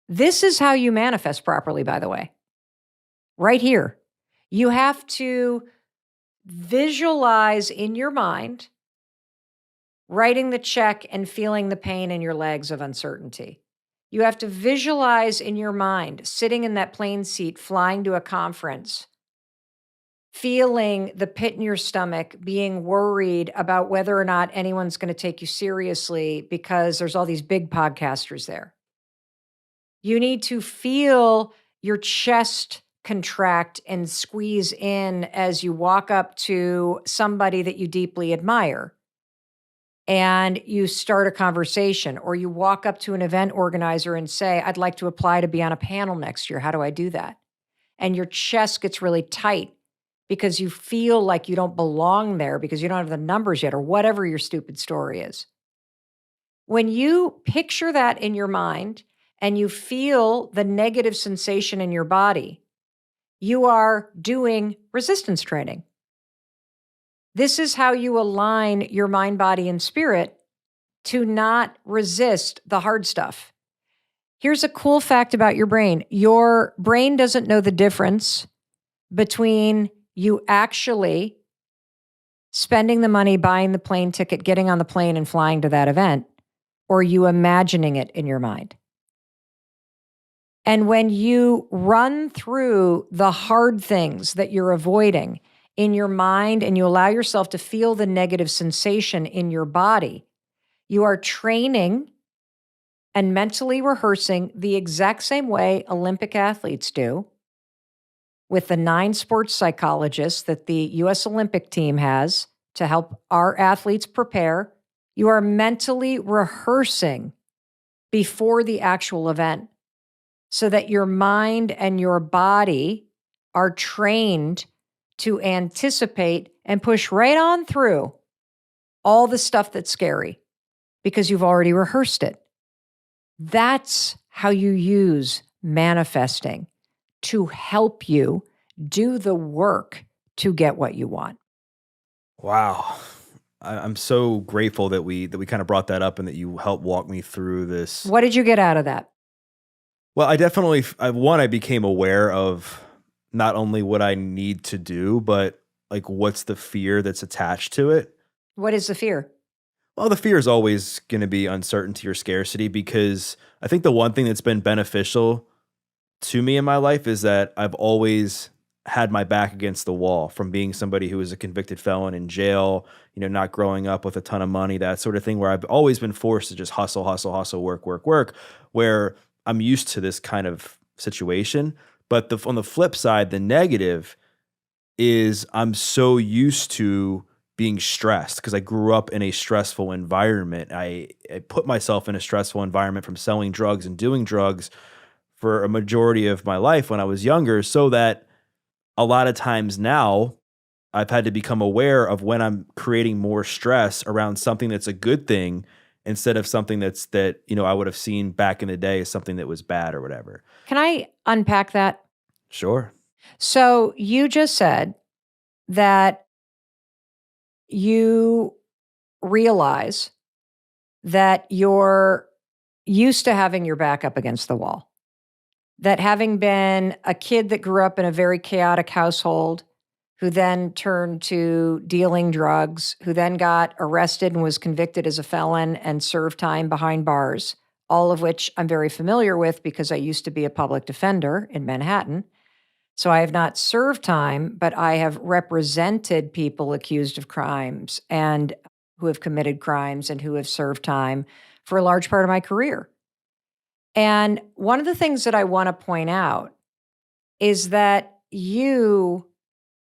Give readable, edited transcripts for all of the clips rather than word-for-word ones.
This is how you manifest properly, by the way, right here. You have to visualize in your mind writing the check and feeling the pain in your legs of uncertainty. You have to visualize in your mind sitting in that plane seat, flying to a conference, feeling the pit in your stomach, being worried about whether or not anyone's going to take you seriously because there's all these big podcasters there. You need to feel your chest contract and squeeze in as you walk up to somebody that you deeply admire and you start a conversation, or you walk up to an event organizer and say, I'd like to apply to be on a panel next year. How do I do that? And your chest gets really tight because you feel like you don't belong there because you don't have the numbers yet, or whatever your stupid story is. When you picture that in your mind and you feel the negative sensation in your body, you are doing resistance training. This is how you align your mind, body, and spirit to not resist the hard stuff. Here's a cool fact about your brain. Your brain doesn't know the difference between you actually spending the money, buying the plane ticket, getting on the plane and flying to that event, or you imagining it in your mind. And when you run through the hard things that you're avoiding in your mind and you allow yourself to feel the negative sensation in your body, you are training and mentally rehearsing the exact same way Olympic athletes do with the 9 sports psychologists that the U.S. Olympic team has to help our athletes prepare. You are mentally rehearsing before the actual event so that your mind and your body are trained to anticipate and push right on through all the stuff that's scary because you've already rehearsed it. That's how you use manifesting to help you do the work to get what you want. Wow. I'm so grateful that we kind of brought that up and that you helped walk me through this. What did you get out of that? Well, I definitely, I became aware of not only what I need to do, but like what's the fear that's attached to it. What is the fear? Well, the fear is always going to be uncertainty or scarcity, because I think the one thing that's been beneficial to me in my life is that I've always had my back against the wall from being somebody who was a convicted felon in jail, not growing up with a ton of money, that sort of thing, where I've always been forced to just hustle, work, where I'm used to this kind of situation. But on the flip side, the negative is I'm so used to being stressed because I grew up in a stressful environment. I put myself in a stressful environment from selling drugs and doing drugs for a majority of my life when I was younger, so that a lot of times now I've had to become aware of when I'm creating more stress around something that's a good thing instead of something that I would have seen back in the day as something that was bad or whatever. Can I unpack that? Sure. So you just said that you realize that you're used to having your back up against the wall. That having been a kid that grew up in a very chaotic household, who then turned to dealing drugs, who then got arrested and was convicted as a felon and served time behind bars, all of which I'm very familiar with because I used to be a public defender in Manhattan. So I have not served time, but I have represented people accused of crimes and who have committed crimes and who have served time for a large part of my career. And one of the things that I want to point out is that you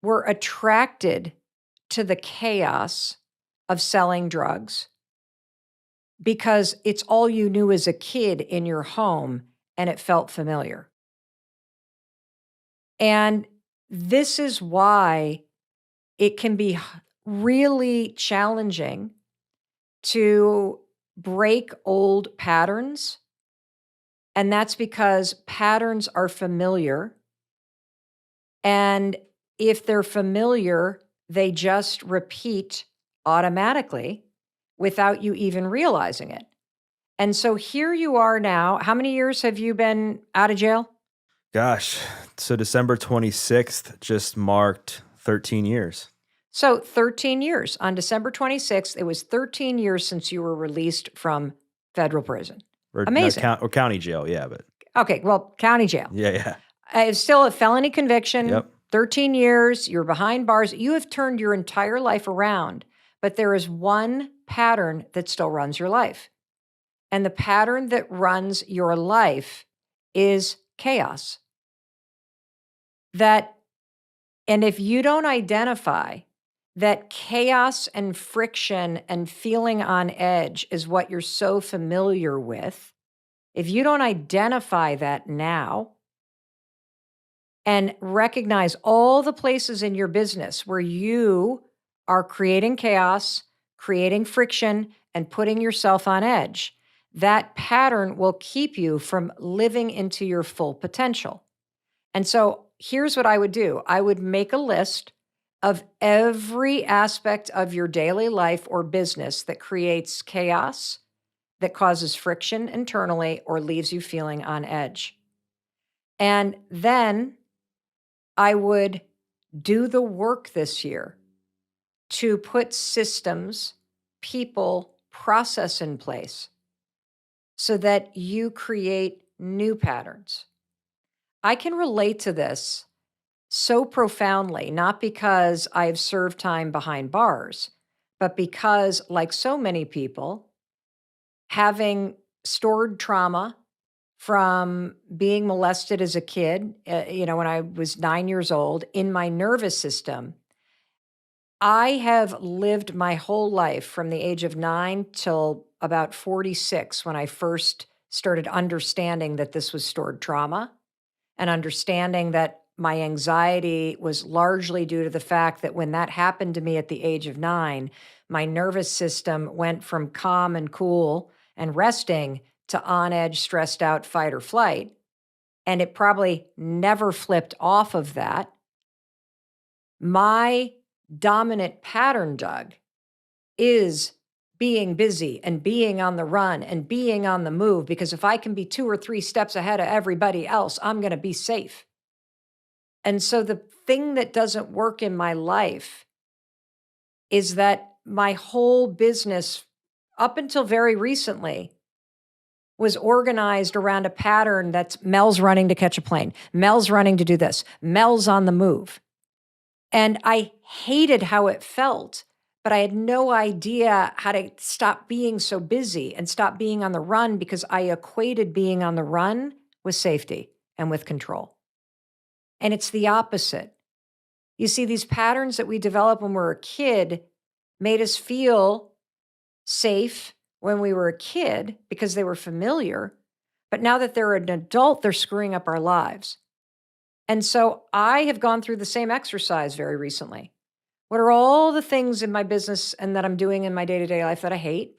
were attracted to the chaos of selling drugs because it's all you knew as a kid in your home and it felt familiar. And this is why it can be really challenging to break old patterns. And that's because patterns are familiar. And if they're familiar, they just repeat automatically without you even realizing it. And so here you are now. How many years have you been out of jail? Gosh, so December 26th just marked 13 years. So 13 years. On December 26th, it was 13 years since you were released from federal prison. Or no, Amazing. county jail, yeah, but Okay, well, county jail. yeah, yeah. It's still a felony conviction, Yep. 13 years, you're behind bars. You have turned your entire life around, but there is one pattern that still runs your life. And the pattern that runs your life is chaos. That, and if you don't identify that chaos and friction and feeling on edge is what you're so familiar with, if you don't identify that now and recognize all the places in your business where you are creating chaos, creating friction, and putting yourself on edge, that pattern will keep you from living into your full potential. And so here's what I would do. I would make a list of every aspect of your daily life or business that creates chaos, that causes friction internally, or leaves you feeling on edge. And then I would do the work this year to put systems, people, process in place so that you create new patterns. I can relate to this so profoundly, not because I've served time behind bars, but because, like so many people, having stored trauma from being molested as a kid, when I was 9 years old, in my nervous system, I have lived my whole life from the age of 9 till about 46 when I first started understanding that this was stored trauma and understanding that my anxiety was largely due to the fact that when that happened to me at the age of 9, my nervous system went from calm and cool and resting to on edge, stressed out, fight or flight. And it probably never flipped off of that. My dominant pattern, Doug, is being busy and being on the run and being on the move, because if I can be 2 or 3 steps ahead of everybody else, I'm going to be safe. And so the thing that doesn't work in my life is that my whole business, up until very recently, was organized around a pattern that's Mel's running to catch a plane, Mel's running to do this, Mel's on the move. And I hated how it felt, but I had no idea how to stop being so busy and stop being on the run, because I equated being on the run with safety and with control. And it's the opposite. You see, these patterns that we develop when we're a kid made us feel safe when we were a kid because they were familiar. But now that they're an adult, they're screwing up our lives. And so I have gone through the same exercise very recently. What are all the things in my business and that I'm doing in my day-to-day life that I hate?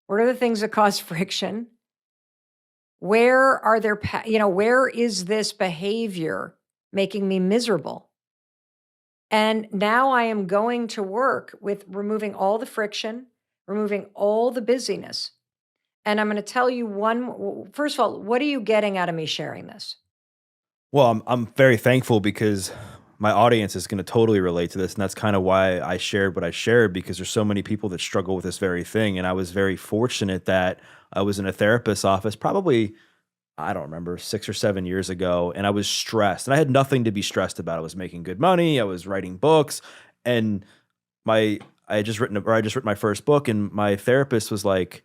What are the things that cause friction? Where are there, where is this behavior making me miserable? And now I am going to work with removing all the friction, removing all the busyness. And I'm going to tell you first of all, what are you getting out of me sharing this? Well, I'm very thankful because my audience is going to totally relate to this, and that's kind of why I shared what I shared, because there's so many people that struggle with this very thing, and I was very fortunate that I was in a therapist's office probably, I don't remember, 6 or 7 years ago, and I was stressed, and I had nothing to be stressed about. I was making good money, I was writing books, and my I had just written or I just written my first book, and my therapist was like,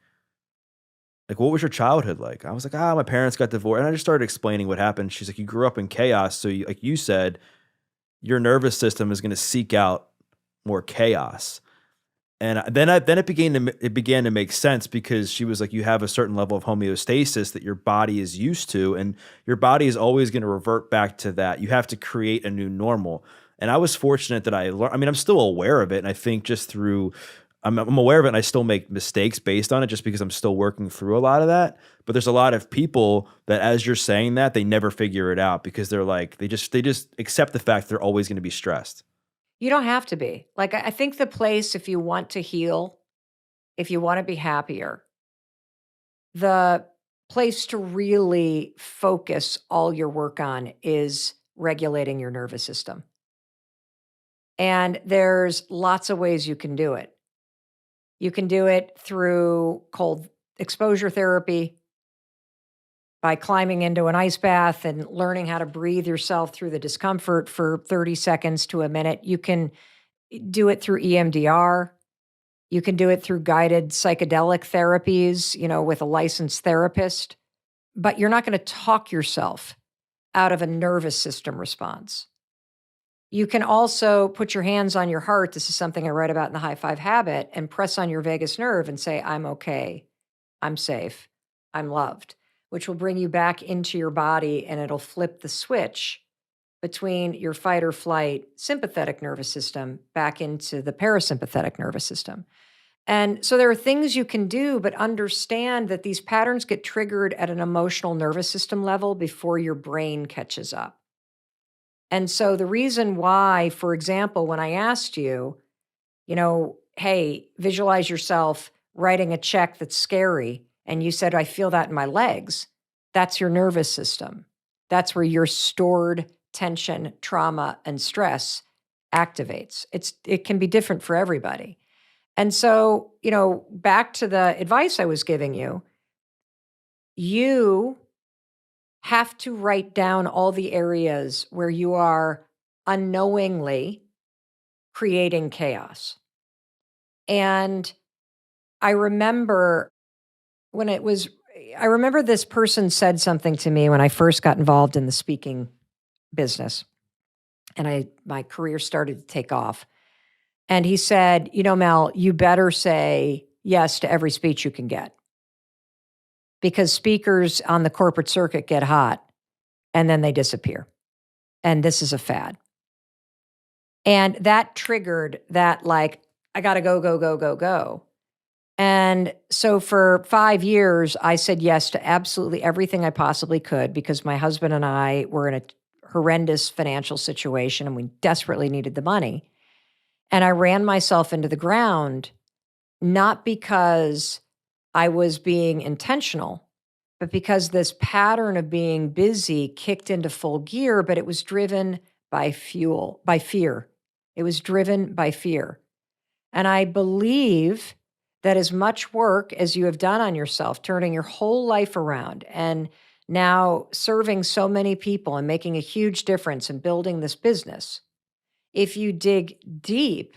what was your childhood like? I was like, my parents got divorced. And I just started explaining what happened. She's like, you grew up in chaos. So, like you said, your nervous system is going to seek out more chaos. And then it began to make sense, because she was like, you have a certain level of homeostasis that your body is used to, and your body is always going to revert back to that. You have to create a new normal. And I was fortunate that I learned. I mean, I'm still aware of it, and I think just through I'm aware of it, and I still make mistakes based on it, just because I'm still working through a lot of that. But there's a lot of people that, as you're saying that, they never figure it out, because they're like, they just accept the fact they're always going to be stressed. You don't have to be. Like, I think the place, if you want to heal, if you want to be happier, The place to really focus all your work on is regulating your nervous system. And there's lots of ways you can do it. You can do it through cold exposure therapy, by climbing into an ice bath and learning how to breathe yourself through the discomfort for 30 seconds to a minute. You can do it through EMDR. You can do it through guided psychedelic therapies, with a licensed therapist, but you're not going to talk yourself out of a nervous system response. You can also put your hands on your heart. This is something I write about in the High Five Habit, and press on your vagus nerve and say, I'm okay. I'm safe. I'm loved, which will bring you back into your body, and it'll flip the switch between your fight or flight sympathetic nervous system back into the parasympathetic nervous system. And so there are things you can do, but understand that these patterns get triggered at an emotional nervous system level before your brain catches up. And so the reason why, for example, when I asked you, hey, visualize yourself writing a check that's scary, and you said, I feel that in my legs, that's your nervous system. That's where your stored tension, trauma, and stress activates. It can be different for everybody. And so, back to the advice I was giving you, you have to write down all the areas where you are unknowingly creating chaos. And I remember this person said something to me when I first got involved in the speaking business, and my career started to take off. And he said, Mel, you better say yes to every speech you can get, because speakers on the corporate circuit get hot and then they disappear. And this is a fad. And that triggered that, I got to go, go, go, go, go. And so for 5 years, I said yes to absolutely everything I possibly could, because my husband and I were in a horrendous financial situation and we desperately needed the money. And I ran myself into the ground, not because I was being intentional, but because this pattern of being busy kicked into full gear, but it was driven by fear. It was driven by fear. And I believe that as much work as you have done on yourself, turning your whole life around and now serving so many people and making a huge difference in building this business, if you dig deep,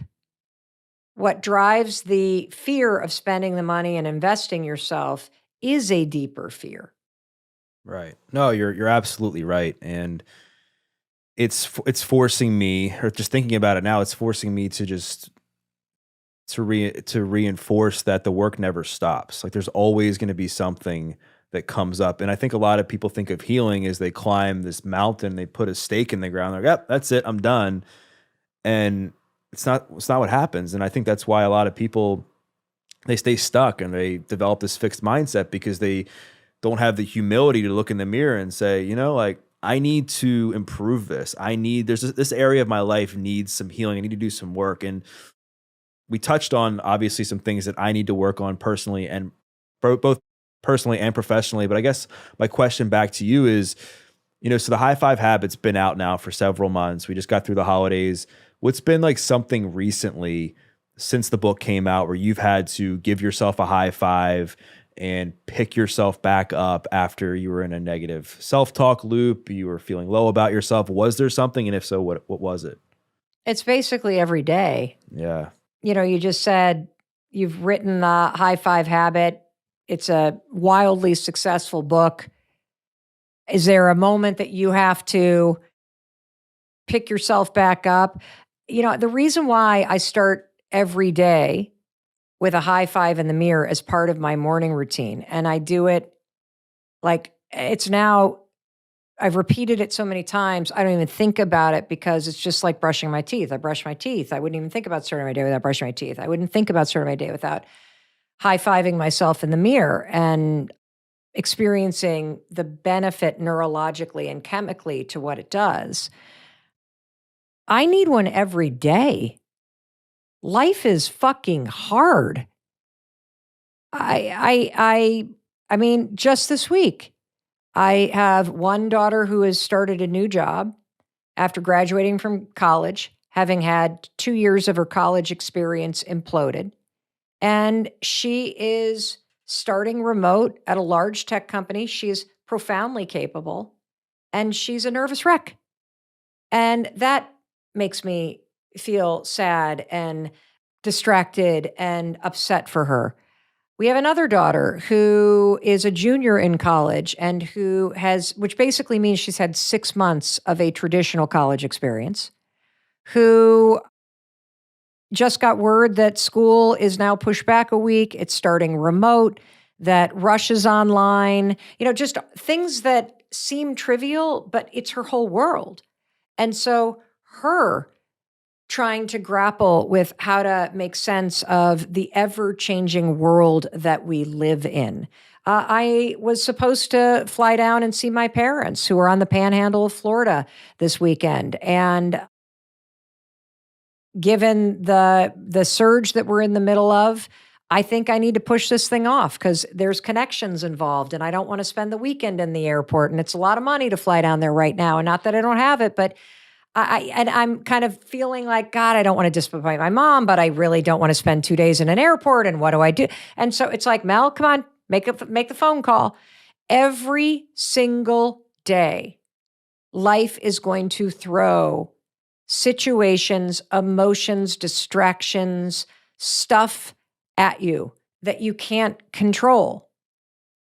what drives the fear of spending the money and investing yourself is a deeper fear. Right. No, you're absolutely right. And it's forcing me, or just thinking about it now, it's forcing me to just to reinforce that the work never stops. Like, there's always going to be something that comes up. And I think a lot of people think of healing as they climb this mountain, they put a stake in the ground, they're like, yep, that's it, I'm done. And it's not what happens. And I think that's why a lot of people, they stay stuck and they develop this fixed mindset, because they don't have the humility to look in the mirror and say, I need to improve this. This area of my life needs some healing. I need to do some work. And we touched on obviously some things that I need to work on personally, and both personally and professionally. But I guess my question back to you is, so the High Five Habit's been out now for several months. We just got through the holidays. What's been something recently since the book came out where you've had to give yourself a high five and pick yourself back up after you were in a negative self-talk loop, you were feeling low about yourself? Was there something? And if so, what was it? It's basically every day. Yeah. You just said you've written the High Five Habit. It's a wildly successful book. Is there a moment that you have to pick yourself back up? The reason why I start every day with a high five in the mirror as part of my morning routine, and I do it I've repeated it so many times, I don't even think about it, because it's just like brushing my teeth. I brush my teeth. I wouldn't even think about starting my day without brushing my teeth. I wouldn't think about starting my day without high-fiving myself in the mirror and experiencing the benefit neurologically and chemically to what it does. I need one every day. Life is fucking hard. I I mean, just this week, I have one daughter who has started a new job after graduating from college, having had 2 years of her college experience imploded. And she is starting remote at a large tech company. She is profoundly capable and she's a nervous wreck. And that makes me feel sad and distracted and upset for her. We have another daughter who is a junior in college and who has, which basically means she's had 6 months of a traditional college experience, who just got word that school is now pushed back a week. It's starting remote, that Rush is online, just things that seem trivial, but it's her whole world. And so her trying to grapple with how to make sense of the ever changing world that we live in. I was supposed to fly down and see my parents who are on the panhandle of Florida this weekend. And given the surge that we're in the middle of, I think I need to push this thing off because there's connections involved and I don't want to spend the weekend in the airport. And it's a lot of money to fly down there right now. And not that I don't have it, but I'm kind of feeling like, God, I don't want to disappoint my mom, but I really don't want to spend 2 days in an airport. And what do I do? And so it's like, Mel, come on, make the phone call. Every single day, life is going to throw situations, emotions, distractions, stuff at you that you can't control.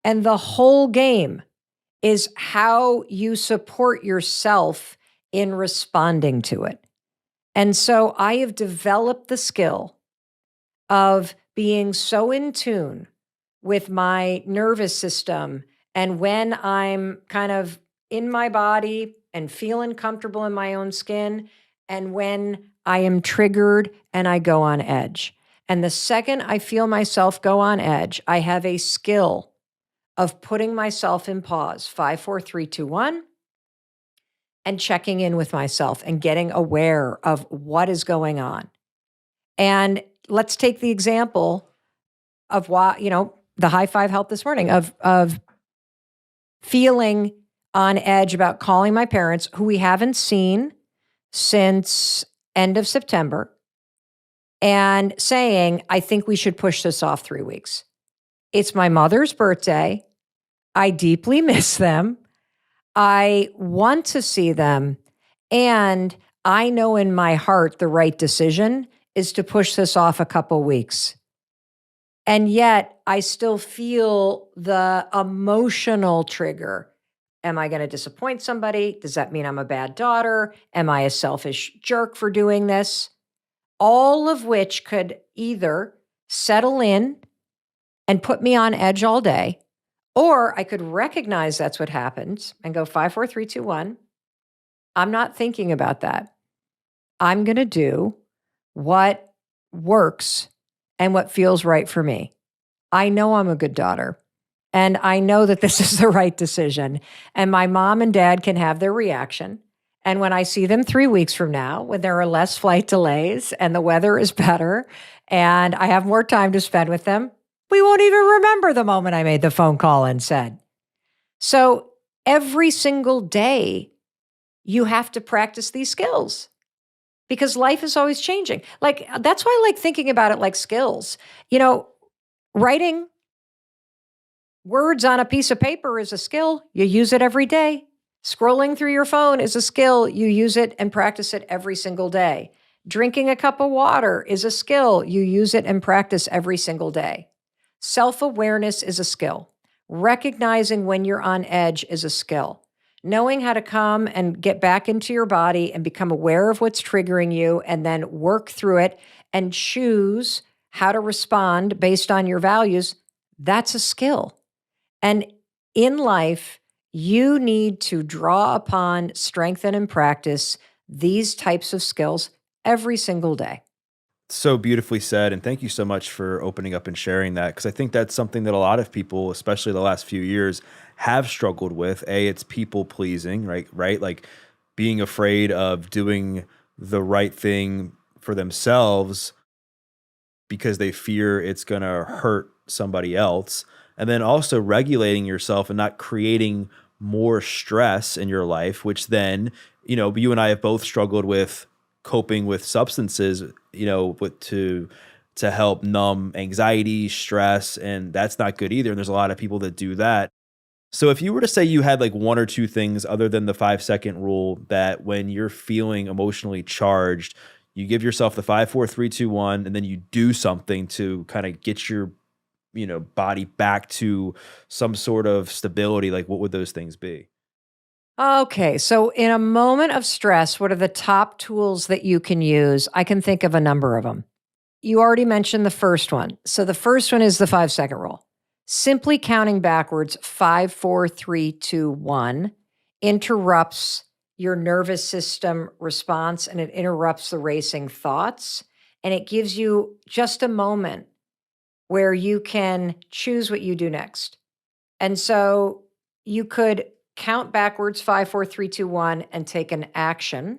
And the whole game is how you support yourself in responding to it. And so I have developed the skill of being so in tune with my nervous system. And when I'm kind of in my body and feeling comfortable in my own skin, and when I am triggered and I go on edge. And the second I feel myself go on edge, I have a skill of putting myself in pause, 5, 4, 3, 2, 1, and checking in with myself and getting aware of what is going on. And let's take the example of why, the high five help this morning of feeling on edge about calling my parents who we haven't seen since end of September and saying, I think we should push this off 3 weeks. It's my mother's birthday. I deeply miss them. I want to see them. And I know in my heart the right decision is to push this off a couple weeks. And yet I still feel the emotional trigger. Am I going to disappoint somebody? Does that mean I'm a bad daughter? Am I a selfish jerk for doing this? All of which could either settle in and put me on edge all day, or I could recognize that's what happens and go 5, 4, 3, 2, 1. I'm not thinking about that. I'm going to do what works and what feels right for me. I know I'm a good daughter. And I know that this is the right decision. And my mom and dad can have their reaction. And when I see them 3 weeks from now, when there are less flight delays and the weather is better and I have more time to spend with them, we won't even remember the moment I made the phone call and said. So every single day, you have to practice these skills because life is always changing. Like, that's why I like thinking about it like skills. Writing words on a piece of paper is a skill. You use it every day. Scrolling through your phone is a skill. You use it and practice it every single day. Drinking a cup of water is a skill. You use it and practice every single day. Self-awareness is a skill. Recognizing when you're on edge is a skill. Knowing how to come and get back into your body and become aware of what's triggering you and then work through it and choose how to respond based on your values, that's a skill. And in life, you need to draw upon, strengthen, and practice these types of skills every single day. So beautifully said. And thank you so much for opening up and sharing that. Because I think that's something that a lot of people, especially the last few years, have struggled with. It's people pleasing, right? Like being afraid of doing the right thing for themselves because they fear it's going to hurt somebody else. and then also regulating yourself and not creating more stress in your life, which then, you and I have both struggled with coping with substances, to help numb anxiety, stress, and that's not good either. And there's a lot of people that do that. So if you were to say you had like one or two things other than the 5-second rule that when you're feeling emotionally charged, you give yourself the 5, 4, 3, 2, 1, and then you do something to kind of get your, body back to some sort of stability, like what would those things be? Okay, so in a moment of stress, what are the top tools that you can use? I can think of a number of them. You already mentioned the first one. So the first one is the 5-second rule. Simply counting backwards 5, 4, 3, 2, 1 interrupts your nervous system response and it interrupts the racing thoughts. And it gives you just a moment where you can choose what you do next. And so you could count backwards 5, 4, 3, 2, 1 and take an action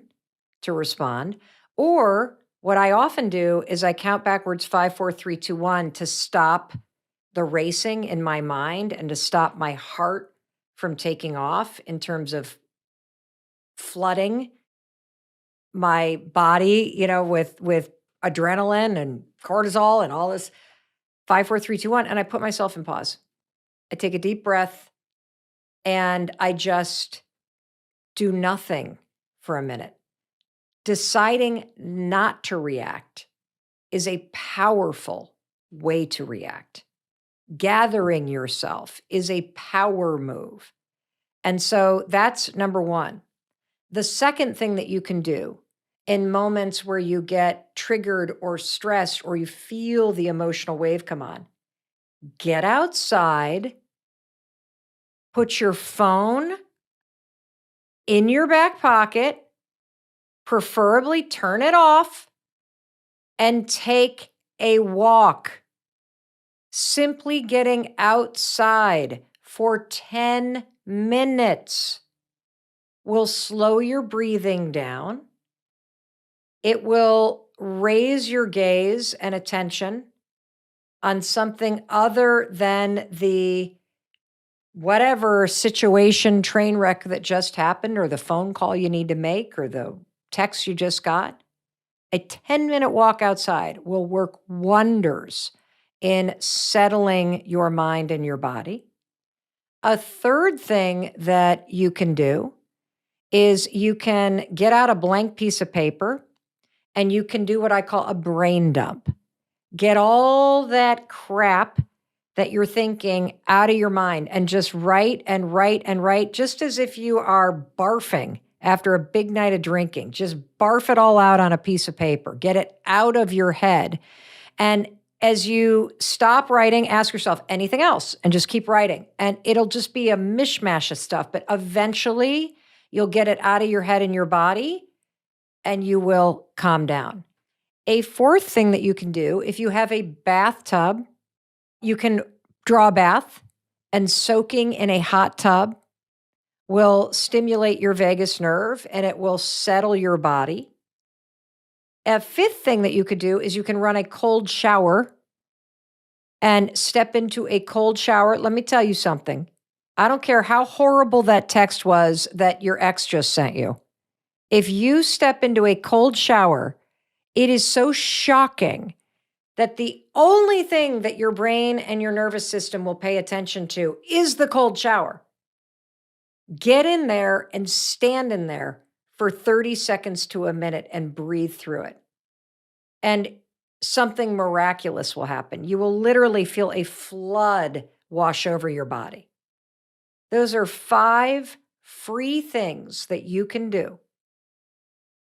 to respond. Or what I often do is I count backwards 5, 4, 3, 2, 1 to stop the racing in my mind and to stop my heart from taking off in terms of flooding my body, with adrenaline and cortisol and all this. 5, 4, 3, 2, 1. And I put myself in pause. I take a deep breath and I just do nothing for a minute. Deciding not to react is a powerful way to react. Gathering yourself is a power move. And so that's number one. The second thing that you can do in moments where you get triggered or stressed or you feel the emotional wave come on, get outside, put your phone in your back pocket, preferably turn it off, and take a walk. Simply getting outside for 10 minutes will slow your breathing down. It will raise your gaze and attention on something other than the whatever situation, train wreck that just happened, or the phone call you need to make, or the text you just got. A 10-minute walk outside will work wonders in settling your mind and your body. A third thing that you can do is you can get out a blank piece of paper and you can do what I call a brain dump. Get all that crap that you're thinking out of your mind and just write and write and write, just as if you are barfing after a big night of drinking. Just barf it all out on a piece of paper. Get it out of your head. And as you stop writing, ask yourself anything else and just keep writing. And it'll just be a mishmash of stuff, but eventually you'll get it out of your head and your body and you will calm down. A fourth thing that you can do, if you have a bathtub, you can draw a bath, and soaking in a hot tub will stimulate your vagus nerve and it will settle your body. A fifth thing that you could do is you can run a cold shower and step into a cold shower. Let me tell you something. I don't care how horrible that text was that your ex just sent you. If you step into a cold shower, it is so shocking that the only thing that your brain and your nervous system will pay attention to is the cold shower. Get in there and stand in there for 30 seconds to a minute and breathe through it. And something miraculous will happen. You will literally feel a flood wash over your body. Those are 5 free things that you can do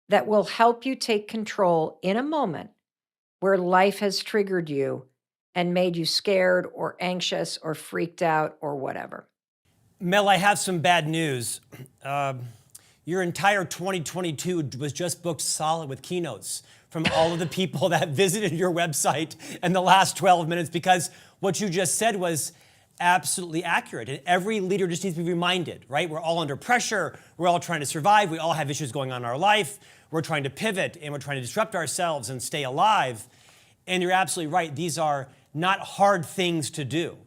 that will help you take control in a moment where life has triggered you and made you scared or anxious or freaked out or whatever. Mel, I have some bad news. Your entire 2022 was just booked solid with keynotes from all of the people that visited your website in the last 12 minutes, because what you just said was absolutely accurate. And every leader just needs to be reminded, right? We're all under pressure. We're all trying to survive. We all have issues going on in our life. We're trying to pivot and we're trying to disrupt ourselves and stay alive. And you're absolutely right. These are not hard things to do.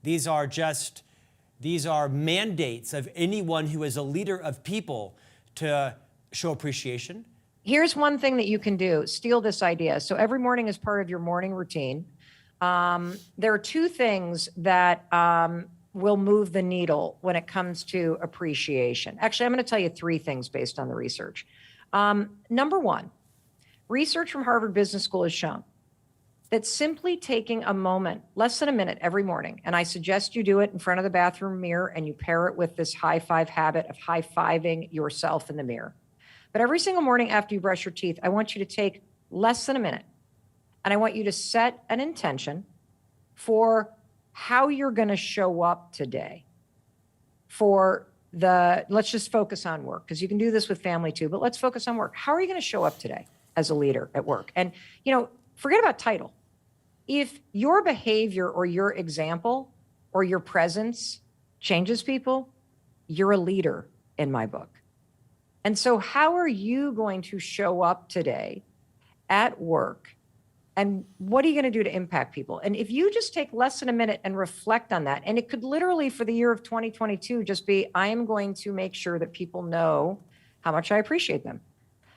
These are mandates of anyone who is a leader of people to show appreciation. Here's one thing that you can do. Steal this idea. So every morning as part of your morning routine, there are two things that will move the needle when it comes to appreciation. Actually, I'm going to tell you three things based on the research. Number one, research from Harvard Business School has shown that simply taking a moment, less than a minute every morning, and I suggest you do it in front of the bathroom mirror and you pair it with this high five habit of high fiving yourself in the mirror. But every single morning after you brush your teeth, I want you to take less than a minute and I want you to set an intention for how you're going to show up today. Let's just focus on work, because you can do this with family too, but let's focus on work. How are you going to show up today as a leader at work? And, forget about title. If your behavior or your example or your presence changes people, you're a leader in my book. And so how are you going to show up today at work? And what are you going to do to impact people? And if you just take less than a minute and reflect on that, and it could literally for the year of 2022 just be, I am going to make sure that people know how much I appreciate them.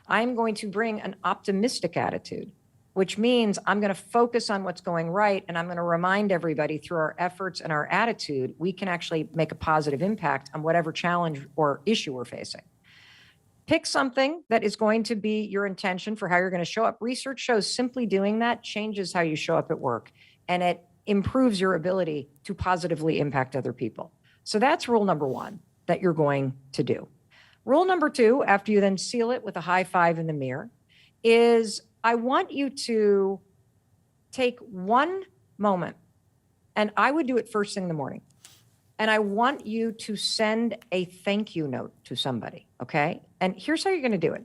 I'm going to bring an optimistic attitude, which means I'm going to focus on what's going right. And I'm going to remind everybody through our efforts and our attitude, we can actually make a positive impact on whatever challenge or issue we're facing. Pick something that is going to be your intention for how you're going to show up. Research shows simply doing that changes how you show up at work, and it improves your ability to positively impact other people. So that's rule number one that you're going to do. Rule number two, after you then seal it with a high five in the mirror, is I want you to take one moment, and I would do it first thing in the morning. And I want you to send a thank you note to somebody, okay? And here's how you're going to do it.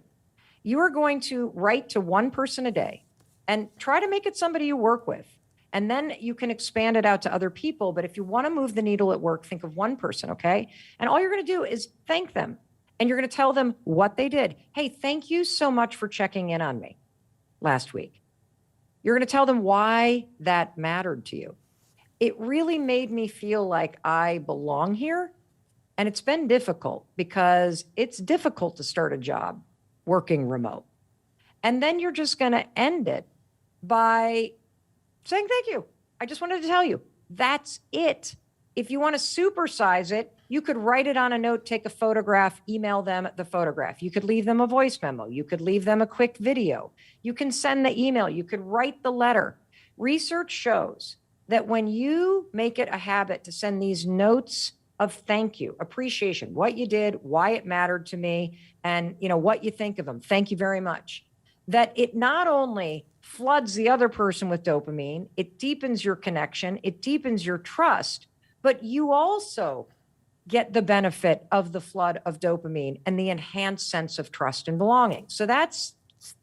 You are going to write to one person a day and try to make it somebody you work with. And then you can expand it out to other people. But if you want to move the needle at work, think of one person, okay? And all you're going to do is thank them. And you're going to tell them what they did. Hey, thank you so much for checking in on me last week. You're going to tell them why that mattered to you. It really made me feel like I belong here. And it's been difficult because it's difficult to start a job working remote. And then you're just going to end it by saying, thank you. I just wanted to tell you, that's it. If you want to supersize it, you could write it on a note, take a photograph, email them the photograph. You could leave them a voice memo. You could leave them a quick video. You can send the email. You could write the letter. Research shows that when you make it a habit to send these notes of thank you, appreciation, what you did, why it mattered to me, and what you think of them, thank you very much, that it not only floods the other person with dopamine, it deepens your connection, it deepens your trust, but you also get the benefit of the flood of dopamine and the enhanced sense of trust and belonging. So that's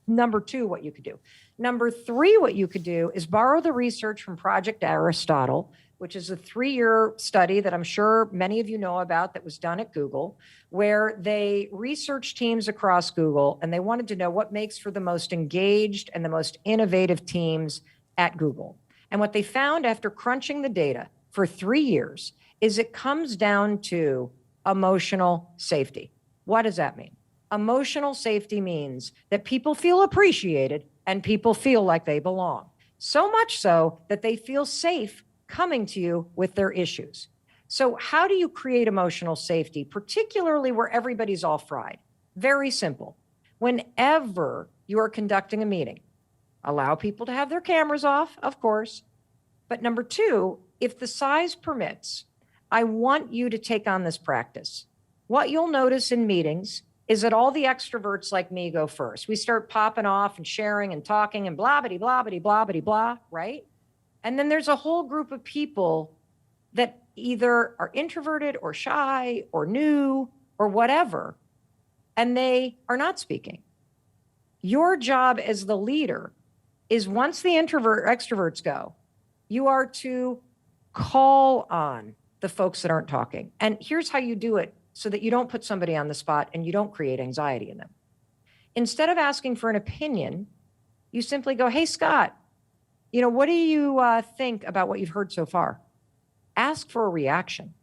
number two, what you could do. Number three, what you could do is borrow the research from Project Aristotle, which is a 3-year study that I'm sure many of you know about that was done at Google, where they researched teams across Google and they wanted to know what makes for the most engaged and the most innovative teams at Google. And what they found after crunching the data for 3 years is it comes down to emotional safety. What does that mean? Emotional safety means that people feel appreciated and people feel like they belong. So much so that they feel safe coming to you with their issues. So how do you create emotional safety, particularly where everybody's all fried? Very simple. Whenever you are conducting a meeting, allow people to have their cameras off, of course. But number two, if the size permits, I want you to take on this practice. What you'll notice in meetings is that all the extroverts like me go first. We start popping off and sharing and talking and blah, blah, blah, blah, blah, blah, blah, right? And then there's a whole group of people that either are introverted or shy or new or whatever, and they are not speaking. Your job as the leader is once the extroverts go, you are to call on the folks that aren't talking. And here's how you do it so that you don't put somebody on the spot and you don't create anxiety in them. Instead of asking for an opinion, you simply go, hey, Scott, what do you think about what you've heard so far? ask for a reaction.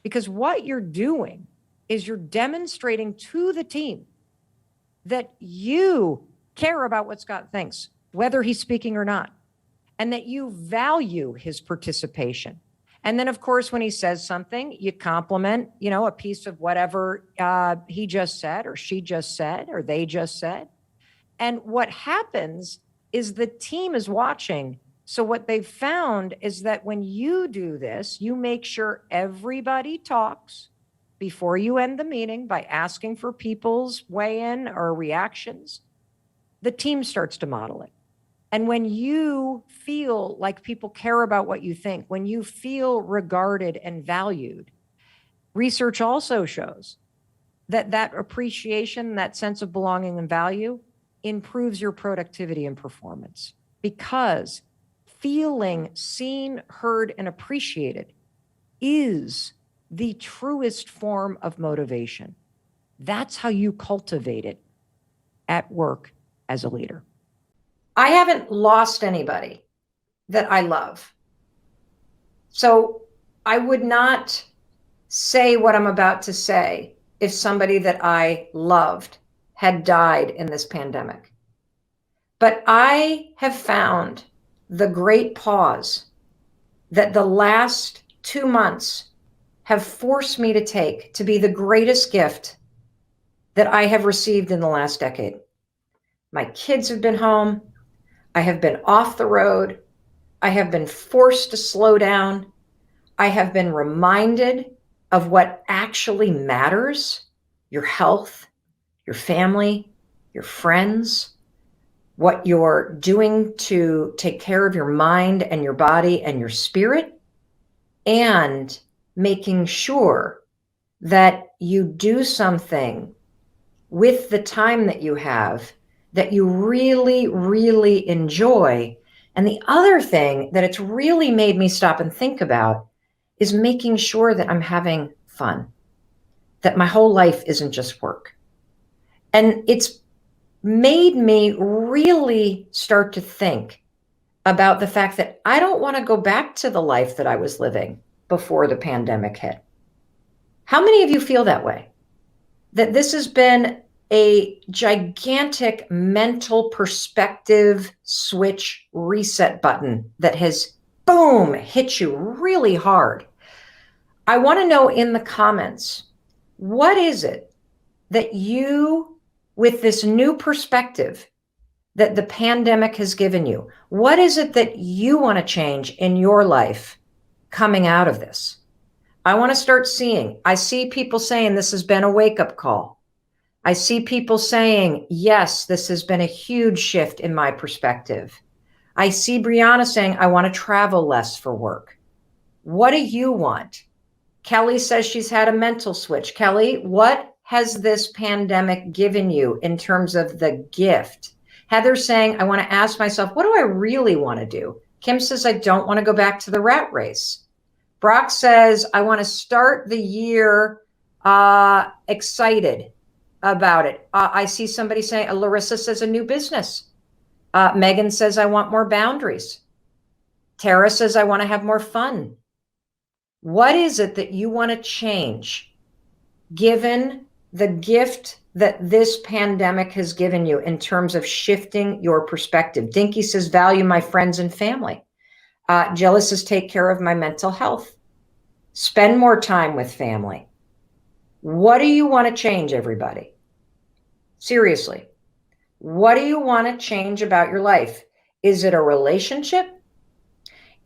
Because what you're doing is you're demonstrating to the team that you care about what Scott thinks, whether he's speaking or not, and that you value his participation. And then, of course, when he says something, you compliment, a piece of whatever he just said or she just said or they just said. And what happens is the team is watching. So what they've found is that when you do this, you make sure everybody talks before you end the meeting by asking for people's weigh-in or reactions. The team starts to model it. And when you feel like people care about what you think, when you feel regarded and valued, research also shows that that appreciation, that sense of belonging and value improves your productivity and performance, because feeling seen, heard, and appreciated is the truest form of motivation. That's how you cultivate it at work as a leader. I haven't lost anybody that I love. So I would not say what I'm about to say if somebody that I loved had died in this pandemic. But I have found the great pause that the last 2 months have forced me to take to be the greatest gift that I have received in the last decade. My kids have been home. I have been off the road. I have been forced to slow down. I have been reminded of what actually matters: your health, your family, your friends, what you're doing to take care of your mind and your body and your spirit, and making sure that you do something with the time that you have that you really, really enjoy. And the other thing that it's really made me stop and think about is making sure that I'm having fun, that my whole life isn't just work. And it's made me really start to think about the fact that I don't want to go back to the life that I was living before the pandemic hit. How many of you feel that way? That this has been a gigantic mental perspective switch reset button that has, boom, hit you really hard. I want to know in the comments, what is it that you, with this new perspective that the pandemic has given you, what is it that you want to change in your life coming out of this? I want to start seeing. I see people saying this has been a wake-up call. I see people saying, yes, this has been a huge shift in my perspective. I see Brianna saying, I want to travel less for work. What do you want? Kelly says she's had a mental switch. Kelly, what has this pandemic given you in terms of the gift? Heather's saying, I want to ask myself, what do I really want to do? Kim says, I don't want to go back to the rat race. Brock says, I want to start the year excited about it. I see somebody saying, Larissa says a new business. Megan says, I want more boundaries. Tara says, I want to have more fun. What is it that you want to change, given the gift that this pandemic has given you in terms of shifting your perspective? Dinky says, value my friends and family. Jill says, take care of my mental health. Spend more time with family. What do you want to change, everybody? Seriously, what do you want to change about your life? Is it a relationship?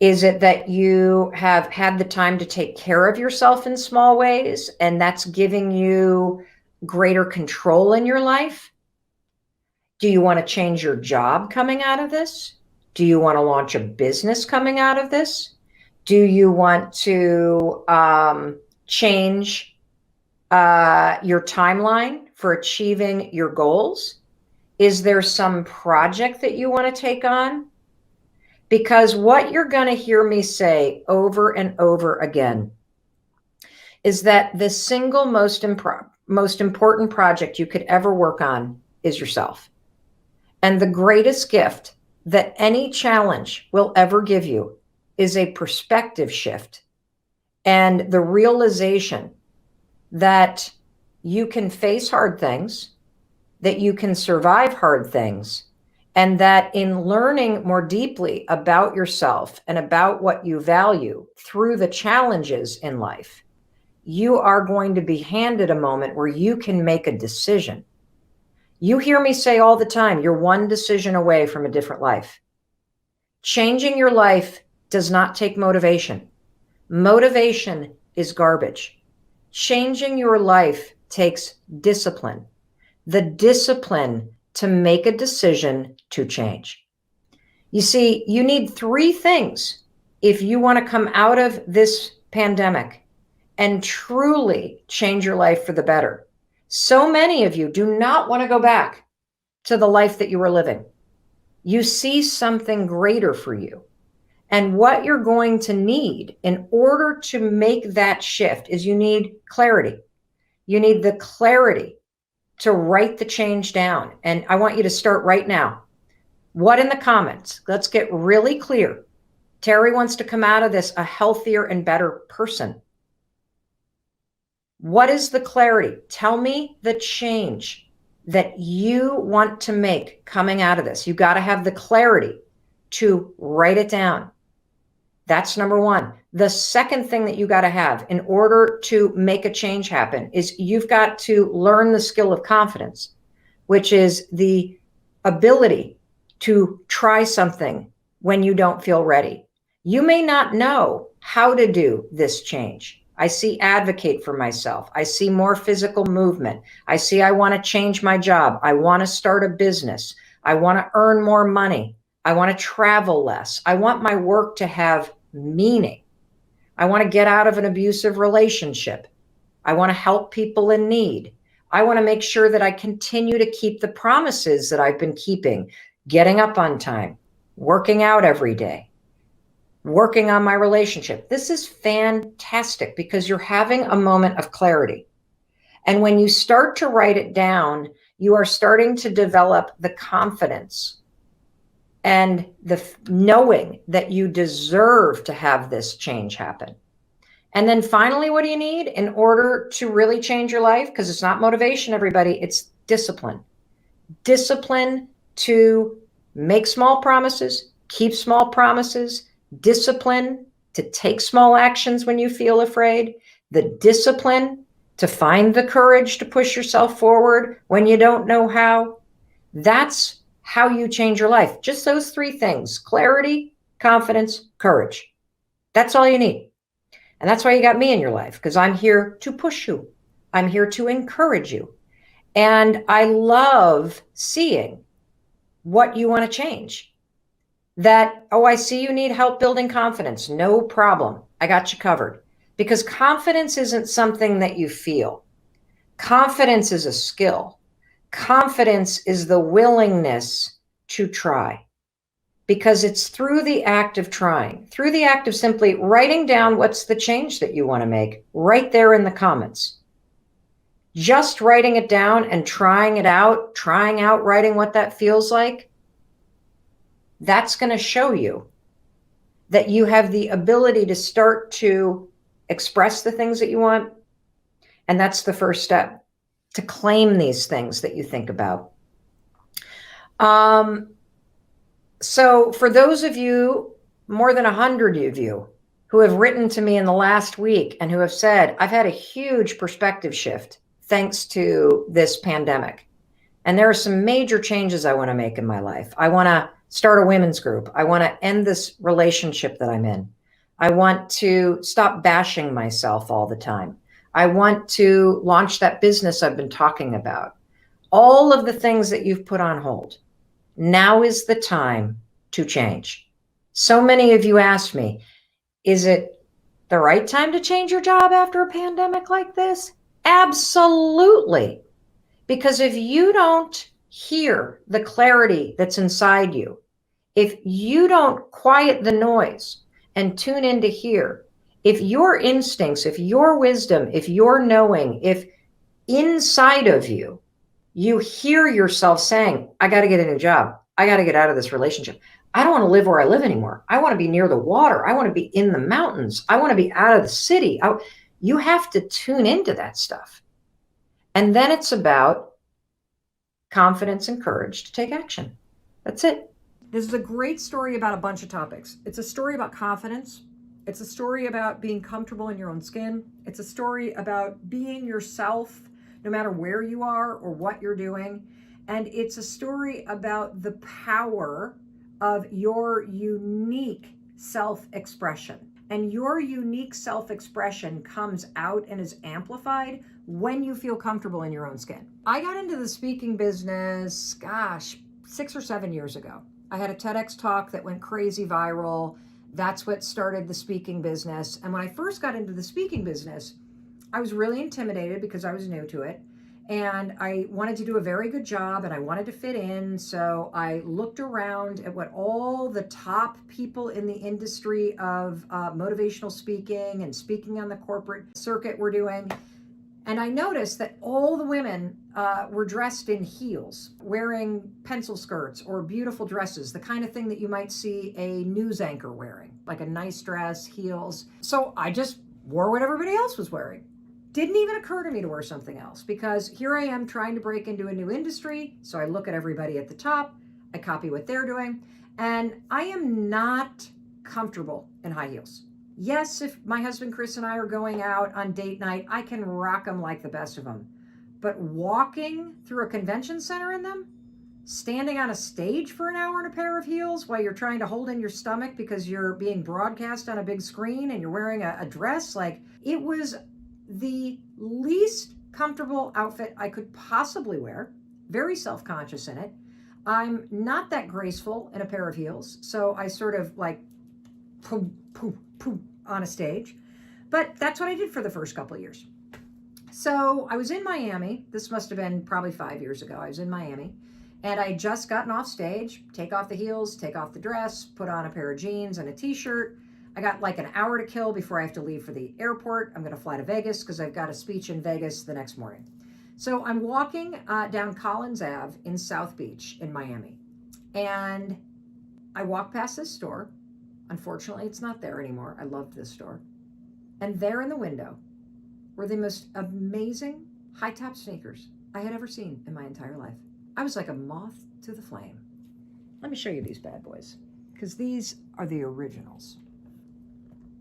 Is it that you have had the time to take care of yourself in small ways, and that's giving you greater control in your life? Do you want to change your job coming out of this? Do you want to launch a business coming out of this? Do you want to change your timeline for achieving your goals? Is there some project that you want to take on? Because what you're going to hear me say over and over again is that the single most important project you could ever work on is yourself. And the greatest gift that any challenge will ever give you is a perspective shift and the realization that you can face hard things, that you can survive hard things, and that in learning more deeply about yourself and about what you value through the challenges in life, you are going to be handed a moment where you can make a decision. You hear me say all the time, you're one decision away from a different life. Changing your life does not take motivation. Motivation is garbage. Changing your life takes discipline. The discipline to make a decision to change. You see, you need three things if you want to come out of this pandemic and truly change your life for the better. So many of you do not want to go back to the life that you were living. You see something greater for you. And what you're going to need in order to make that shift is you need clarity. You need the clarity to write the change down. And I want you to start right now. What in the comments? Let's get really clear. Terry wants to come out of this a healthier and better person. What is the clarity? Tell me the change that you want to make coming out of this. You got to have the clarity to write it down. That's number one. The second thing that you got to have in order to make a change happen is you've got to learn the skill of confidence, which is the ability to try something when you don't feel ready. You may not know how to do this change. I see advocate for myself. I see more physical movement. I see I want to change my job. I want to start a business. I want to earn more money. I want to travel less. I want my work to have meaning. I want to get out of an abusive relationship. I want to help people in need. I want to make sure that I continue to keep the promises that I've been keeping, getting up on time, working out every day, working on my relationship. This is fantastic because you're having a moment of clarity. And when you start to write it down, you are starting to develop the confidence and the knowing that you deserve to have this change happen. And then finally, what do you need in order to really change your life? Because it's not motivation, everybody, it's discipline. Discipline to make small promises, keep small promises, discipline to take small actions when you feel afraid, the discipline to find the courage to push yourself forward when you don't know how. That's how you change your life. Just those three things: clarity, confidence, courage. That's all you need. And that's why you got me in your life, because I'm here to push you. I'm here to encourage you. And I love seeing what you want to change. That, oh, I see you need help building confidence. No problem. I got you covered. Because confidence isn't something that you feel. Confidence is a skill. Confidence is the willingness to try. Because it's through the act of trying, through the act of simply writing down what's the change that you want to make right there in the comments. Just writing it down and trying it out, trying out writing what that feels like, that's going to show you that you have the ability to start to express the things that you want. And that's the first step, to claim these things that you think about. So for those of you, more than 100 of you, who have written to me in the last week and who have said, I've had a huge perspective shift thanks to this pandemic. And there are some major changes I want to make in my life. I want to start a women's group. I want to end this relationship that I'm in. I want to stop bashing myself all the time. I want to launch that business I've been talking about. All of the things that you've put on hold. Now is the time to change. So many of you asked me, is it the right time to change your job after a pandemic like this? Absolutely. Because if you don't hear the clarity that's inside you, if you don't quiet the noise and tune in to hear, if your instincts, if your wisdom, if your knowing, if inside of you, you hear yourself saying, I got to get a new job. I got to get out of this relationship. I don't want to live where I live anymore. I want to be near the water. I want to be in the mountains. I want to be out of the city. You have to tune into that stuff. And then it's about confidence and courage to take action. That's it. This is a great story about a bunch of topics. It's a story about confidence. It's a story about being comfortable in your own skin. It's a story about being yourself, no matter where you are or what you're doing. And it's a story about the power of your unique self-expression. And your unique self-expression comes out and is amplified when you feel comfortable in your own skin. I got into the speaking business, 6 or 7 years ago. I had a TEDx talk that went crazy viral. That's what started the speaking business. And when I first got into the speaking business, I was really intimidated because I was new to it. And I wanted to do a very good job and I wanted to fit in. So I looked around at what all the top people in the industry of motivational speaking and speaking on the corporate circuit were doing. And I noticed that all the women were dressed in heels, wearing pencil skirts or beautiful dresses, the kind of thing that you might see a news anchor wearing, like a nice dress, heels. So I just wore what everybody else was wearing. Didn't even occur to me to wear something else because here I am trying to break into a new industry. So I look at everybody at the top, I copy what they're doing, and I am not comfortable in high heels. Yes, if my husband Chris and I are going out on date night, I can rock them like the best of them. But walking through a convention center in them, standing on a stage for an hour in a pair of heels while you're trying to hold in your stomach because you're being broadcast on a big screen and you're wearing a dress, like it was the least comfortable outfit I could possibly wear, very self-conscious in it. I'm not that graceful in a pair of heels, so I sort of like poof, poof, poof on a stage. But that's what I did for the first couple of years. So I was in Miami. This must have been probably 5 years ago. I was in Miami and I had just gotten off stage, take off the heels, take off the dress, put on a pair of jeans and a t-shirt. I got like an hour to kill before I have to leave for the airport. I'm going to fly to Vegas because I've got a speech in Vegas the next morning. So I'm walking down Collins Ave in South Beach in Miami. And I walk past this store. Unfortunately, it's not there anymore. I loved this store. And there in the window were the most amazing high-top sneakers I had ever seen in my entire life. I was like a moth to the flame. Let me show you these bad boys because these are the originals.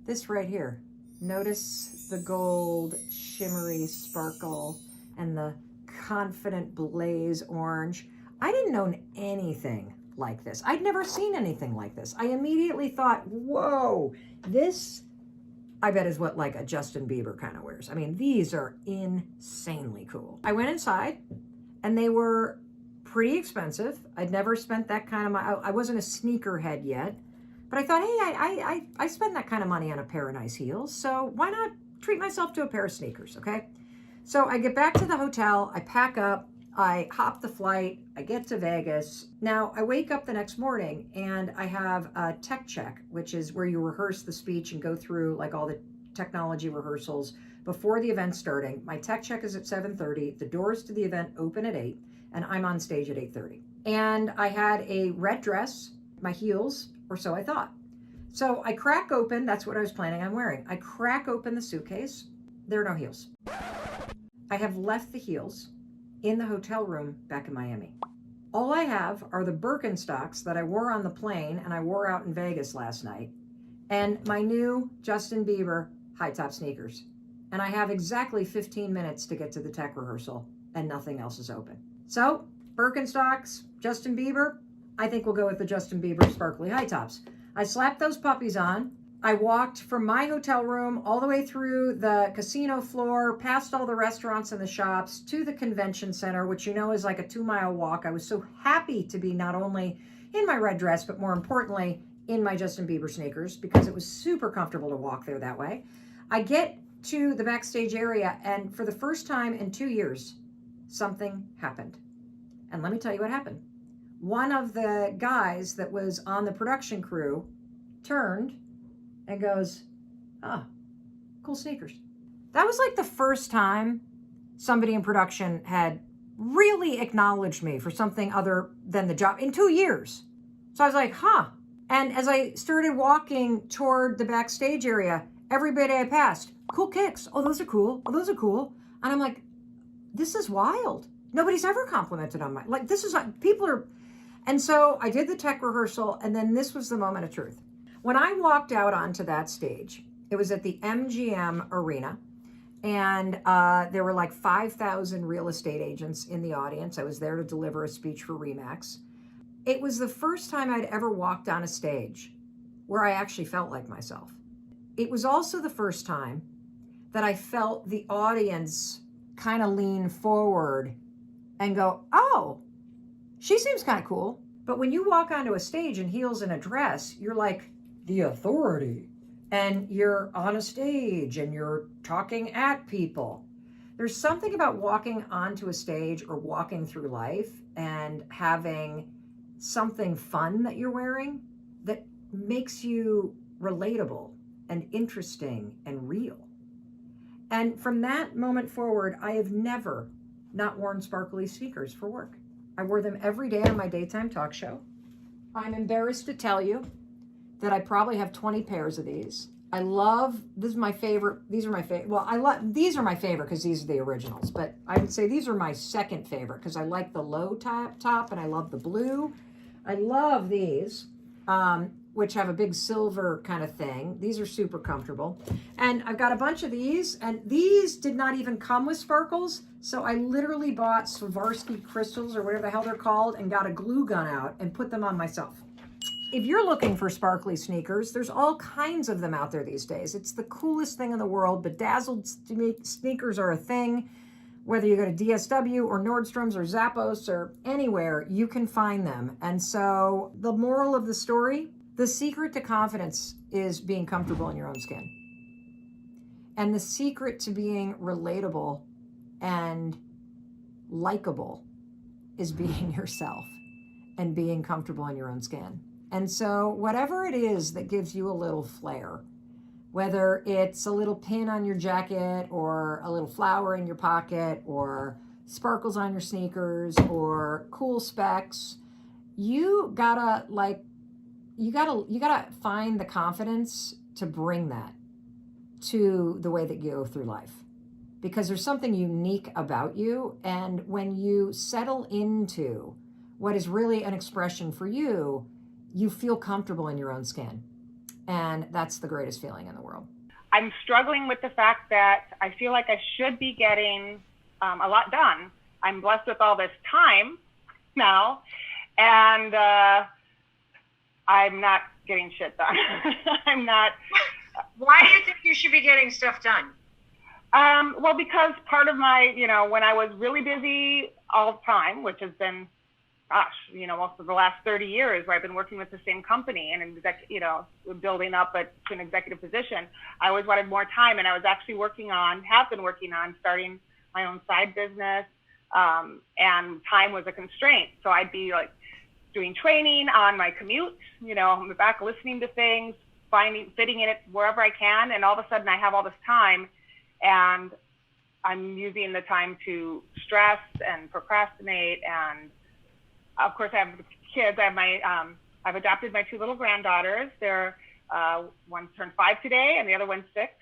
This right here, notice the gold shimmery sparkle and the confident blaze orange. I didn't own anything like this. I'd never seen anything like this. I immediately thought, whoa, this I bet is what like a Justin Bieber kind of wears. I mean, these are insanely cool. I went inside and they were pretty expensive. I'd never spent that kind of money. I wasn't a sneakerhead yet. But I thought, hey, I spend that kind of money on a pair of nice heels, so why not treat myself to a pair of sneakers, okay? So I get back to the hotel, I pack up, I hop the flight, I get to Vegas. Now, I wake up the next morning and I have a tech check, which is where you rehearse the speech and go through like all the technology rehearsals before the event starting. My tech check is at 7:30, the doors to the event open at 8, and I'm on stage at 8:30. And I had a red dress, my heels, or so I thought. So I crack open, that's what I was planning on wearing. I crack open the suitcase, there are no heels. I have left the heels in the hotel room back in Miami. All I have are the Birkenstocks that I wore on the plane and I wore out in Vegas last night, and my new Justin Bieber high-top sneakers. And I have exactly 15 minutes to get to the tech rehearsal and nothing else is open. So, Birkenstocks, Justin Bieber, I think we'll go with the Justin Bieber sparkly high tops. I slapped those puppies on. I walked from my hotel room all the way through the casino floor, past all the restaurants and the shops, to the convention center, which you know is like a 2-mile walk. I was so happy to be not only in my red dress, but more importantly, in my Justin Bieber sneakers because it was super comfortable to walk there that way. I get to the backstage area and for the first time in 2 years, something happened. And let me tell you what happened. One of the guys that was on the production crew turned and goes, ah, cool sneakers. That was like the first time somebody in production had really acknowledged me for something other than the job in 2 years. So I was like, huh, And as I started walking toward the backstage area, everybody I passed, cool kicks. Oh, those are cool. Oh, those are cool. And I'm like, this is wild. Nobody's ever complimented on my, like, this is, people are, and so I did the tech rehearsal, and then this was the moment of truth. When I walked out onto that stage, it was at the MGM Arena, and there were like 5,000 real estate agents in the audience. I was there to deliver a speech for Remax. It was the first time I'd ever walked on a stage where I actually felt like myself. It was also the first time that I felt the audience kind of lean forward and go, oh, she seems kind of cool. But when you walk onto a stage in heels and a dress, you're like the authority. And you're on a stage and you're talking at people. There's something about walking onto a stage or walking through life and having something fun that you're wearing that makes you relatable and interesting and real. And from that moment forward, I have never not worn sparkly sneakers for work. I wore them every day on my daytime talk show. I'm embarrassed to tell you that I probably have 20 pairs of these. I love, this is my favorite, these are my favorite, well, these are my favorite because these are the originals, but I would say these are my second favorite because I like the low top and I love the blue. I love these, which have a big silver kind of thing. These are super comfortable. And I've got a bunch of these, and these did not even come with sparkles. So I literally bought Swarovski crystals or whatever the hell they're called and got a glue gun out and put them on myself. If you're looking for sparkly sneakers, there's all kinds of them out there these days. It's the coolest thing in the world. Bedazzled sneakers are a thing. Whether you go to DSW or Nordstrom's or Zappos or anywhere, you can find them. And so the moral of the story, the secret to confidence is being comfortable in your own skin. And the secret to being relatable and likable is being yourself and being comfortable in your own skin. And so whatever it is that gives you a little flair, whether it's a little pin on your jacket or a little flower in your pocket or sparkles on your sneakers or cool specs, you gotta find the confidence to bring that to the way that you go through life, because there's something unique about you. And when you settle into what is really an expression for you, you feel comfortable in your own skin. And that's the greatest feeling in the world. I'm struggling with the fact that I feel like I should be getting a lot done. I'm blessed with all this time now, and I'm not getting shit done. I'm not. Why do you think you should be getting stuff done? Well, because part of my, when I was really busy all the time, which has been, most of the last 30 years where I've been working with the same company and building up to an executive position, I always wanted more time. And I was actually have been working on starting my own side business. And time was a constraint. So I'd be like doing training on my commute, on the back, listening to things, fitting in it wherever I can. And all of a sudden I have all this time and I'm using the time to stress and procrastinate. And of course, I have kids. I've adopted my two little granddaughters. They're one turned 5 today, and the other one's 6.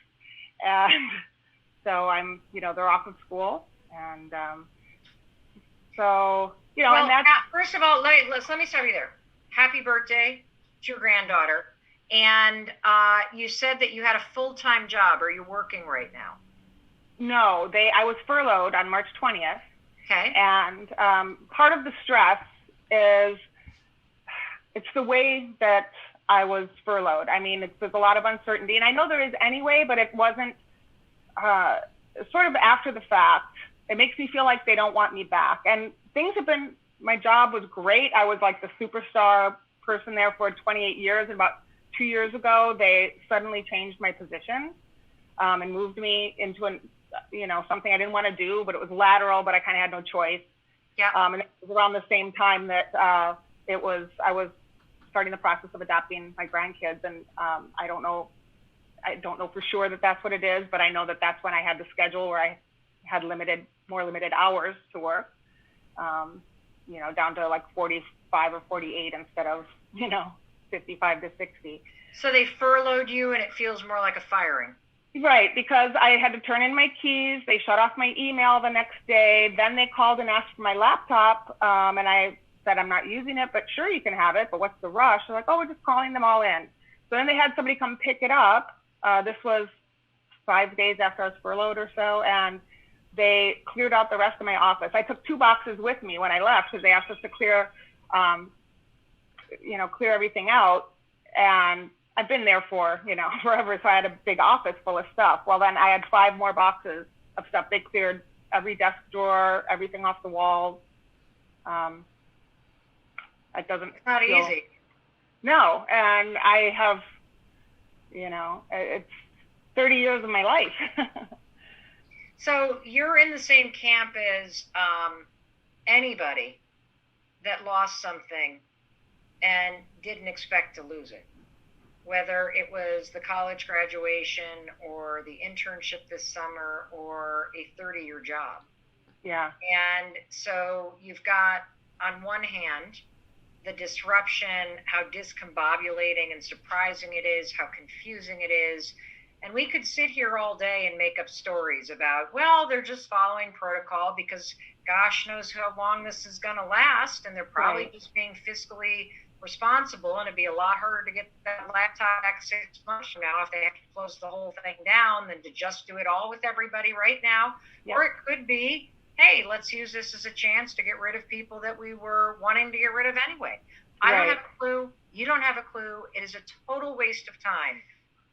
And so they're off of school, and well, and that's first of all, let me stop you there. Happy birthday to your granddaughter. And you said that you had a full-time job. Are you working right now? No, I was furloughed on March 20th. Okay. And part of the stress is it's the way that I was furloughed. I mean, there's a lot of uncertainty, and I know there is anyway, but it wasn't sort of after the fact. It makes me feel like they don't want me back. And my job was great. I was like the superstar person there for 28 years. And about 2 years ago, they suddenly changed my position and moved me into something I didn't want to do, but it was lateral, but I kind of had no choice. Yeah. And it was around the same time that I was starting the process of adopting my grandkids, and I don't know for sure that that's what it is, but I know that that's when I had the schedule where I had more limited hours to work, down to like 45 or 48 instead of 55 to 60. So they furloughed you and it feels more like a firing. Right, because I had to turn in my keys. They shut off my email the next day. Then they called and asked for my laptop, and I said, I'm not using it, but sure, you can have it, but what's the rush? They're like, oh, we're just calling them all in. So then they had somebody come pick it up. This was 5 days after I was furloughed or so, and they cleared out the rest of my office. I took 2 boxes with me when I left because they asked us to clear everything out. And I've been there for, forever. So I had a big office full of stuff. Well, then I had 5 more boxes of stuff. They cleared every desk drawer, everything off the walls. It doesn't It's not easy. No. And I have, it's 30 years of my life. So you're in the same camp as anybody that lost something and didn't expect to lose it, whether it was the college graduation or the internship this summer or a 30-year job. Yeah. And so you've got, on one hand, the disruption, how discombobulating and surprising it is, how confusing it is. And we could sit here all day and make up stories about, well, they're just following protocol because gosh knows how long this is going to last. And they're probably just being fiscally responsible. And it'd be a lot harder to get that laptop back 6 months from now if they have to close the whole thing down than to just do it all with everybody right now. Yep. Or it could be, hey, let's use this as a chance to get rid of people that we were wanting to get rid of anyway. I don't have a clue. You don't have a clue. It is a total waste of time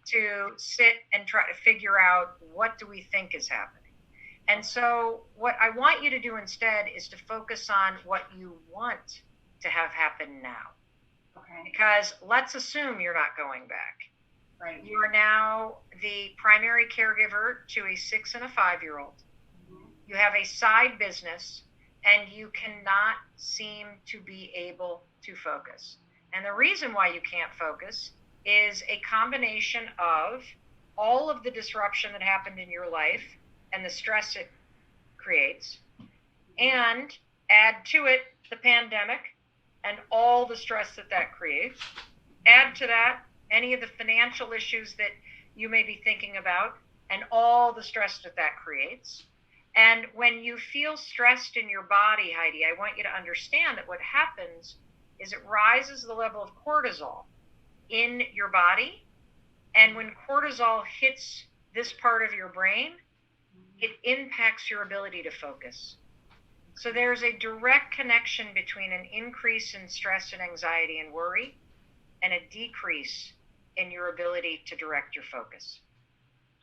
to sit and try to figure out what do we think is happening. And so what I want you to do instead is to focus on what you want to have happen now. Okay. Because let's assume you're not going back. Right. You are now the primary caregiver to a 6 and a 5-year-old. You have a side business and you cannot seem to be able to focus. And the reason why you can't focus is a combination of all of the disruption that happened in your life and the stress it creates, and add to it the pandemic and all the stress that creates. Add to that any of the financial issues that you may be thinking about and all the stress that creates. And when you feel stressed in your body, Heidi, I want you to understand that what happens is it rises the level of cortisol in your body. And when cortisol hits this part of your brain, it impacts your ability to focus. So there's a direct connection between an increase in stress and anxiety and worry and a decrease in your ability to direct your focus.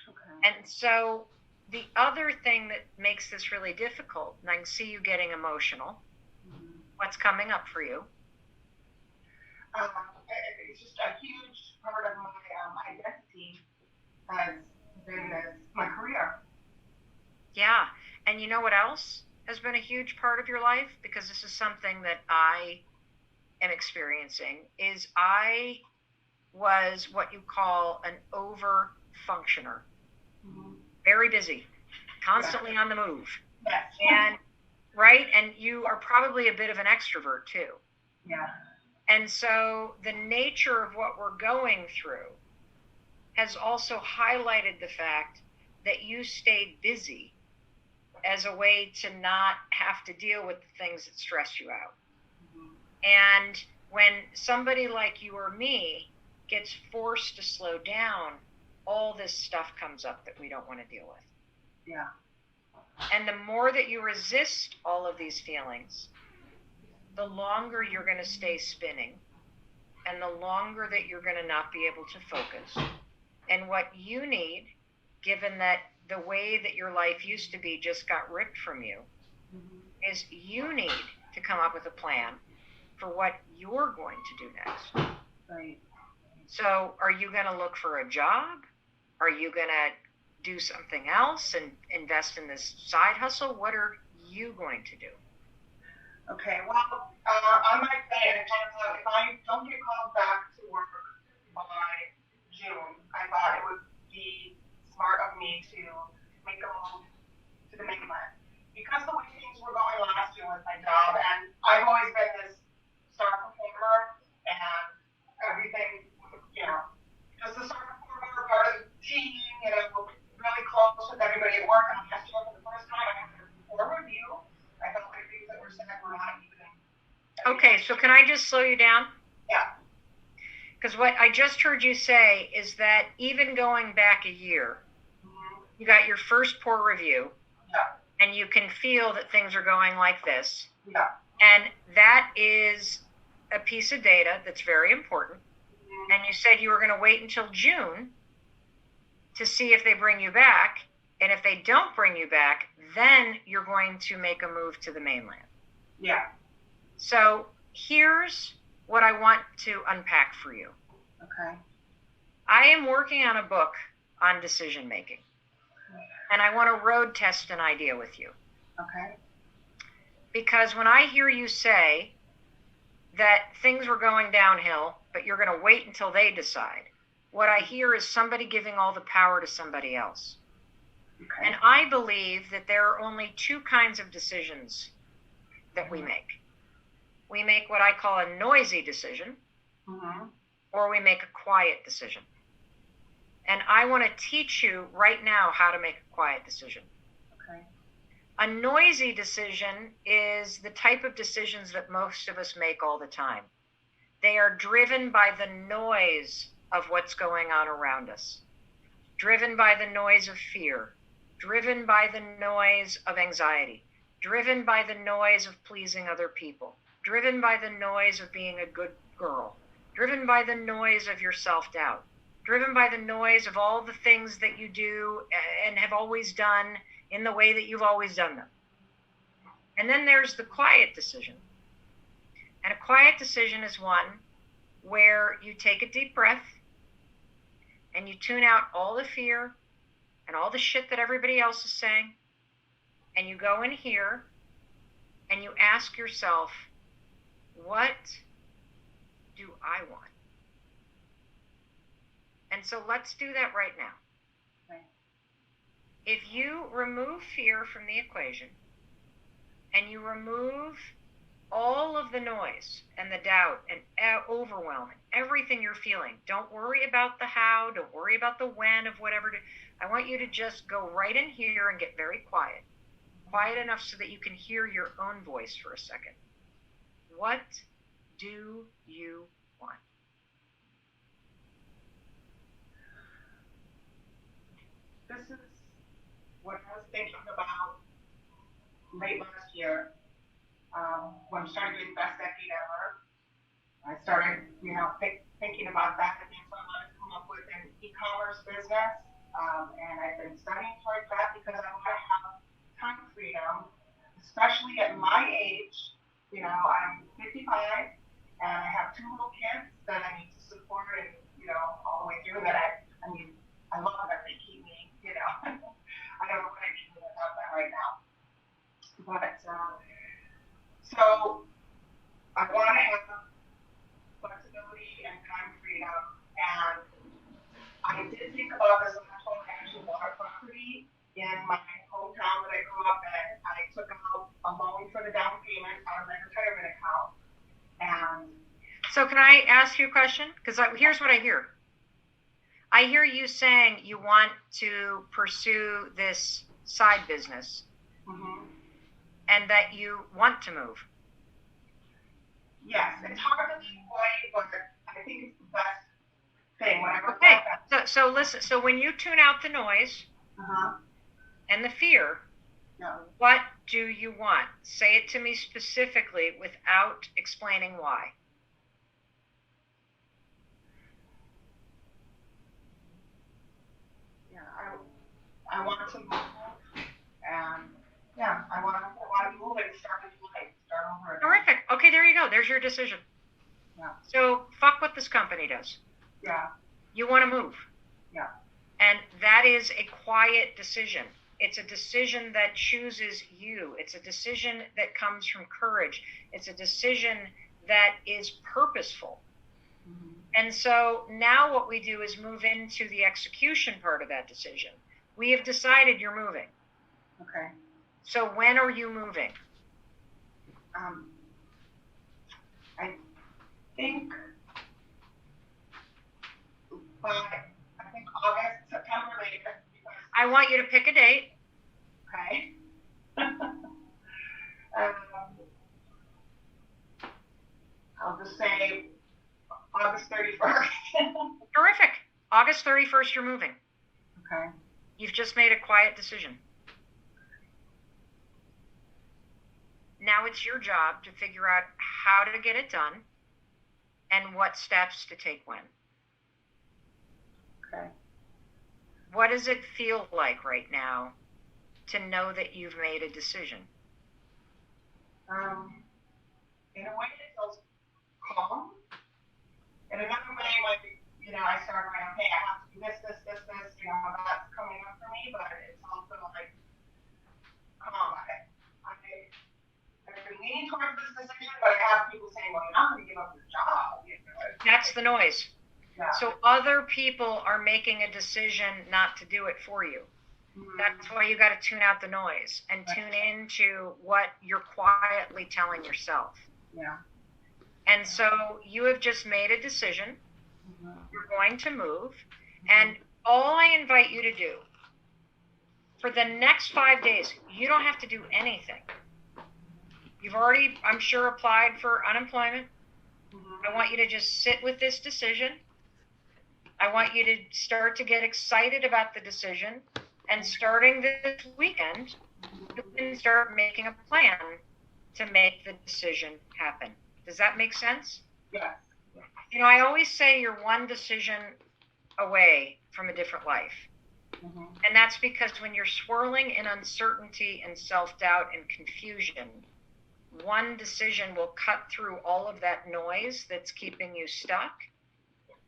Okay. And so the other thing that makes this really difficult, and I can see you getting emotional, what's coming up for you? It's just a huge part of my identity has been my career. Yeah. And you know what else has been a huge part of your life? Because this is something that I am experiencing, is I was what you call an over functioner. Very busy, constantly on the move. Yes. And right? And you are probably a bit of an extrovert too. Yeah. And so the nature of what we're going through has also highlighted the fact that you stayed busy as a way to not have to deal with the things that stress you out. And when somebody like you or me gets forced to slow down, all this stuff comes up that we don't want to deal with. Yeah. And the more that you resist all of these feelings, the longer you're going to stay spinning and the longer that you're going to not be able to focus. And what you need, given that the way that your life used to be just got ripped from you, is you need to come up with a plan for what you're going to do next. Right. So are you going to look for a job? Are you going to do something else and invest in this side hustle? What are you going to do? Okay, well, I might say if I don't get called back to work by June, I thought it would be smart of me to make a move to the mainland. Because the way things were going last year with my job, and I've always been this star performer, and everything we're not even. Okay, so can I just slow you down? Yeah. Because what I just heard you say is that even going back a year, you got your first poor review, Yeah. and you can feel that things are going like this. Yeah. And that is a piece of data that's very important. And you said you were going to wait until June to see if they bring you back. And if they don't bring you back, then you're going to make a move to the mainland. Yeah. So here's what I want to unpack for you. Okay. I am working on a book on decision making. And I want to road test an idea with you. Okay. Because when I hear you say that things were going downhill, but you're going to wait until they decide, what I hear is somebody giving all the power to somebody else. Okay. And I believe that there are only two kinds of decisions that we make. We make what I call a noisy decision, or we make a quiet decision. And I want to teach you right now how to make a quiet decision. Okay. A noisy decision is the type of decisions that most of us make all the time. They are driven by the noise of what's going on around us, driven by the noise of fear, driven by the noise of anxiety, driven by the noise of pleasing other people, driven by the noise of being a good girl, driven by the noise of your self-doubt, driven by the noise of all the things that you do and have always done in the way that you've always done them. And then there's the quiet decision. And a quiet decision is one where you take a deep breath and you tune out all the fear and all the shit that everybody else is saying. And you go in here and you ask yourself, what do I want? And so let's do that right now. Okay. If you remove fear from the equation and you remove all of the noise and the doubt and overwhelm and everything you're feeling, don't worry about the how, don't worry about the when of whatever. I want you to just go right in here and get very quiet. Quiet enough so that you can hear your own voice for a second. What do you want? This is what I was thinking about late last year, when I started doing Best Decade Ever. I started, thinking about that, and so I wanted to come up with an e-commerce business, and I've been studying towards that because I want to have time freedom, especially at my age. I'm 55, and I have two little kids that I need to support, and all the way through that. I love that they keep me. I don't know what I can do without that right now. But so I want to have flexibility and time freedom. And I did think about this last one. I actually bought a property in my hometown that I grew up in. I took out a loan for the down payment out of my retirement account. And so can I ask you a question? Because here's what I hear. I hear you saying you want to pursue this side business, and that you want to move. Yes, it's hard to be quiet, but I think it's the best thing. Okay, so listen. So when you tune out the noise and the fear, what do you want? Say it to me specifically without explaining why. I want to move, and I want to move and start a new life, start over again. Terrific. Okay, there you go. There's your decision. Yeah. So fuck what this company does. Yeah. You want to move. Yeah. And that is a quiet decision. It's a decision that chooses you. It's a decision that comes from courage. It's a decision that is purposeful. And so now what we do is move into the execution part of that decision. We have decided you're moving. Okay. So when are you moving? I think August, September latest. I want you to pick a date. Okay. I'll just say August 31st. Terrific. August 31st, you're moving. Okay. You've just made a quiet decision. Now it's your job to figure out how to get it done and what steps to take when. Okay. What does it feel like right now to know that you've made a decision? In a way, it feels calm. In another way, like, I start going, okay, I have to do this, that's coming up for me, but it's also like, calm. I've been leaning towards this decision, but I have people saying, well, you're not going to give up your job. That's the noise. Yeah. So other people are making a decision not to do it for you. Mm-hmm. That's why you got to tune out the noise and tune into what you're quietly telling yourself. Yeah. And so you have just made a decision. Mm-hmm. You're going to move. And all I invite you to do for the next 5 days, you don't have to do anything. You've already, I'm sure, applied for unemployment. I want you to just sit with this decision. I want you to start to get excited about the decision. And starting this weekend, you can start making a plan to make the decision happen. Does that make sense? Yeah. I always say you're one decision away from a different life. Mm-hmm. And that's because when you're swirling in uncertainty and self-doubt and confusion, one decision will cut through all of that noise that's keeping you stuck,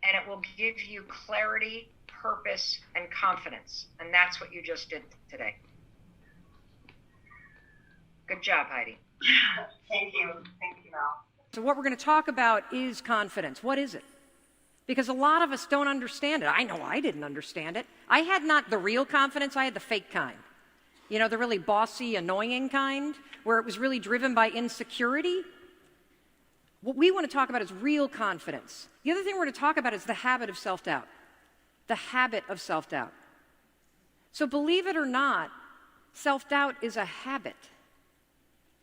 and it will give you clarity, purpose, and confidence. And that's what you just did today. Good job, Heidi. Thank you. Thank you, Mel. So what we're going to talk about is confidence. What is it? Because a lot of us don't understand it. I know I didn't understand it. I had not the real confidence, I had the fake kind. The really bossy, annoying kind, where it was really driven by insecurity. What we want to talk about is real confidence. The other thing we're going to talk about is the habit of self-doubt. The habit of self-doubt. So believe it or not, self-doubt is a habit.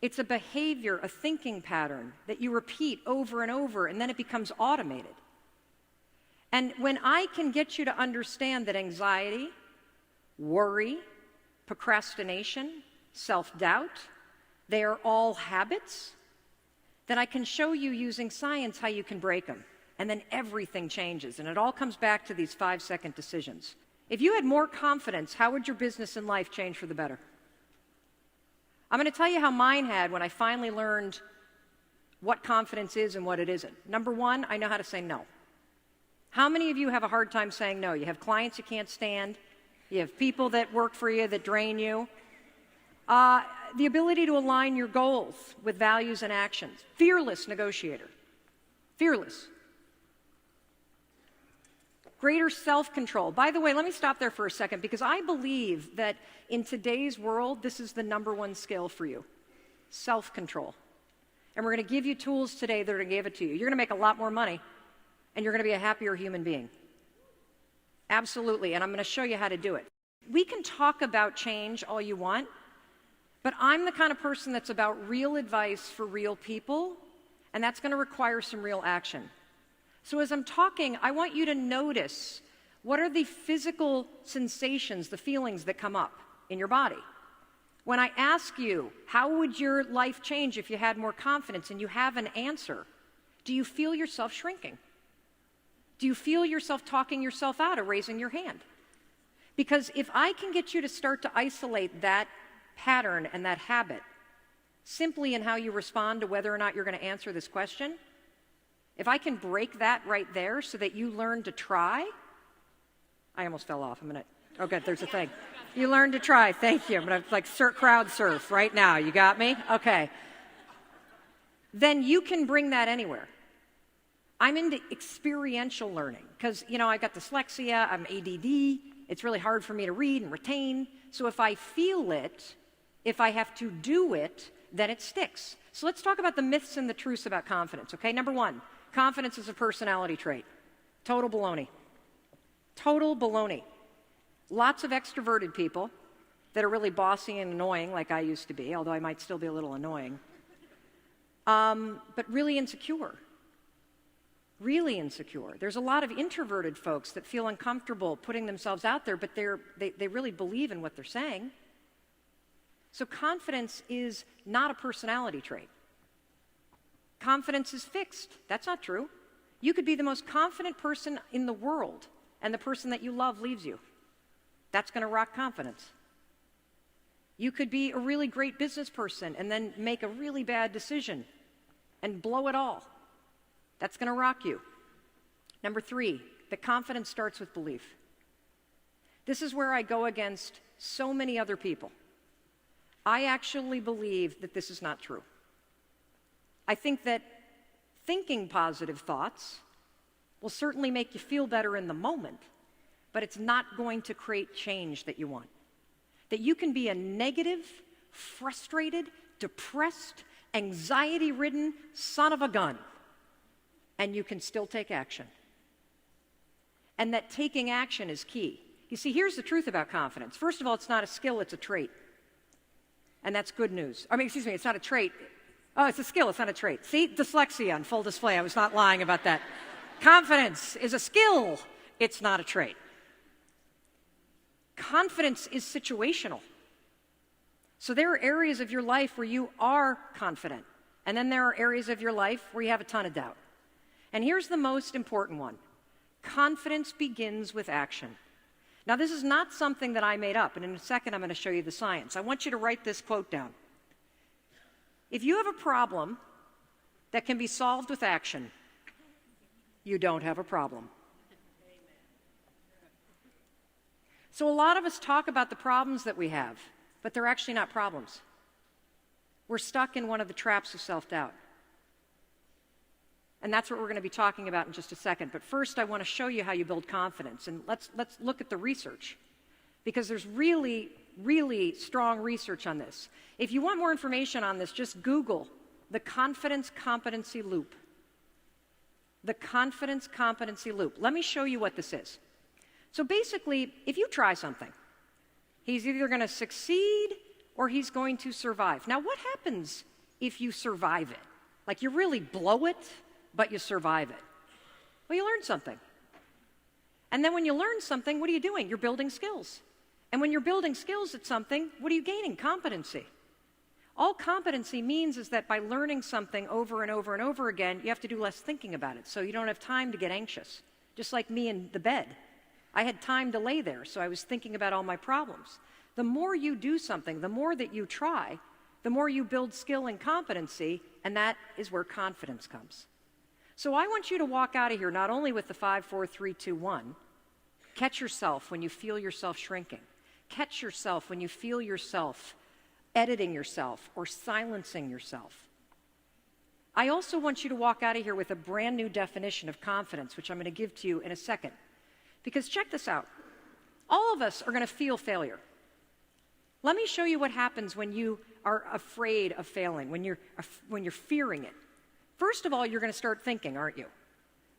It's a behavior, a thinking pattern that you repeat over and over, and then it becomes automated. And when I can get you to understand that anxiety, worry, procrastination, self-doubt, they are all habits, then I can show you using science how you can break them. And then everything changes. And it all comes back to these 5-second decisions. If you had more confidence, how would your business and life change for the better? I'm going to tell you how mine had when I finally learned what confidence is and what it isn't. Number one, I know how to say no. How many of you have a hard time saying no? You have clients you can't stand. You have people that work for you that drain you. The ability to align your goals with values and actions. Fearless negotiator. Fearless. Greater self-control. By the way, let me stop there for a second because I believe that in today's world, this is the number one skill for you. Self-control. And we're going to give you tools today that are going to give it to you. You're going to make a lot more money and you're going to be a happier human being. Absolutely. And I'm going to show you how to do it. We can talk about change all you want, but I'm the kind of person that's about real advice for real people, and that's going to require some real action. So as I'm talking, I want you to notice what are the physical sensations, the feelings that come up in your body. When I ask you, how would your life change if you had more confidence, and you have an answer, do you feel yourself shrinking? Do you feel yourself talking yourself out or raising your hand? Because if I can get you to start to isolate that pattern and that habit simply in how you respond to whether or not you're going to answer this question, if I can break that right there so that you learn to try, I almost fell off. Oh, good, there's a thing. You learn to try. Thank you. I'm going to crowd surf right now. You got me? Okay. Then you can bring that anywhere. I'm into experiential learning because, I've got dyslexia, I'm ADD. It's really hard for me to read and retain. So if I feel it, if I have to do it, then it sticks. So let's talk about the myths and the truths about confidence, okay? Number one, confidence is a personality trait. Total baloney. Total baloney. Lots of extroverted people that are really bossy and annoying like I used to be, although I might still be a little annoying, but really insecure. really insecure. There's a lot of introverted folks that feel uncomfortable putting themselves out there, but they really believe in what they're saying. So confidence is not a personality trait. Confidence is fixed. That's not true. You could be the most confident person in the world, and the person that you love leaves you. That's going to rock confidence. You could be a really great business person and then make a really bad decision and blow it all. That's going to rock you. Number 3, the confidence starts with belief. This is where I go against so many other people. I actually believe that this is not true. I think that thinking positive thoughts will certainly make you feel better in the moment, but it's not going to create change that you want. That you can be a negative, frustrated, depressed, anxiety-ridden son of a gun, and you can still take action. And that taking action is key. You see, here's the truth about confidence. First of all, it's not a skill, it's a trait. And that's good news. It's not a trait. Oh, it's a skill, it's not a trait. See, dyslexia on full display. I was not lying about that. Confidence is a skill, it's not a trait. Confidence is situational. So there are areas of your life where you are confident, and then there are areas of your life where you have a ton of doubt. And here's the most important one. Confidence begins with action. Now, this is not something that I made up, and in a second I'm going to show you the science. I want you to write this quote down. If you have a problem that can be solved with action, you don't have a problem. So a lot of us talk about the problems that we have, but they're actually not problems. We're stuck in one of the traps of self-doubt. And that's what we're going to be talking about in just a second. But first, I want to show you how you build confidence. And let's look at the research, because there's really, really strong research on this. If you want more information on this, just Google the confidence competency loop. The confidence competency loop. Let me show you what this is. So basically, if you try something, he's either going to succeed or he's going to survive. Now, what happens if you survive it? Like you really blow it, but you survive it. Well, you learn something. And then when you learn something, what are you doing? You're building skills. And when you're building skills at something, what are you gaining? Competency. All competency means is that by learning something over and over and over again, you have to do less thinking about it, so you don't have time to get anxious. Just like me in the bed. I had time to lay there, so I was thinking about all my problems. The more you do something, the more that you try, the more you build skill and competency, and that is where confidence comes. So I want you to walk out of here not only with the 5, 4, 3, 2, 1. Catch yourself when you feel yourself shrinking. Catch yourself when you feel yourself editing yourself or silencing yourself. I also want you to walk out of here with a brand new definition of confidence, which I'm going to give to you in a second. Because check this out. All of us are going to feel failure. Let me show you what happens when you are afraid of failing, when you're fearing it. First of all, you're going to start thinking, aren't you?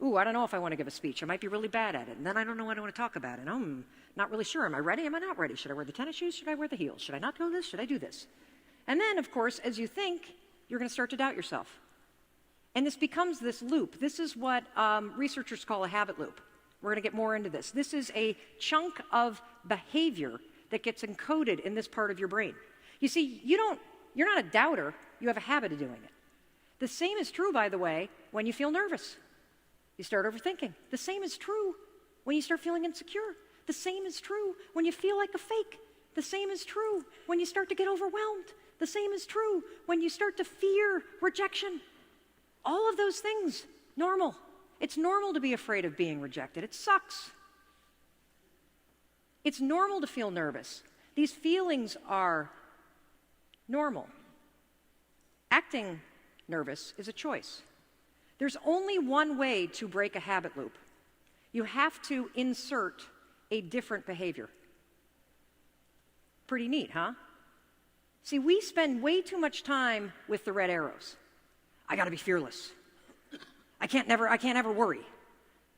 Ooh, I don't know if I want to give a speech. I might be really bad at it. And then I don't know what I want to talk about. And I'm not really sure. Am I ready? Am I not ready? Should I wear the tennis shoes? Should I wear the heels? Should I not do this? Should I do this? And then, of course, as you think, you're going to start to doubt yourself. And this becomes this loop. This is what researchers call a habit loop. We're going to get more into this. This is a chunk of behavior that gets encoded in this part of your brain. You see, you're not a doubter. You have a habit of doing it. The same is true, by the way, when you feel nervous. You start overthinking. The same is true when you start feeling insecure. The same is true when you feel like a fake. The same is true when you start to get overwhelmed. The same is true when you start to fear rejection. All of those things, normal. It's normal to be afraid of being rejected. It sucks. It's normal to feel nervous. These feelings are normal. Acting nervous is a choice. There's only one way to break a habit loop. You have to insert a different behavior. Pretty neat, huh? See, we spend way too much time with the red arrows. I got to be fearless. I can't ever worry.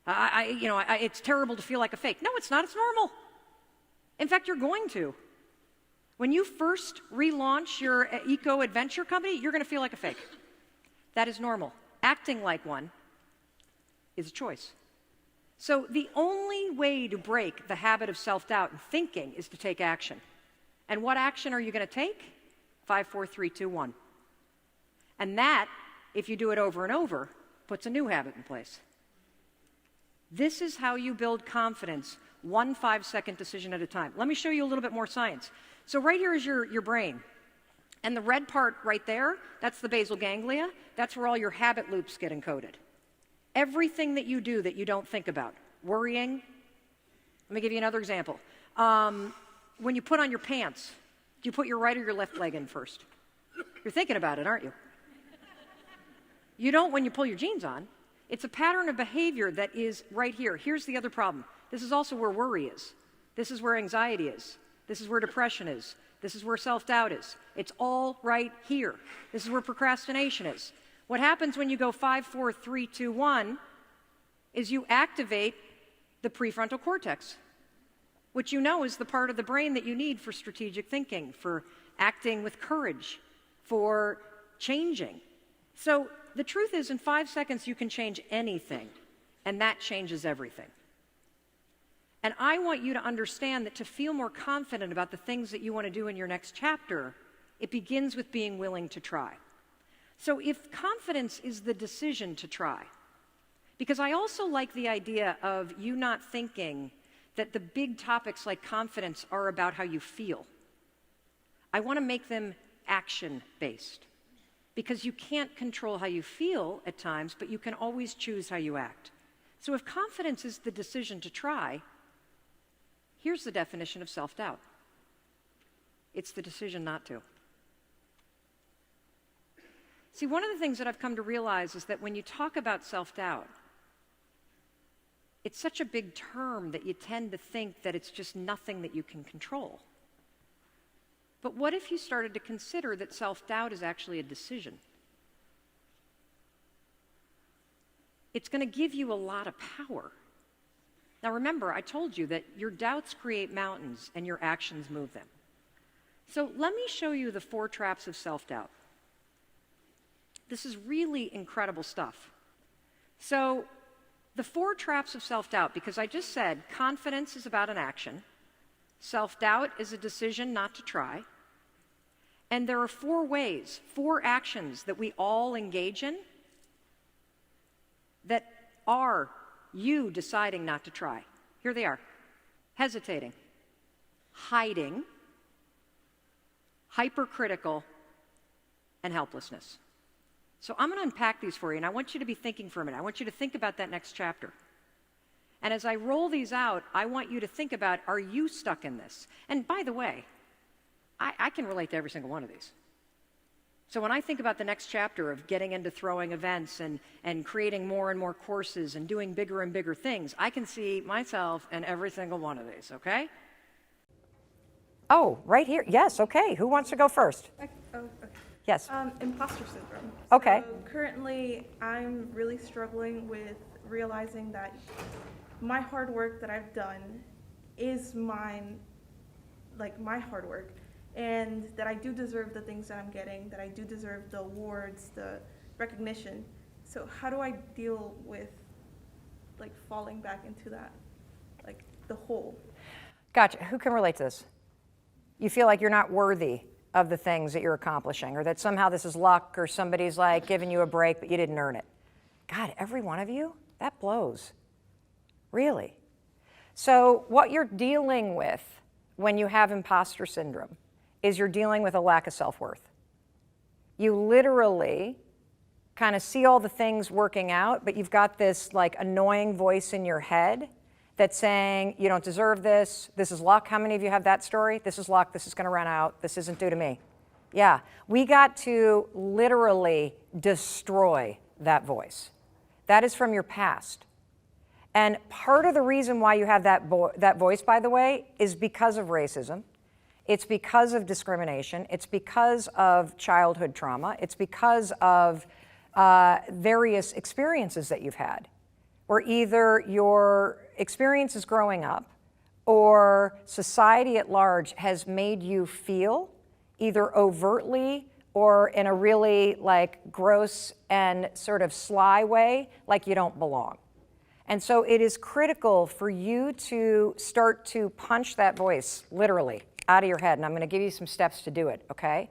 It's terrible to feel like a fake. No, it's not. It's normal. In fact, you're going to. When you first relaunch your eco-adventure company, you're going to feel like a fake. That is normal. Acting like one is a choice. So the only way to break the habit of self-doubt and thinking is to take action. And what action are you going to take? 5, 4, 3, 2, 1. And that, if you do it over and over, puts a new habit in place. This is how you build confidence, one 5-second decision at a time. Let me show you a little bit more science. So right here is your brain. And the red part right there, that's the basal ganglia. That's where all your habit loops get encoded. Everything that you do that you don't think about. Worrying. Let me give you another example. When you put on your pants, do you put your right or your left leg in first? You're thinking about it, aren't you? You don't when you pull your jeans on. It's a pattern of behavior that is right here. Here's the other problem. This is also where worry is. This is where anxiety is. This is where depression is. This is where self-doubt is. It's all right here. This is where procrastination is. What happens when you go 5, 4, 3, 2, 1 is you activate the prefrontal cortex, which you know is the part of the brain that you need for strategic thinking, for acting with courage, for changing. So the truth is, in 5 seconds, you can change anything, and that changes everything. And I want you to understand that to feel more confident about the things that you want to do in your next chapter, it begins with being willing to try. So if confidence is the decision to try, because I also like the idea of you not thinking that the big topics like confidence are about how you feel. I want to make them action-based, because you can't control how you feel at times, but you can always choose how you act. So if confidence is the decision to try, here's the definition of self-doubt. It's the decision not to. See, one of the things that I've come to realize is that when you talk about self-doubt, it's such a big term that you tend to think that it's just nothing that you can control. But what if you started to consider that self-doubt is actually a decision? It's going to give you a lot of power. Now remember, I told you that your doubts create mountains and your actions move them. So let me show you the 4 traps of self-doubt. This is really incredible stuff. So the 4 traps of self-doubt, because I just said confidence is about an action, self-doubt is a decision not to try, and there are 4 ways, 4 actions that we all engage in that are you deciding not to try. Here they are: hesitating, hiding, hypercritical, and helplessness. So I'm going to unpack these for you, and I want you to be thinking for a minute. I want you to think about that next chapter. And as I roll these out, I want you to think about, are you stuck in this? And by the way, I can relate to every single one of these. So when I think about the next chapter of getting into throwing events and creating more and more courses and doing bigger and bigger things, I can see myself in every single one of these, okay? Oh, right here. Yes, okay. Who wants to go first? Okay. Yes. Imposter syndrome. Okay. So currently, I'm really struggling with realizing that my hard work that I've done is mine, like my hard work, and that I do deserve the things that I'm getting, that I do deserve the awards, the recognition. So how do I deal with like falling back into that, like the hole? Gotcha. Who can relate to this? You feel like you're not worthy of the things that you're accomplishing, or that somehow this is luck, or somebody's like giving you a break, but you didn't earn it. God, every one of you? That blows. Really. So what you're dealing with when you have imposter syndrome is you're dealing with a lack of self-worth. You literally kind of see all the things working out, but you've got this like annoying voice in your head that's saying, you don't deserve this, this is luck. How many of you have that story? This is luck, this is gonna run out, this isn't due to me. Yeah, we got to literally destroy that voice. That is from your past. And part of the reason why you have that voice, by the way, is because of racism. It's because of discrimination. It's because of childhood trauma. It's because of various experiences that you've had, where either your experiences growing up or society at large has made you feel either overtly or in a really like gross and sort of sly way like you don't belong. And so it is critical for you to start to punch that voice, literally, out of your head. And I'm going to give you some steps to do it, okay?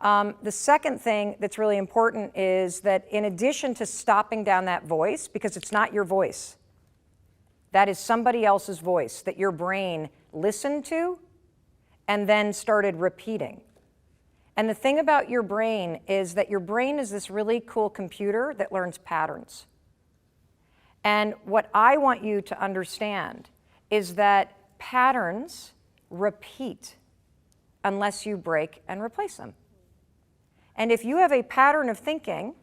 The second thing that's really important is that in addition to stopping down that voice, because it's not your voice, that is somebody else's voice that your brain listened to and then started repeating. And the thing about your brain is that your brain is this really cool computer that learns patterns. And what I want you to understand is that patterns repeat unless you break and replace them. And if you have a pattern of thinking,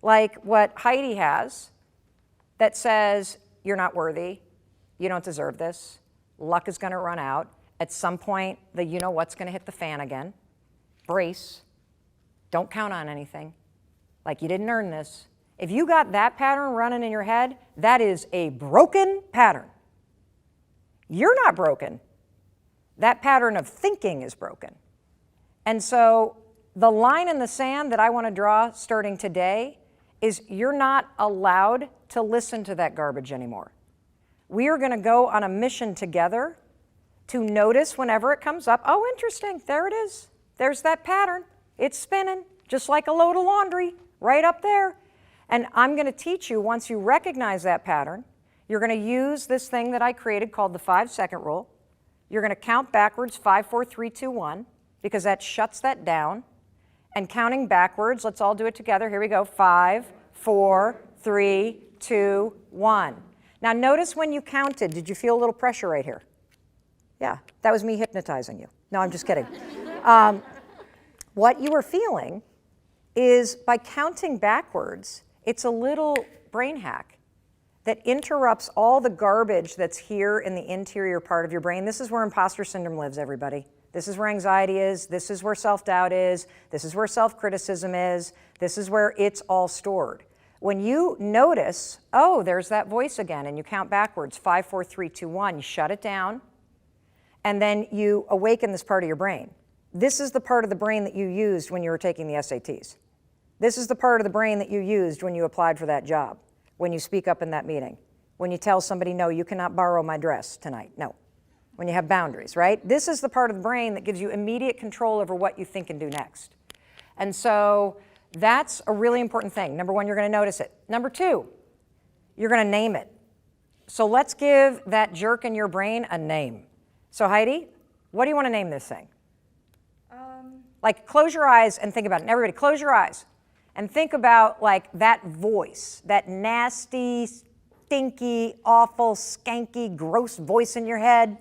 like what Heidi has, that says, you're not worthy, you don't deserve this, luck is going to run out, at some point, the you-know-what's going to hit the fan again, brace, don't count on anything, like you didn't earn this. If you got that pattern running in your head, that is a broken pattern. You're not broken. That pattern of thinking is broken. And so the line in the sand that I want to draw starting today is you're not allowed to listen to that garbage anymore. We are going to go on a mission together to notice whenever it comes up, oh, interesting, there it is. There's that pattern. It's spinning, just like a load of laundry, right up there. And I'm going to teach you, once you recognize that pattern, you're going to use this thing that I created called the 5-second rule. You're going to count backwards 5, 4, 3, 2, 1, because that shuts that down. And counting backwards, let's all do it together. Here we go. 5, 4, 3, 2, 1. Now notice when you counted, did you feel a little pressure right here? Yeah, that was me hypnotizing you. No, I'm just kidding. What you were feeling is by counting backwards, it's a little brain hack that interrupts all the garbage that's here in the interior part of your brain. This is where imposter syndrome lives, everybody. This is where anxiety is. This is where self-doubt is. This is where self-criticism is. This is where it's all stored. When you notice, oh, there's that voice again, and you count backwards, 5, 4, 3, 2, 1, you shut it down, and then you awaken this part of your brain. This is the part of the brain that you used when you were taking the SATs. This is the part of the brain that you used when you applied for that job, when you speak up in that meeting, when you tell somebody, no, you cannot borrow my dress tonight. No. When you have boundaries, right? This is the part of the brain that gives you immediate control over what you think and do next. And so that's a really important thing. Number one, you're going to notice it. Number two, you're going to name it. So let's give that jerk in your brain a name. So Heidi, what do you want to name this thing? Like close your eyes and think about it. And everybody close your eyes and think about like that voice, that nasty, stinky, awful, skanky, gross voice in your head.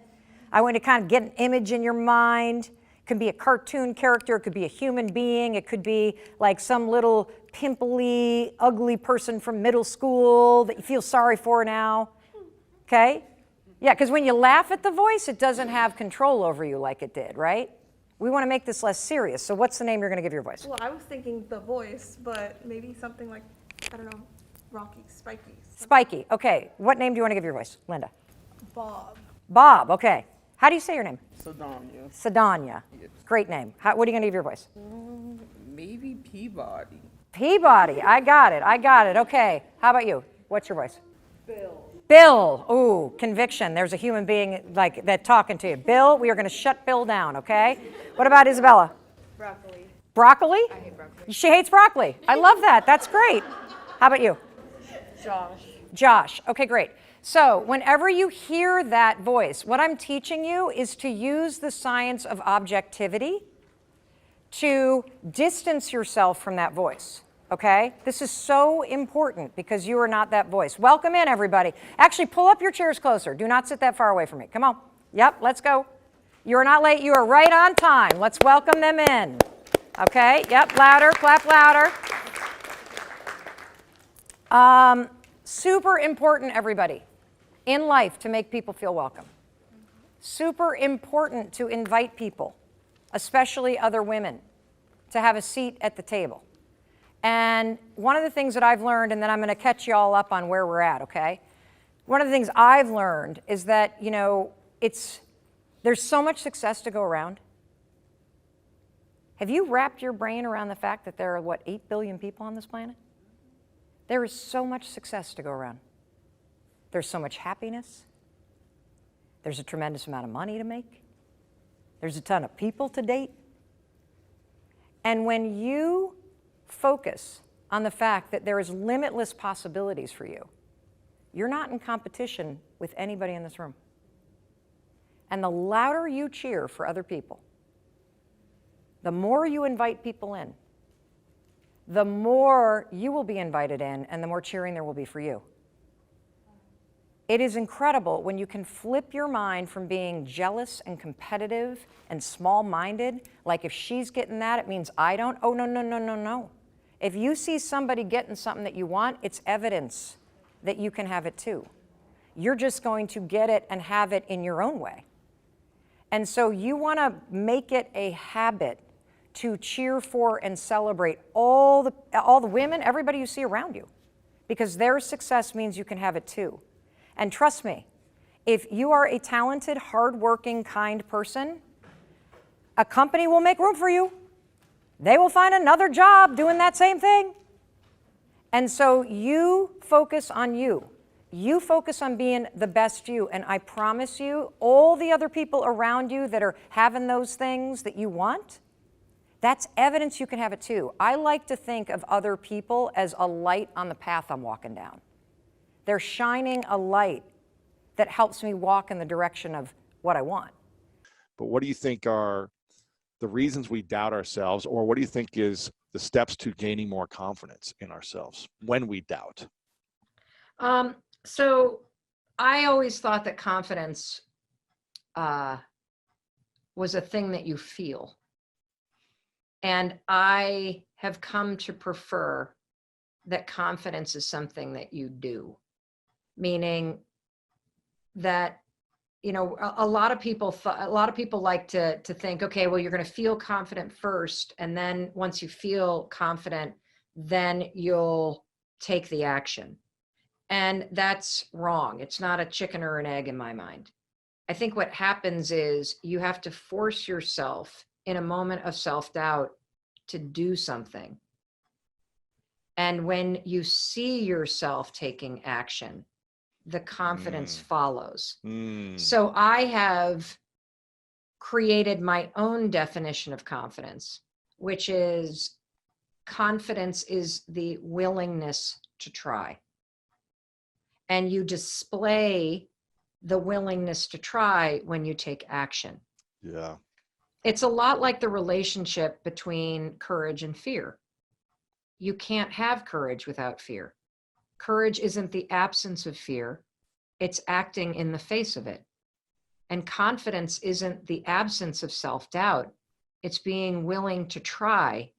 I want to kind of get an image in your mind. It could be a cartoon character, it could be a human being, it could be like some little pimply, ugly person from middle school that you feel sorry for now. Okay? Yeah, because when you laugh at the voice, it doesn't have control over you like it did, right? We want to make this less serious. So what's the name you're going to give your voice? Well, I was thinking the voice, but maybe something like, I don't know, Rocky, Spiky. Spiky. Okay. What name do you want to give your voice? Linda. Bob. Bob. Okay. How do you say your name? Sedania. Sedania. Yes. Great name. What are you going to give your voice? Maybe Peabody. Peabody. I got it. I got it. Okay. How about you? What's your voice? Bill. Bill. Ooh, conviction. There's a human being like that talking to you. Bill, we are going to shut Bill down, okay? What about Isabella? Broccoli. Broccoli? I hate broccoli. She hates broccoli. I love that. That's great. How about you? Josh. Josh. Okay, great. So whenever you hear that voice, what I'm teaching you is to use the science of objectivity to distance yourself from that voice, okay? This is so important because you are not that voice. Welcome in, everybody. Actually, pull up your chairs closer. Do not sit that far away from me. Come on. Yep, let's go. You are not late. You are right on time. Let's welcome them in. Okay, yep, louder, clap louder. Super important, everybody, in life to make people feel welcome. Super important to invite people, especially other women, to have a seat at the table. And one of the things that I've learned, and then I'm going to catch you all up on where we're at, okay? One of the things I've learned is that, you know, there's so much success to go around. Have you wrapped your brain around the fact that there are, 8 billion people on this planet? There is so much success to go around. There's so much happiness. There's a tremendous amount of money to make. There's a ton of people to date. And when you focus on the fact that there is limitless possibilities for you, you're not in competition with anybody in this room. And the louder you cheer for other people, the more you invite people in, the more you will be invited in and the more cheering there will be for you. It is incredible when you can flip your mind from being jealous and competitive and small-minded, like if she's getting that, it means I don't. Oh, no, no, no, no, no. If you see somebody getting something that you want, it's evidence that you can have it too. You're just going to get it and have it in your own way. And so you want to make it a habit to cheer for and celebrate all the women, everybody you see around you, because their success means you can have it too. And trust me, if you are a talented, hardworking, kind person, a company will make room for you. They will find another job doing that same thing. And so you focus on you. You focus on being the best you. And I promise you, all the other people around you that are having those things that you want, that's evidence you can have it too. I like to think of other people as a light on the path I'm walking down. They're shining a light that helps me walk in the direction of what I want. But what do you think are the reasons we doubt ourselves, or what do you think is the steps to gaining more confidence in ourselves when we doubt? So I always thought that confidence was a thing that you feel. And I have come to prefer that confidence is something that you do, meaning that, you know, a lot of people like to think, okay, well, you're going to feel confident first, and then once you feel confident, then you'll take the action. And that's wrong. It's not a chicken or an egg in my mind. I think what happens is you have to force yourself in a moment of self-doubt to do something. And when you see yourself taking action, the confidence follows. So I have created my own definition of confidence, which is confidence is the willingness to try. And you display the willingness to try when you take action. Yeah. It's a lot like the relationship between courage and fear. You can't have courage without fear. Courage isn't the absence of fear, it's acting in the face of it. And confidence isn't the absence of self-doubt, it's being willing to try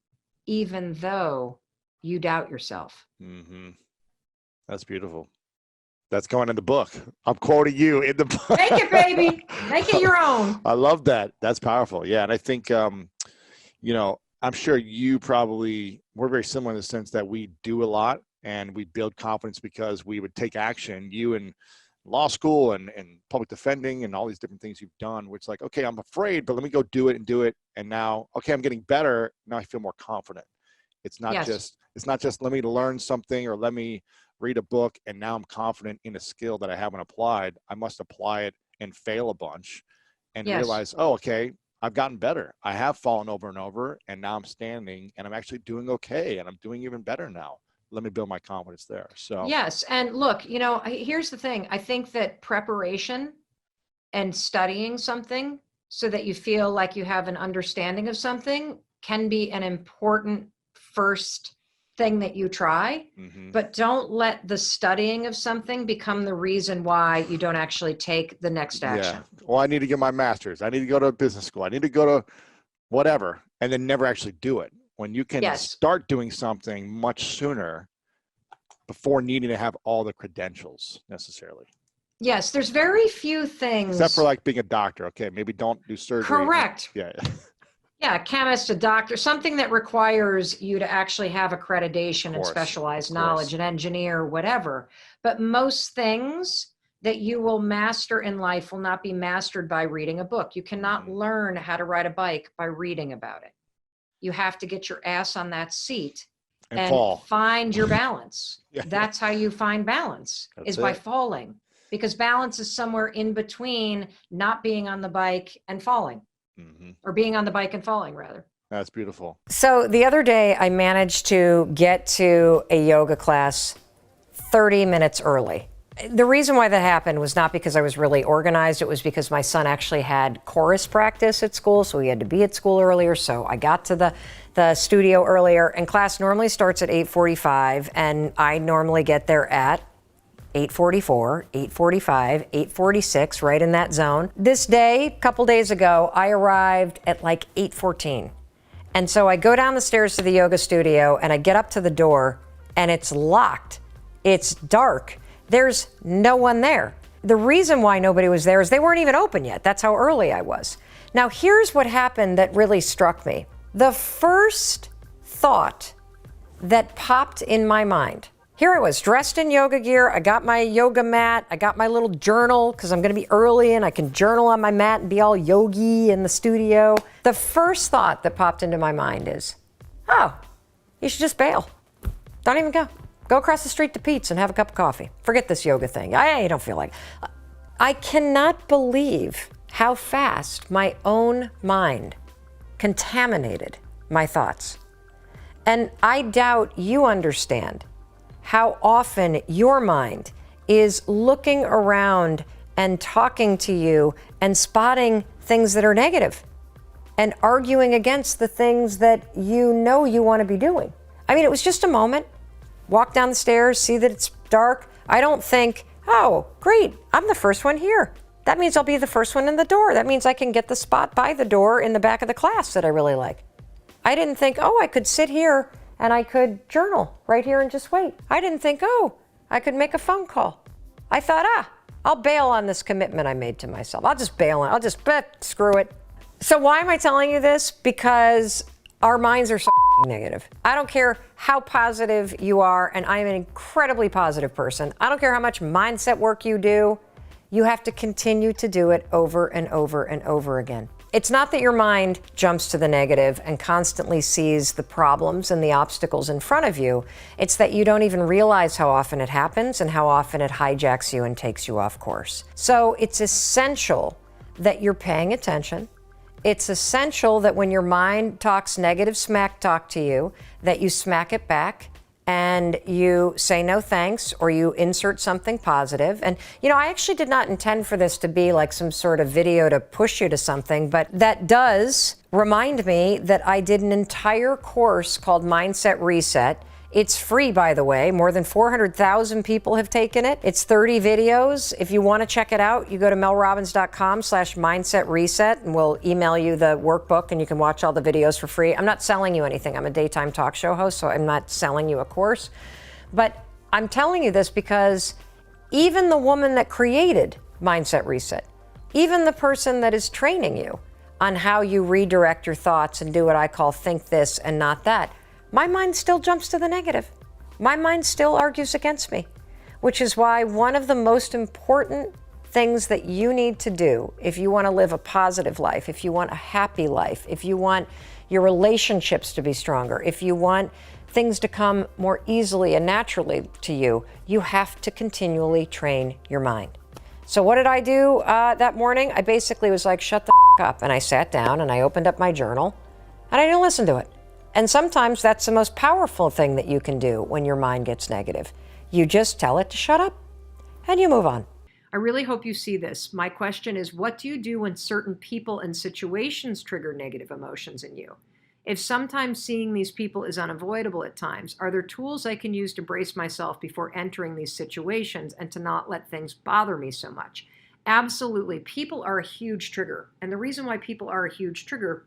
even though you doubt yourself. Mm-hmm. That's beautiful. That's going in the book. I'm quoting you in the book. Make it, baby. Make it your own. I love that. That's powerful. Yeah. And I think, you know, I'm sure we're very similar in the sense that we do a lot and we build confidence because we would take action. You in law school and public defending and all these different things you've done, which like, okay, I'm afraid, but let me go do it and do it. And now, okay, I'm getting better. Now I feel more confident. It's not just let me learn something or let me read a book and now I'm confident in a skill that I haven't applied. I must apply it and fail a bunch and realize, oh, okay, I've gotten better. I have fallen over and over and now I'm standing and I'm actually doing okay and I'm doing even better now. Let me build my confidence there. So yes. And look, you know, here's the thing. I think that preparation and studying something so that you feel like you have an understanding of something can be an important first thing that you try, but don't let the studying of something become the reason why you don't actually take the next action. Yeah. Well, I need to get my master's. I need to go to business school. I need to go to whatever, and then never actually do it. When you can start doing something much sooner before needing to have all the credentials necessarily. Yes, there's very few things. Except for like being a doctor. Okay, maybe don't do surgery. Correct. Yeah. Yeah, a chemist, a doctor, something that requires you to actually have accreditation and specialized knowledge, an engineer, whatever. But most things that you will master in life will not be mastered by reading a book. You cannot learn how to ride a bike by reading about it. You have to get your ass on that seat And fall. find your balance. Yeah. That's how you find balance, That's is by it. falling, because balance is somewhere in between not being on the bike and falling, or being on the bike and falling, rather. That's beautiful. So the other day, I managed to get to a yoga class 30 minutes early. The reason why that happened was not because I was really organized. It was because my son actually had chorus practice at school, so he had to be at school earlier. So I got to the studio earlier, and class normally starts at 8:45, and I normally get there at 8:44, 8:45, 8:46, right in that zone. This day, a couple days ago, I arrived at like 8:14. And so I go down the stairs to the yoga studio, and I get up to the door, and it's locked. It's dark. There's no one there. The reason why nobody was there is they weren't even open yet. That's how early I was. Now, here's what happened that really struck me. The first thought that popped in my mind, here I was dressed in yoga gear. I got my yoga mat. I got my little journal because I'm going to be early and I can journal on my mat and be all yogi in the studio. The first thought that popped into my mind is, oh, you should just bail. Don't even go. Go across the street to Pete's and have a cup of coffee. Forget this yoga thing. I don't feel like it. I cannot believe how fast my own mind contaminated my thoughts. And I doubt you understand how often your mind is looking around and talking to you and spotting things that are negative and arguing against the things that you know you want to be doing. I mean, it was just a moment. Walk down the stairs, see that it's dark. I don't think, oh, great, I'm the first one here. That means I'll be the first one in the door. That means I can get the spot by the door in the back of the class that I really like. I didn't think, oh, I could sit here and I could journal right here and just wait. I didn't think, oh, I could make a phone call. I thought, I'll bail on this commitment I made to myself. I'll just bail on it. I'll just, screw it. So why am I telling you this? Because our minds are so negative. I don't care how positive you are, and I am an incredibly positive person. I don't care how much mindset work you do. You have to continue to do it over and over and over again. It's not that your mind jumps to the negative and constantly sees the problems and the obstacles in front of you. It's that you don't even realize how often it happens and how often it hijacks you and takes you off course. So it's essential that you're paying attention. It's essential that when your mind talks negative smack talk to you, that you smack it back and you say no thanks, or you insert something positive. And, I actually did not intend for this to be like some sort of video to push you to something, but that does remind me that I did an entire course called Mindset Reset. It's free, by the way. More than 400,000 people have taken it. It's 30 videos. If you want to check it out, you go to melrobbins.com/mindset reset, and we'll email you the workbook and you can watch all the videos for free. I'm not selling you anything. I'm a daytime talk show host, so I'm not selling you a course. But I'm telling you this because even the woman that created Mindset Reset, even the person that is training you on how you redirect your thoughts and do what I call think this and not that, my mind still jumps to the negative. My mind still argues against me, which is why one of the most important things that you need to do if you want to live a positive life, if you want a happy life, if you want your relationships to be stronger, if you want things to come more easily and naturally to you, you have to continually train your mind. So what did I do that morning? I basically was like, shut the up. And I sat down and I opened up my journal and I didn't listen to it. And sometimes that's the most powerful thing that you can do when your mind gets negative. You just tell it to shut up and you move on. I really hope you see this. My question is, what do you do when certain people and situations trigger negative emotions in you? If sometimes seeing these people is unavoidable at times, are there tools I can use to brace myself before entering these situations and to not let things bother me so much? Absolutely. People are a huge trigger. And the reason why people are a huge trigger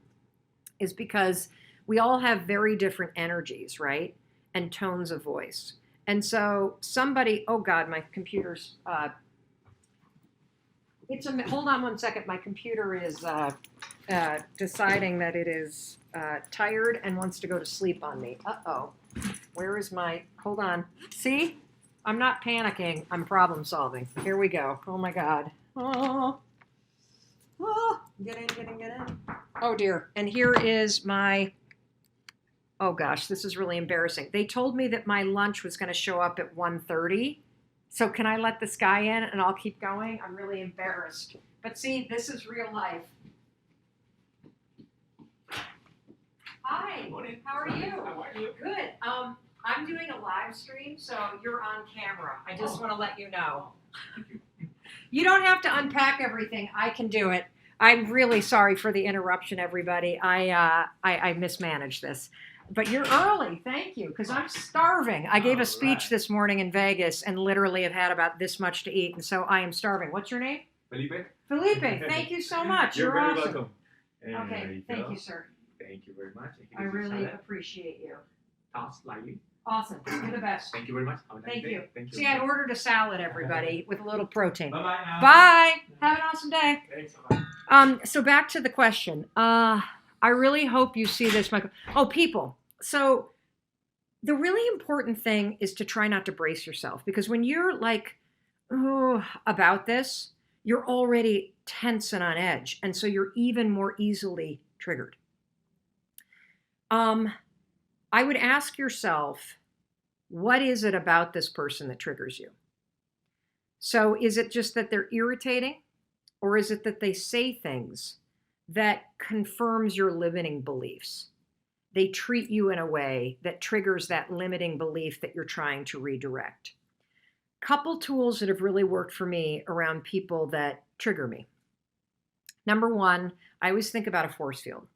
is because we all have very different energies, right? And tones of voice. And so somebody, oh God, my computer's, hold on one second. My computer is deciding that it is tired and wants to go to sleep on me. Uh-oh. Where is hold on. See? I'm not panicking. I'm problem solving. Here we go. Oh my God. Oh. Get in. Oh dear. And here is my Oh gosh, this is really embarrassing. They told me that my lunch was going to show up at 1:30. So can I let this guy in and I'll keep going? I'm really embarrassed. But see, this is real life. Hi. Morning. How are you? How are you? Good. I'm doing a live stream, so you're on camera. I just want to let you know. You don't have to unpack everything. I can do it. I'm really sorry for the interruption, everybody. I mismanaged this. But you're early. Thank you, because I'm starving. I gave a speech this morning in Vegas and literally have had about this much to eat, and so I am starving. What's your name? Felipe? Felipe. Thank you so much. You're You're very awesome. welcome. And there Okay. Thank go. you, sir. Thank you very much. I really appreciate you. Tossed lightly. Awesome. You're the best. Thank you very much. Have a nice Thank day. you. Thank you. See, I ordered a salad, everybody, with a little protein. Bye-bye now. Bye. Have an awesome day. Thanks. Bye. So back to the question. I really hope you see this, Michael. Oh, people. So the really important thing is to try not to brace yourself, because when you're like, oh, about this, you're already tense and on edge. And so you're even more easily triggered. I would ask yourself, what is it about this person that triggers you? So is it just that they're irritating? Or is it that they say things that confirms your limiting beliefs? They treat you in a way that triggers that limiting belief that you're trying to redirect. Couple tools that have really worked for me around people that trigger me. Number one, I always think about a force field.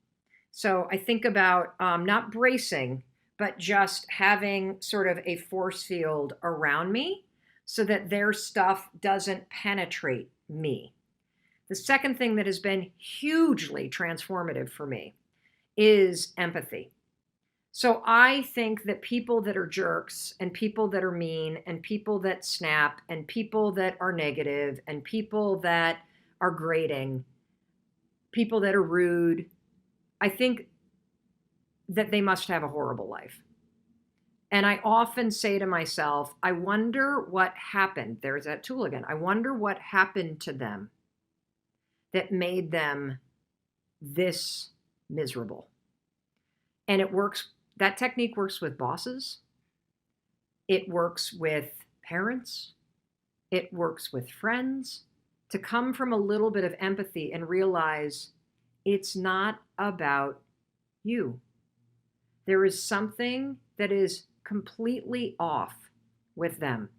So I think about not bracing, but just having sort of a force field around me so that their stuff doesn't penetrate me. The second thing that has been hugely transformative for me is empathy. So I think that people that are jerks and people that are mean and people that snap and people that are negative and people that are grating, people that are rude, I think that they must have a horrible life. And I often say to myself, I wonder what happened. There's that tool again. I wonder what happened to them that made them this miserable. And it works, that technique works with bosses. It works with parents. It works with friends. To come from a little bit of empathy and realize it's not about you. There is something that is completely off with them.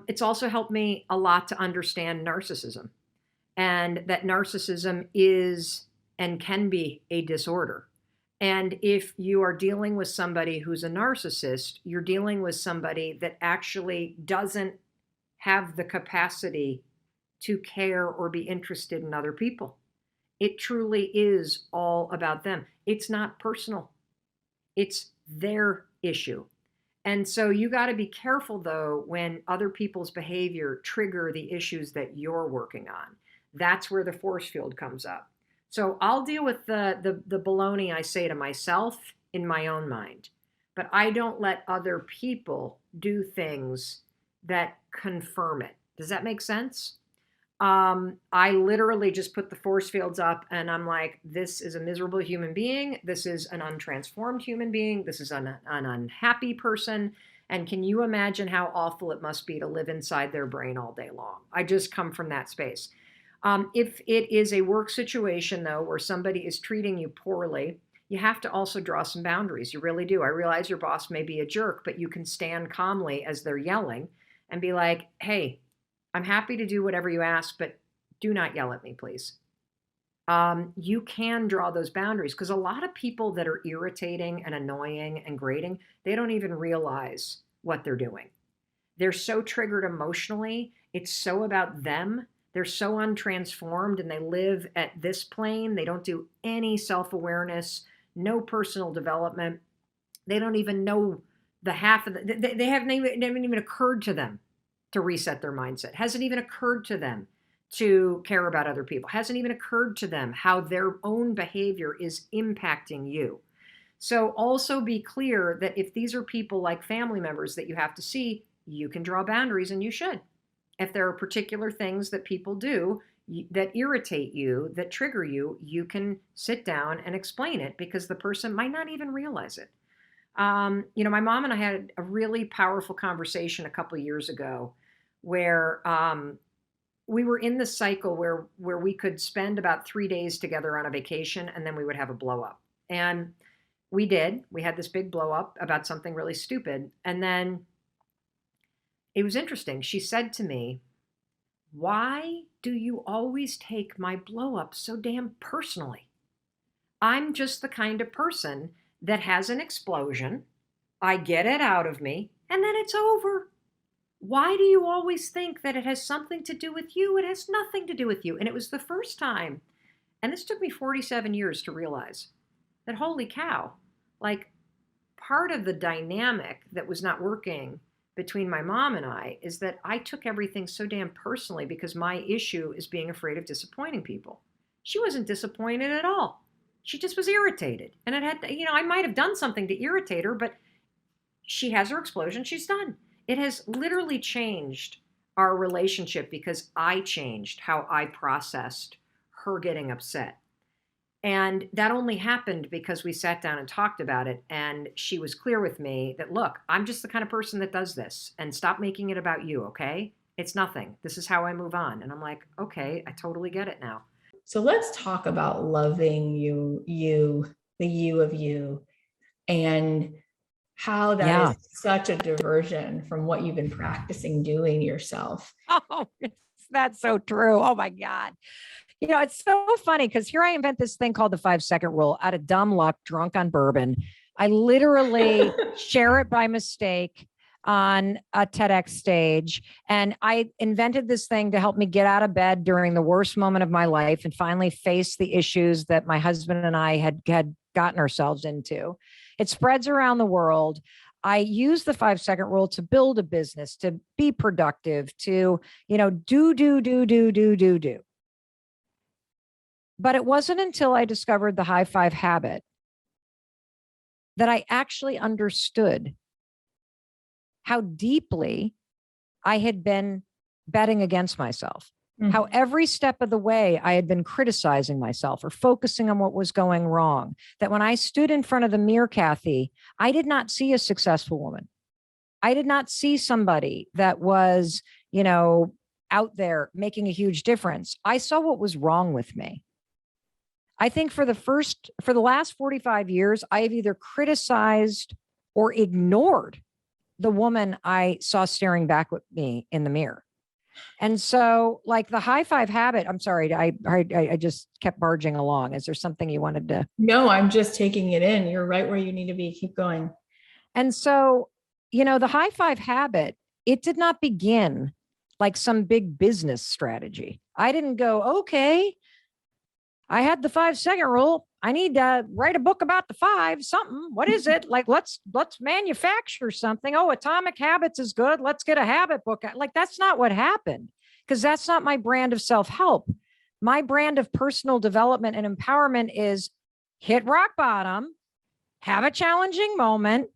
It's also helped me a lot to understand narcissism, and that narcissism is and can be a disorder. And if you are dealing with somebody who's a narcissist, you're dealing with somebody that actually doesn't have the capacity to care or be interested in other people. It truly is all about them. It's not personal. It's their issue. And so you got to be careful, though, when other people's behavior trigger the issues that you're working on. That's where the force field comes up. So I'll deal with the baloney I say to myself in my own mind, but I don't let other people do things that confirm it. Does that make sense? I literally just put the force fields up and I'm like, this is a miserable human being. This is an untransformed human being. This is an unhappy person. And can you imagine how awful it must be to live inside their brain all day long? I just come from that space. If it is a work situation, though, where somebody is treating you poorly, you have to also draw some boundaries. You really do. I realize your boss may be a jerk, but you can stand calmly as they're yelling and be like, hey, I'm happy to do whatever you ask, but do not yell at me, please. You can draw those boundaries because a lot of people that are irritating and annoying and grating, they don't even realize what they're doing. They're so triggered emotionally. It's so about them. They're so untransformed and they live at this plane. They don't do any self-awareness, no personal development. They don't even know the half of the, they haven't even occurred to them to reset their mindset. Hasn't even occurred to them to care about other people. Hasn't even occurred to them how their own behavior is impacting you. So also be clear that if these are people like family members that you have to see, you can draw boundaries and you should. If there are particular things that people do, that irritate you, that trigger you, you can sit down and explain it because the person might not even realize it. My mom and I had a really powerful conversation a couple of years ago where we were in the cycle where we could spend about 3 days together on a vacation and then we would have a blow up. And we did. We had this big blow up about something really stupid. And then it was interesting. She said to me, "Why do you always take my blow up so damn personally? I'm just the kind of person that has an explosion. I get it out of me and then it's over. Why do you always think that it has something to do with you? It has nothing to do with you." And it was the first time, and this took me 47 years to realize that, holy cow, like part of the dynamic that was not working between my mom and I is that I took everything so damn personally because my issue is being afraid of disappointing people. She wasn't disappointed at all. She just was irritated. And it had, I might have done something to irritate her, but she has her explosion. She's done. It has literally changed our relationship because I changed how I processed her getting upset. And that only happened because we sat down and talked about it. And she was clear with me that, look, I'm just the kind of person that does this, and stop making it about you, okay? It's nothing. This is how I move on. And I'm like, okay, I totally get it now. So let's talk about loving the you of you, and how that is such a diversion from what you've been practicing doing yourself. Oh, that's so true. Oh my God. It's so funny because here I invent this thing called the 5-second rule out of dumb luck, drunk on bourbon. I literally share it by mistake on a TEDx stage. And I invented this thing to help me get out of bed during the worst moment of my life and finally face the issues that my husband and I had gotten ourselves into. It spreads around the world. I use the 5-second rule to build a business, to be productive, to, do. But it wasn't until I discovered the high five habit that I actually understood how deeply I had been betting against myself. Mm-hmm. How every step of the way I had been criticizing myself or focusing on what was going wrong. That when I stood in front of the mirror, Kathy, I did not see a successful woman. I did not see somebody that was, out there making a huge difference. I saw what was wrong with me. I think for the last 45 years, I have either criticized or ignored the woman I saw staring back at me in the mirror. And so, like the high five habit, I'm sorry, I just kept barging along. Is there something you wanted to? No, I'm just taking it in. You're right where you need to be. Keep going. And so, the high five habit, it did not begin like some big business strategy. I didn't go, okay, I had the 5-second rule. I need to write a book about the 5 something. What is it? Like, let's manufacture something. Oh, Atomic Habits is good. Let's get a habit book. Like, that's not what happened, because that's not my brand of self-help. My brand of personal development and empowerment is hit rock bottom, have a challenging moment,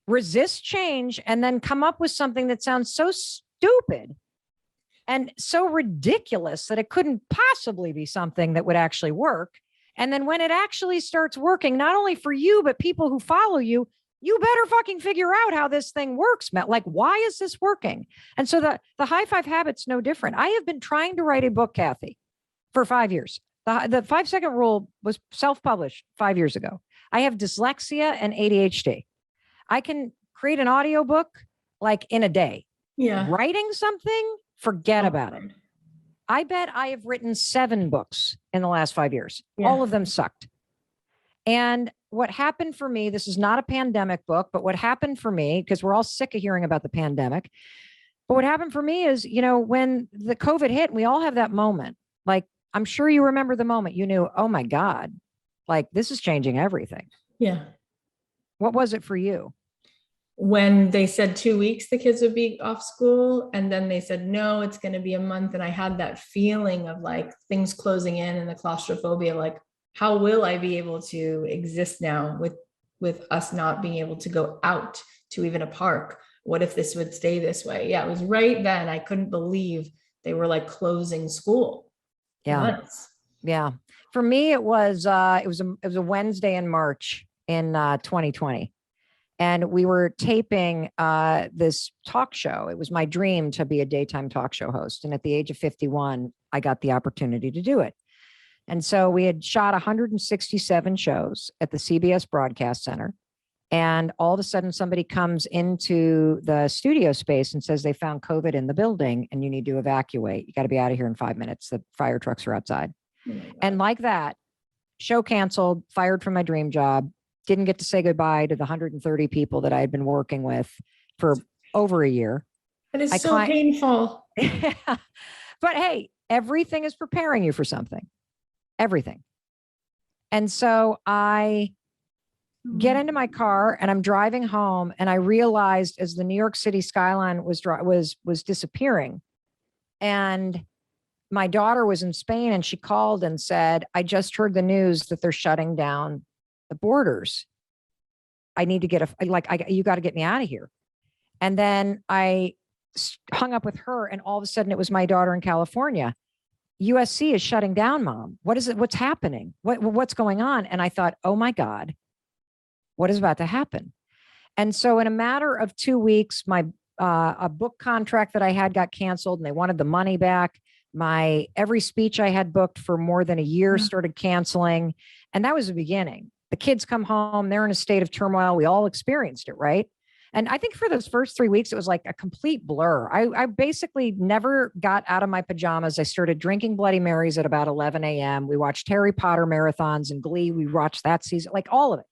resist change, and then come up with something that sounds so stupid and so ridiculous that it couldn't possibly be something that would actually work. And then when it actually starts working, not only for you, but people who follow you, you better fucking figure out how this thing works, Matt. Like, why is this working? And so the high five habit's no different. I have been trying to write a book, Kathy, for 5 years. The 5-second rule was self-published 5 years ago. I have dyslexia and ADHD. I can create an audiobook like in a day. Yeah. Writing something, forget about it. I bet I have written 7 books in the last 5 years. Yeah. All of them sucked. And what happened for me, this is not a pandemic book, but what happened for me, because we're all sick of hearing about the pandemic, but what happened for me is, when the COVID hit, we all have that moment. Like, I'm sure you remember the moment you knew, oh my God, like this is changing everything. Yeah. What was it for you? When they said 2 weeks, the kids would be off school. And then they said, no, it's going to be a month. And I had that feeling of like things closing in and the claustrophobia, like, how will I be able to exist now with us not being able to go out to even a park? What if this would stay this way? Yeah, it was right then. I couldn't believe they were like closing school. Yeah. Months. Yeah. For me, it was a Wednesday in March in 2020. And we were taping this talk show. It was my dream to be a daytime talk show host. And at the age of 51, I got the opportunity to do it. And so we had shot 167 shows at the CBS Broadcast Center. And all of a sudden, somebody comes into the studio space and says they found COVID in the building and you need to evacuate. You got to be out of here in 5 minutes. The fire trucks are outside. Oh my God. And like that, show canceled, fired from my dream job, didn't get to say goodbye to the 130 people that I had been working with for over a year. It is so painful. But hey, everything is preparing you for something. Everything. And so I get into my car and I'm driving home, and I realized as the New York City skyline was disappearing, and my daughter was in Spain, and she called and said, I just heard the news that they're shutting down the borders. I need to get you got to get me out of here. And then I hung up with her, and all of a sudden it was my daughter in California. USC is shutting down, Mom. What is it? What's happening? What's going on? And I thought, oh my God, what is about to happen? And so in a matter of 2 weeks, my a book contract that I had got canceled, and they wanted the money back. My every speech I had booked for more than a year started canceling. And that was the beginning. The kids come home, they're in a state of turmoil. We all experienced it, right? And I think for those first 3 weeks, it was like a complete blur. I basically never got out of my pajamas. I started drinking Bloody Marys at about 11 a.m. We watched Harry Potter marathons and Glee. We watched that season, like all of it.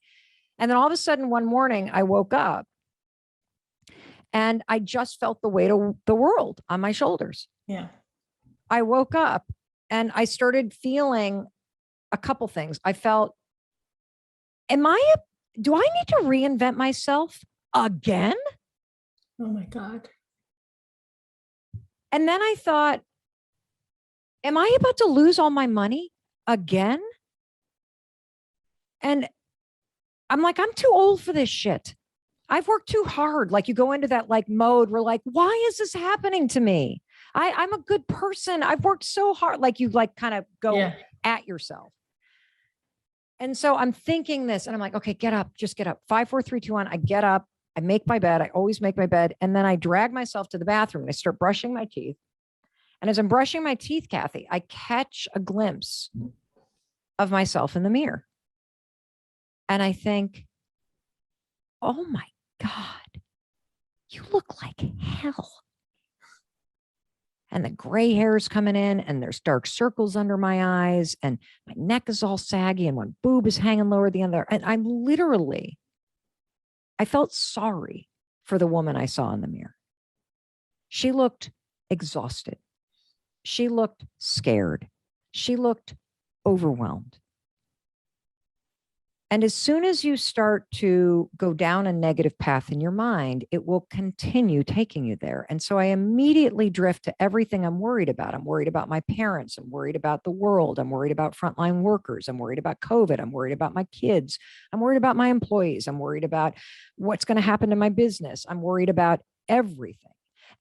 And then all of a sudden, one morning, I woke up and I just felt the weight of the world on my shoulders. Yeah. I woke up and I started feeling a couple things. I felt, do I need to reinvent myself again? Oh my God. And then I thought, am I about to lose all my money again? And I'm like, I'm too old for this shit. I've worked too hard. Like you go into that like mode where like, why is this happening to me? I'm a good person. I've worked so hard. Like you like kind of go at yourself. And so I'm thinking this and I'm like, okay, get up, just get up. 5, 4, 3, 2, 1. I get up. I make my bed. I always make my bed. And then I drag myself to the bathroom and I start brushing my teeth. And as I'm brushing my teeth, Kathy, I catch a glimpse of myself in the mirror. And I think, oh my God, you look like hell. And the gray hair is coming in and there's dark circles under my eyes and my neck is all saggy and one boob is hanging lower than the other. And I felt sorry for the woman I saw in the mirror. She looked exhausted. She looked scared. She looked overwhelmed. And as soon as you start to go down a negative path in your mind, it will continue taking you there. And so I immediately drift to everything I'm worried about. I'm worried about my parents. I'm worried about the world. I'm worried about frontline workers. I'm worried about COVID. I'm worried about my kids. I'm worried about my employees. I'm worried about what's going to happen to my business. I'm worried about everything.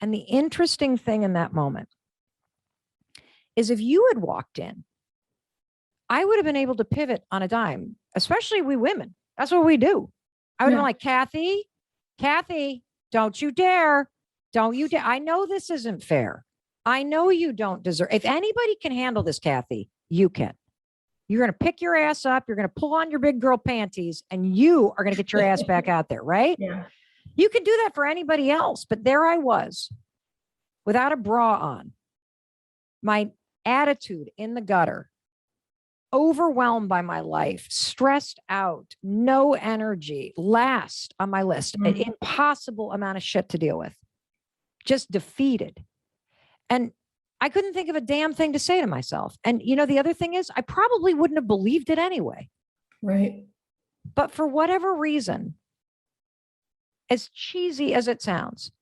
And the interesting thing in that moment is if you had walked in, I would have been able to pivot on a dime, especially we women. That's what we do. I would have been like, Kathy, don't you dare. Don't you dare. I know this isn't fair. I know you don't deserve. If anybody can handle this, Kathy, you can. You're going to pick your ass up. You're going to pull on your big girl panties and you are going to get your ass back out there, right? Yeah. You can do that for anybody else. But there I was without a bra on, my attitude in the gutter, overwhelmed by my life, stressed out, no energy, last on my list, an impossible amount of shit to deal with, just defeated. And I couldn't think of a damn thing to say to myself. And you know, the other thing is I probably wouldn't have believed it anyway. Right. But for whatever reason, as cheesy as it sounds,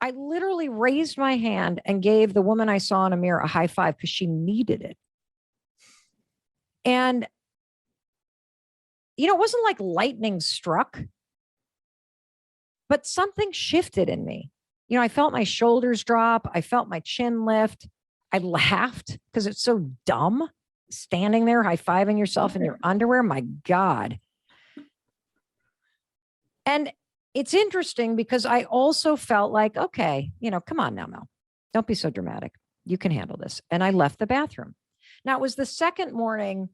I literally raised my hand and gave the woman I saw in a mirror a high five because she needed it. And, you know, it wasn't like lightning struck, but something shifted in me. You know, I felt my shoulders drop. I felt my chin lift. I laughed because it's so dumb. Standing there high-fiving yourself in your underwear. My God. And it's interesting because I also felt like, okay, come on now, Mel. Don't be so dramatic. You can handle this. And I left the bathroom. Now, it was the second morning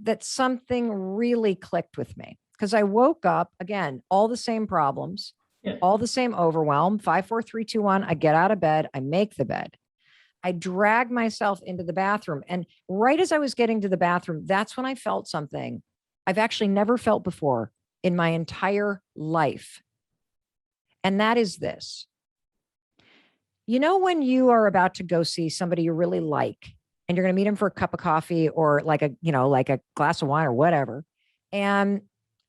that something really clicked with me because I woke up again, all the same problems, all the same overwhelm. 5, 4, 3, 2, 1. I get out of bed. I make the bed. I drag myself into the bathroom. And right as I was getting to the bathroom, that's when I felt something I've actually never felt before in my entire life. And that is this. When you are about to go see somebody you really like, and you're going to meet him for a cup of coffee or like a glass of wine or whatever, and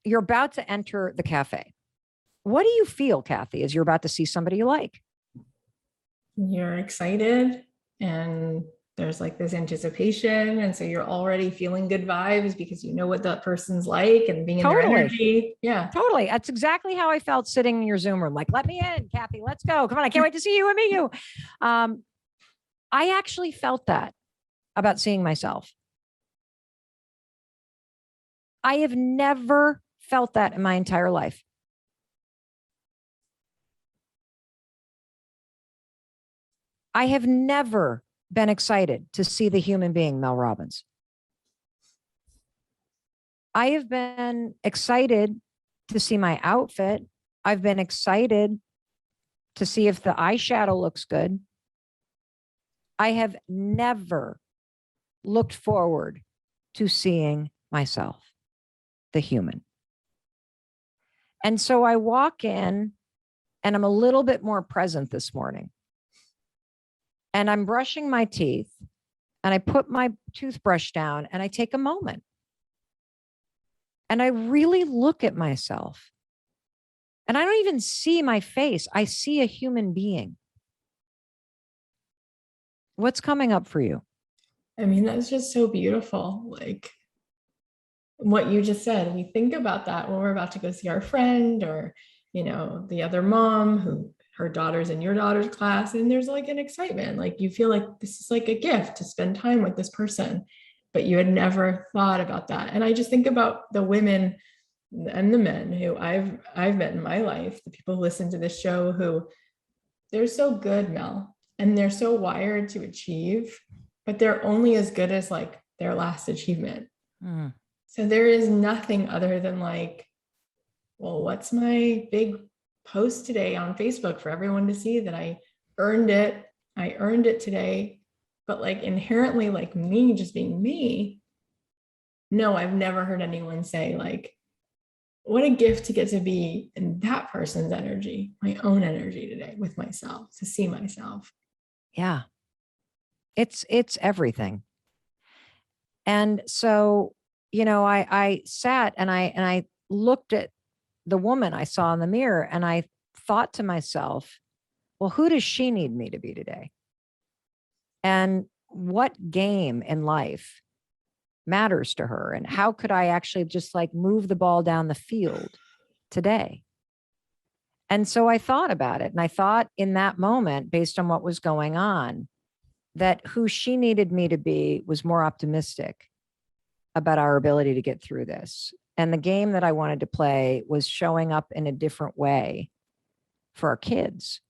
you're about to enter the cafe. What do you feel, Kathy, as you're about to see somebody you like? You're excited and there's like this anticipation. And so you're already feeling good vibes because you know what that person's like and being in their energy. Yeah. Totally. That's exactly how I felt sitting in your Zoom room. Like, let me in, Kathy, let's go. Come on. I can't wait to see you and meet you. I actually felt that about seeing myself. I have never felt that in my entire life. I have never been excited to see the human being, Mel Robbins. I have been excited to see my outfit. I've been excited to see if the eyeshadow looks good. I have never looked forward to seeing myself, the human. And so I walk in and I'm a little bit more present this morning. And I'm brushing my teeth and I put my toothbrush down and I take a moment. And I really look at myself. And I don't even see my face. I see a human being. What's coming up for you? I mean, that's just so beautiful. Like what you just said, we think about that when we're about to go see our friend or, the other mom who her daughter's in your daughter's class. And there's like an excitement, like you feel like this is like a gift to spend time with this person, but you had never thought about that. And I just think about the women and the men who I've met in my life, the people who listen to this show who they're so good, Mel, and they're so wired to achieve, but they're only as good as like their last achievement. So there is nothing other than like, well, what's my big post today on Facebook for everyone to see that I earned it today. But like inherently, like me just being me, no, I've never heard anyone say like, what a gift to get to be in that person's energy, my own energy today with myself, to see myself. Yeah. It's everything. And so, I sat and I looked at the woman I saw in the mirror and I thought to myself, well, who does she need me to be today? And what game in life matters to her? And how could I actually just like move the ball down the field today? And so I thought about it. And I thought in that moment, based on what was going on, that who she needed me to be was more optimistic about our ability to get through this. And the game that I wanted to play was showing up in a different way for our kids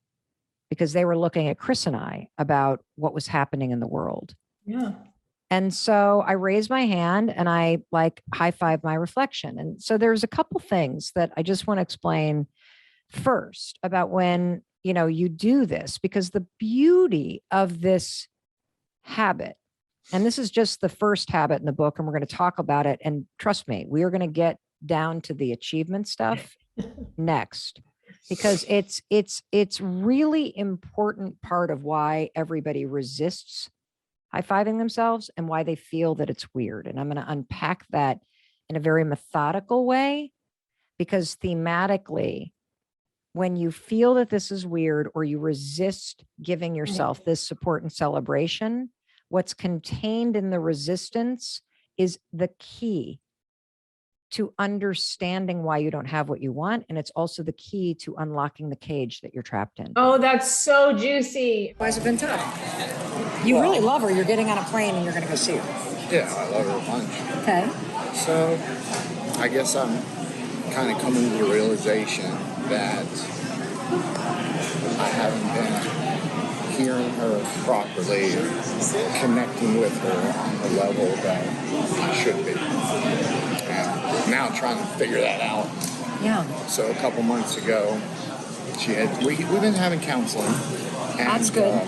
because they were looking at Chris and I about what was happening in the world. Yeah. And so I raised my hand and I like high-fived my reflection. And so there's a couple things that I just want to explain first about when, you do this, because the beauty of this habit, and this is just the first habit in the book, and we're going to talk about it. And trust me, we are going to get down to the achievement stuff next, because it's really important part of why everybody resists high-fiving themselves and why they feel that it's weird. And I'm going to unpack that in a very methodical way, because thematically, when you feel that this is weird or you resist giving yourself this support and celebration, what's contained in the resistance is the key to understanding why you don't have what you want. And it's also the key to unlocking the cage that you're trapped in. Oh, that's so juicy. Why has it been tough? You really love her. You're getting on a plane and you're going to go see her. Yeah, I love her a bunch. Okay. So I guess I'm kind of coming to the realization that I haven't been hearing her properly, connecting with her on the level that I should be. And now I'm trying to figure that out. Yeah. So a couple months ago, we've been having counseling. And, That's good.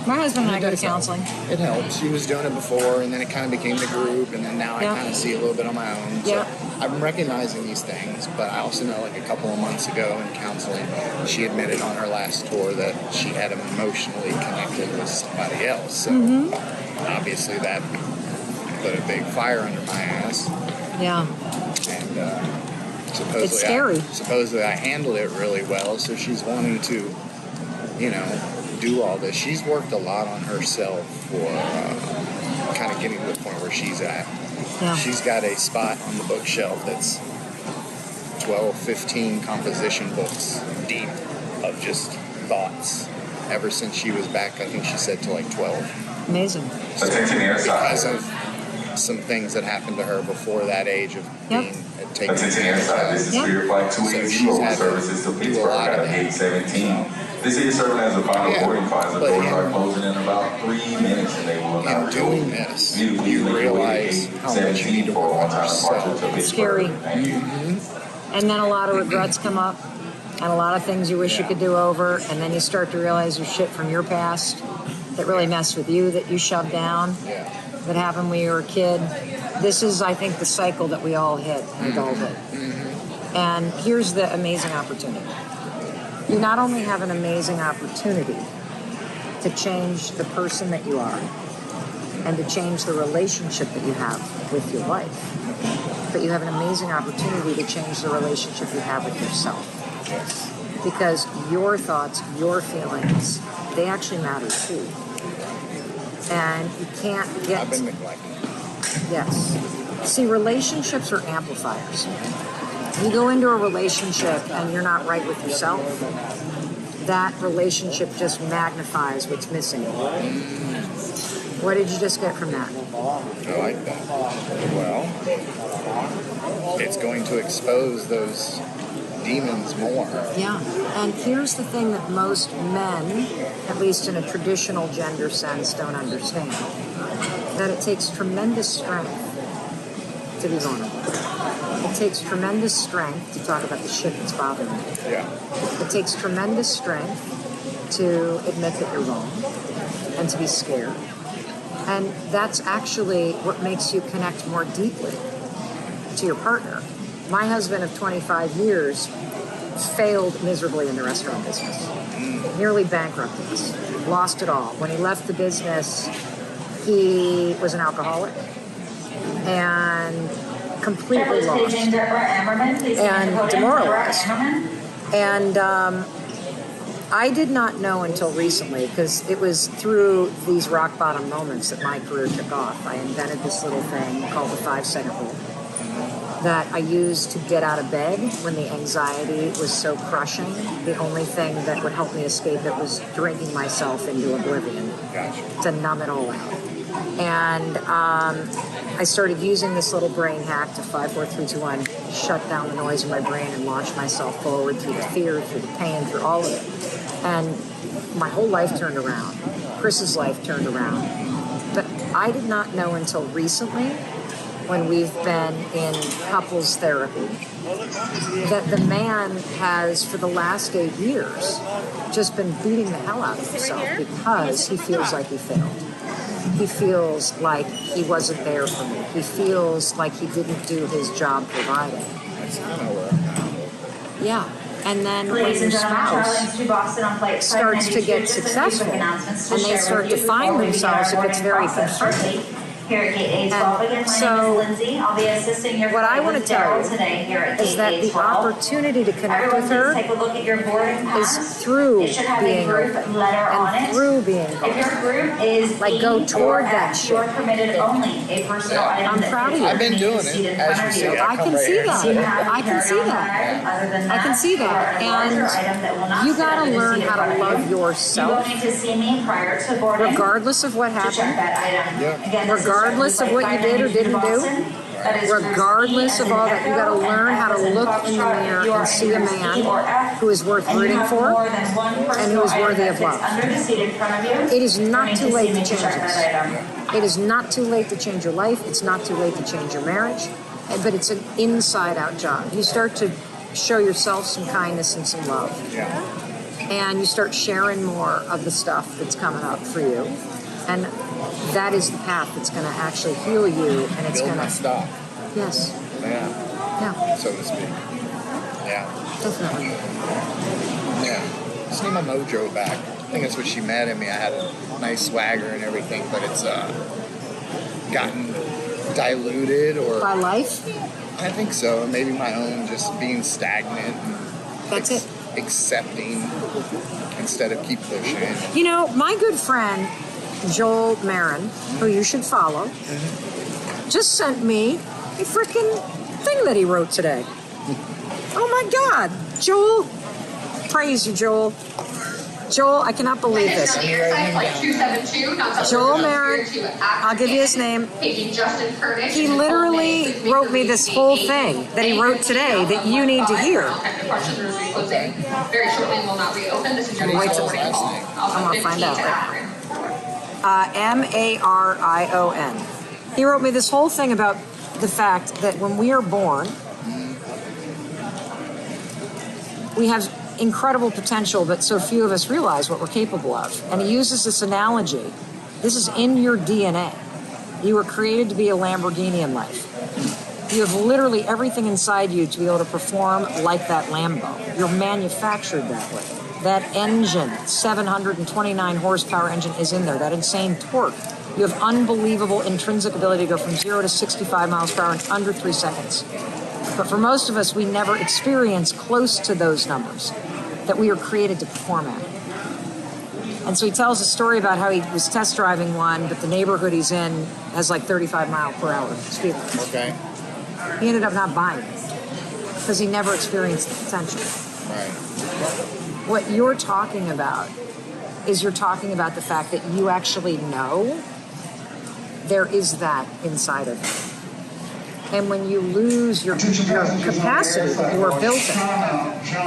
My husband and I go to does help. counseling. It helps. She was doing it before, and then it kind of became the group, and then now I kind of see a little bit on my own. So I'm recognizing these things, but I also know like a couple of months ago in counseling, she admitted on her last tour that she had emotionally connected with somebody else. So obviously that put a big fire under my ass. Yeah. And supposedly It's scary. Supposedly I handled it really well, so she's wanting to, do all this. She's worked a lot on herself for kind of getting to the point where she's at. Yeah. She's got a spot on the bookshelf that's 12, 15 composition books deep of just thoughts ever since she was back, I think she said, to like 12. Amazing. Because of some things that happened to her before that age of being taken advantage of. This is Spirit Flight 280 services to Pittsburgh at gate 17. This is serving as a final boarding class. The doors are closing in about 3 minutes, and they will not doing this, you realize how much you need to work on yourself. It's scary. And then a lot of regrets come up, and a lot of things you wish you could do over, and then you start to realize there's shit from your past that really messed with you, that you shoved down, that happened when you were a kid. This is, I think, the cycle that we all hit in adulthood. And here's the amazing opportunity. You not only have an amazing opportunity to change the person that you are and to change the relationship that you have with your life, but you have an amazing opportunity to change the relationship you have with yourself. Because your thoughts, your feelings, they actually matter too. And you can't get... I've been neglected. Yes. See, relationships are amplifiers. You go into a relationship and you're not right with yourself, that relationship just magnifies what's missing. What did you just get from that? I like that. Well, it's going to expose those demons more. Yeah, and here's the thing that most men, at least in a traditional gender sense, don't understand. That it takes tremendous strength to be vulnerable. It takes tremendous strength to talk about the shit that's bothering you. Yeah. It takes tremendous strength to admit that you're wrong and to be scared. And that's actually what makes you connect more deeply to your partner. My husband of 25 years failed miserably in the restaurant business. Nearly bankrupted us. Lost it all. When he left the business, he was an alcoholic and completely lost and demoralized. And I did not know until recently, because it was through these rock bottom moments that my career took off. I invented this little thing called the 5-second rule that I used to get out of bed when the anxiety was so crushing. The only thing that would help me escape it was drinking myself into oblivion to numb it all out. And I started using this little brain hack to 5, 4, 3, 2, 1, shut down the noise in my brain and launch myself forward through the fear, through the pain, through all of it. And my whole life turned around. Chris's life turned around. But I did not know until recently, when we've been in couples therapy, that the man has, for the last 8 years, just been beating the hell out of himself because he feels like he failed. He feels like he wasn't there for me. He feels like he didn't do his job providing. That's kind of where I'm at. Yeah. And then when your spouse starts to get successful and they start to find themselves, it gets very confusing. here at Gate A12. Again, my so name is Lindsay. I'll be assisting your what I flight want to with tell Daryl you today here at is Gate that the A12. opportunity to connect Everyone, with her please take a look at your boarding pass. is through It should have being a group open letter on and it. through being If open. your group is Like, E go or toward that F, shit. you are permitted only a personal item I'm that proud of fits you. I've been underneath doing the seat it, in as front you of see. you. I come can right see here. that. Do you have I can see carry-on that. bag? Other than I can that, see or that. a larger And item that will not you fit gotta under the learn seat in how front to of love you. You will yourself, need to see me prior to boarding regardless of what to check happened, that item. Yeah. Again, this is regardless of Flight what you did or 592 didn't do, Boston. That is regardless of all that. You gotta learn how to look in the mirror and see a man who is worth rooting for and who is worthy of love. It is not too late to change this. It is not too late to change your life. It's not too late to change your marriage. But it's an inside-out job. You start to show yourself some kindness and some love. Yeah. And you start sharing more of the stuff that's coming up for you. And that is the path that's going to actually heal you. And it's Build going my to... stock. Yes. Yeah. Yeah, So to speak. Yeah. definitely. Yeah. Just need my mojo back. I think that's what she met in me. I had a nice swagger and everything, but it's gotten diluted or... By life? I think so. Maybe my own just being stagnant and That's it. accepting instead of keep pushing. You know, my good friend, Joel Marin, who you should follow, just sent me a freaking thing that he wrote today. Oh my God. Joel, praise you, Joel. Joel, I cannot believe this. Joel Marin, I'll give you his name. He literally wrote me this whole thing that he wrote today that you need to hear. Very shortly will not reopen. This is your Wait next till boarding call. I'm gonna find out. Marion. He wrote me this whole thing about the fact that when we are born, we have incredible potential, but so few of us realize what we're capable of. And he uses this analogy. This is in your DNA. You were created to be a Lamborghini in life. You have literally everything inside you to be able to perform like that Lambo. You're manufactured that way. That engine, 729 horsepower engine is in there, that insane torque. You have unbelievable intrinsic ability to go from 0 to 65 miles per hour in under 3 seconds. But for most of us, we never experience close to those numbers that we were created to perform at. And so he tells a story about how he was test driving one, but the neighborhood he's in has like 35 mile per hour speed limit. Okay. He ended up not buying it because he never experienced the potential. Right. What you're talking about is you're talking about the fact that you actually know there is that inside of you. And when you lose your capacity that you were built in,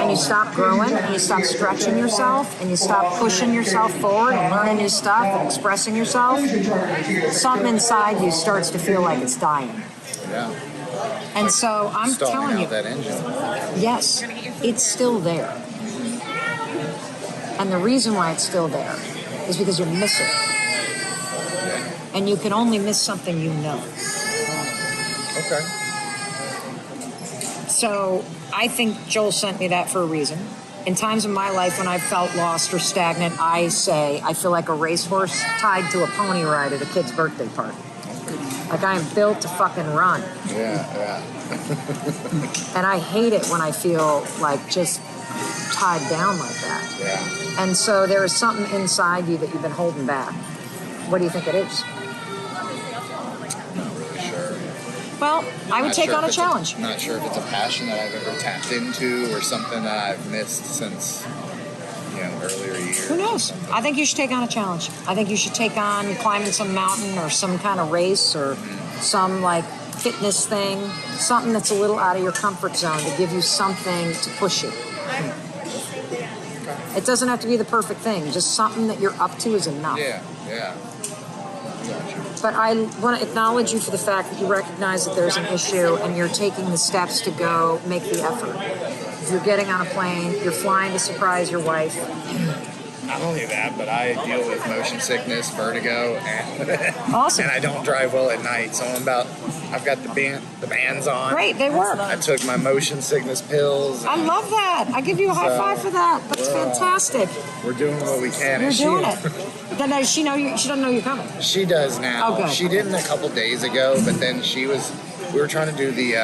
and you stop growing, and you stop stretching yourself, and you stop pushing yourself forward and learning new stuff and expressing yourself, something inside you starts to feel like it's dying. Yeah. And so I'm Stalling telling you, out that engine. yes, it's still there. And the reason why it's still there is because you miss it. And you can only miss something you know. Okay. So I think Joel sent me that for a reason. In times of my life when I've felt lost or stagnant, I say I feel like a racehorse tied to a pony ride at a kid's birthday party. Like I am built to fucking run. Yeah. And I hate it when I feel like just tied down like that. Yeah. And so there is something inside you that you've been holding back. What do you think it is? Not really sure. Well, I would Not take sure on if a challenge. Not sure if it's a passion that I've ever tapped into or something that I've missed since, earlier years. Who knows? I think you should take on a challenge. I think you should take on climbing some mountain or some kind of race or some like fitness thing, something that's a little out of your comfort zone to give you something to push you. It doesn't have to be the perfect thing. Just something that you're up to is enough. Yeah. But I want to acknowledge you for the fact that you recognize that there's an issue and you're taking the steps to go make the effort. You're getting on a plane, you're flying to surprise your wife, Not only that, but I deal with motion sickness, vertigo, and Awesome. and I don't drive well at night. So I've got the bands on. Great, they work. I took my motion sickness pills. I love that. I give you a high five for that. That's fantastic. We're doing what we can. You're and doing it. Then does she know you? She doesn't know you're coming. She does now. Oh, good. She didn't a couple days ago, but then we were trying to do the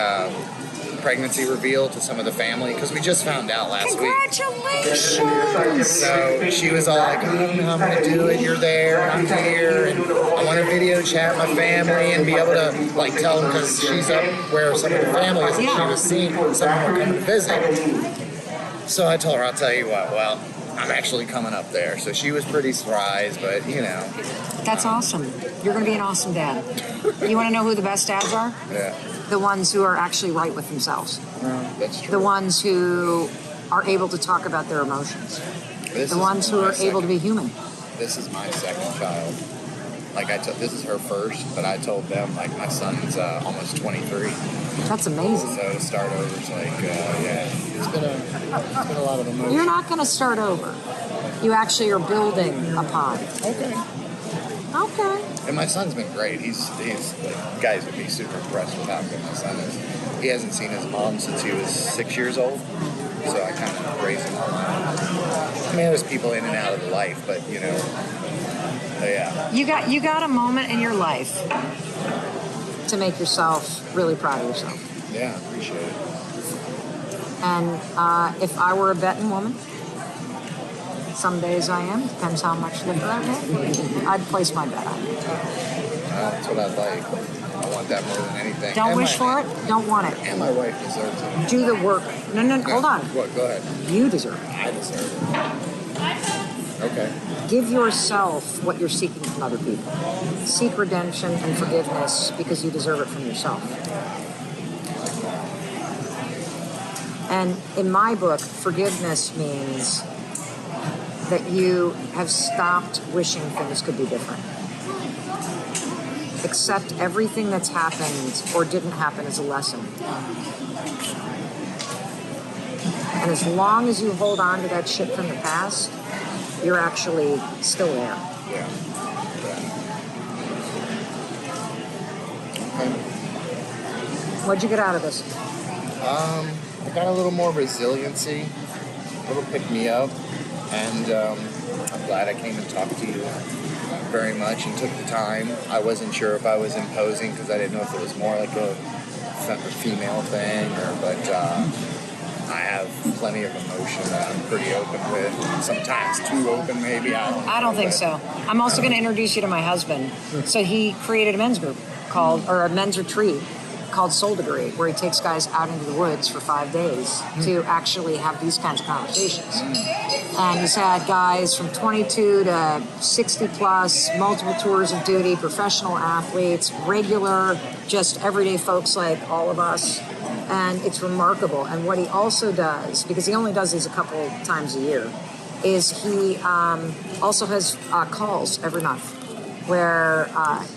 pregnancy reveal to some of the family because we just found out last week. Congratulations! So she was all like, I don't know how I'm going to do it. You're there, I'm here, and I want to video chat my family and be able to like tell them because she's up where some of the family is and she was seeing someone were coming to visit. So I told her, I'll tell you what, well, I'm actually coming up there. So she was pretty surprised, but you know. That's awesome. You're going to be an awesome dad. You want to know who the best dads are? Yeah. The ones who are actually right with themselves. That's true. The ones who are able to talk about their emotions. The ones who are able to be human. This is my second child. Like this is her first, but I told them like my son's almost 23. That's amazing. So to start over is like, yeah, it's been a lot of emotion. You're not going to start over. You actually are building upon. Okay. Okay. And my son's been great. He's like, guys would be super impressed with how good my son is. He hasn't seen his mom since he was 6 years old, so I kind of raised him on my own. I mean, there's people in and out of the life, but you know, yeah. You got a moment in your life to make yourself really proud of yourself. Yeah, I appreciate it. And if I were a betting woman, some days I am, depends how much liquor I get, I'd place my bet on you. That's what I'd like. I want that more than anything. Don't and wish for it, don't want it. And my wife deserves it. Do the work. No, hold on. What? Go ahead. You deserve it. I deserve it. Okay. Give yourself what you're seeking from other people. Seek redemption and forgiveness because you deserve it from yourself. And in my book, forgiveness means that you have stopped wishing things could be different. Accept everything that's happened or didn't happen as a lesson. And as long as you hold on to that shit from the past, you're actually still there. Yeah. Okay. What'd you get out of this? I got a little more resiliency, a little pick-me-up, and I'm glad I came and talked to you very much and took the time. I wasn't sure if I was imposing because I didn't know if it was more like a female thing, but I have plenty of emotion that I'm pretty open with. Sometimes too open, maybe. I don't think so. I'm also going to introduce you to my husband. So he created a men's group or a men's retreat called Soul Degree, where he takes guys out into the woods for 5 days to actually have these kinds of conversations. And he's had guys from 22 to 60 plus, multiple tours of duty, professional athletes, regular, just everyday folks like all of us. And it's remarkable. And what he also does, because he only does these a couple times a year, is he also has calls every month where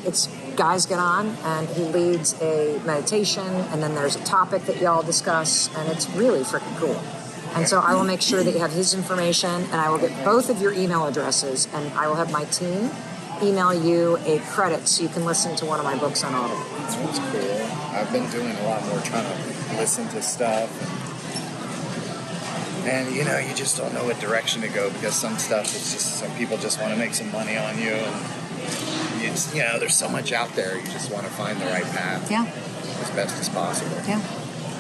it's guys get on and he leads a meditation and then there's a topic that y'all discuss and it's really freaking cool. And so I will make sure that you have his information and I will get both of your email addresses and I will have my team email you a credit so you can listen to one of my books on Audible. That's cool. I've been doing a lot more trying to listen to stuff and you know, you just don't know what direction to go because some stuff is just, some people just want to make some money on you and you know, there's so much out there. You just want to find the right path. Yeah. As best as possible. Yeah.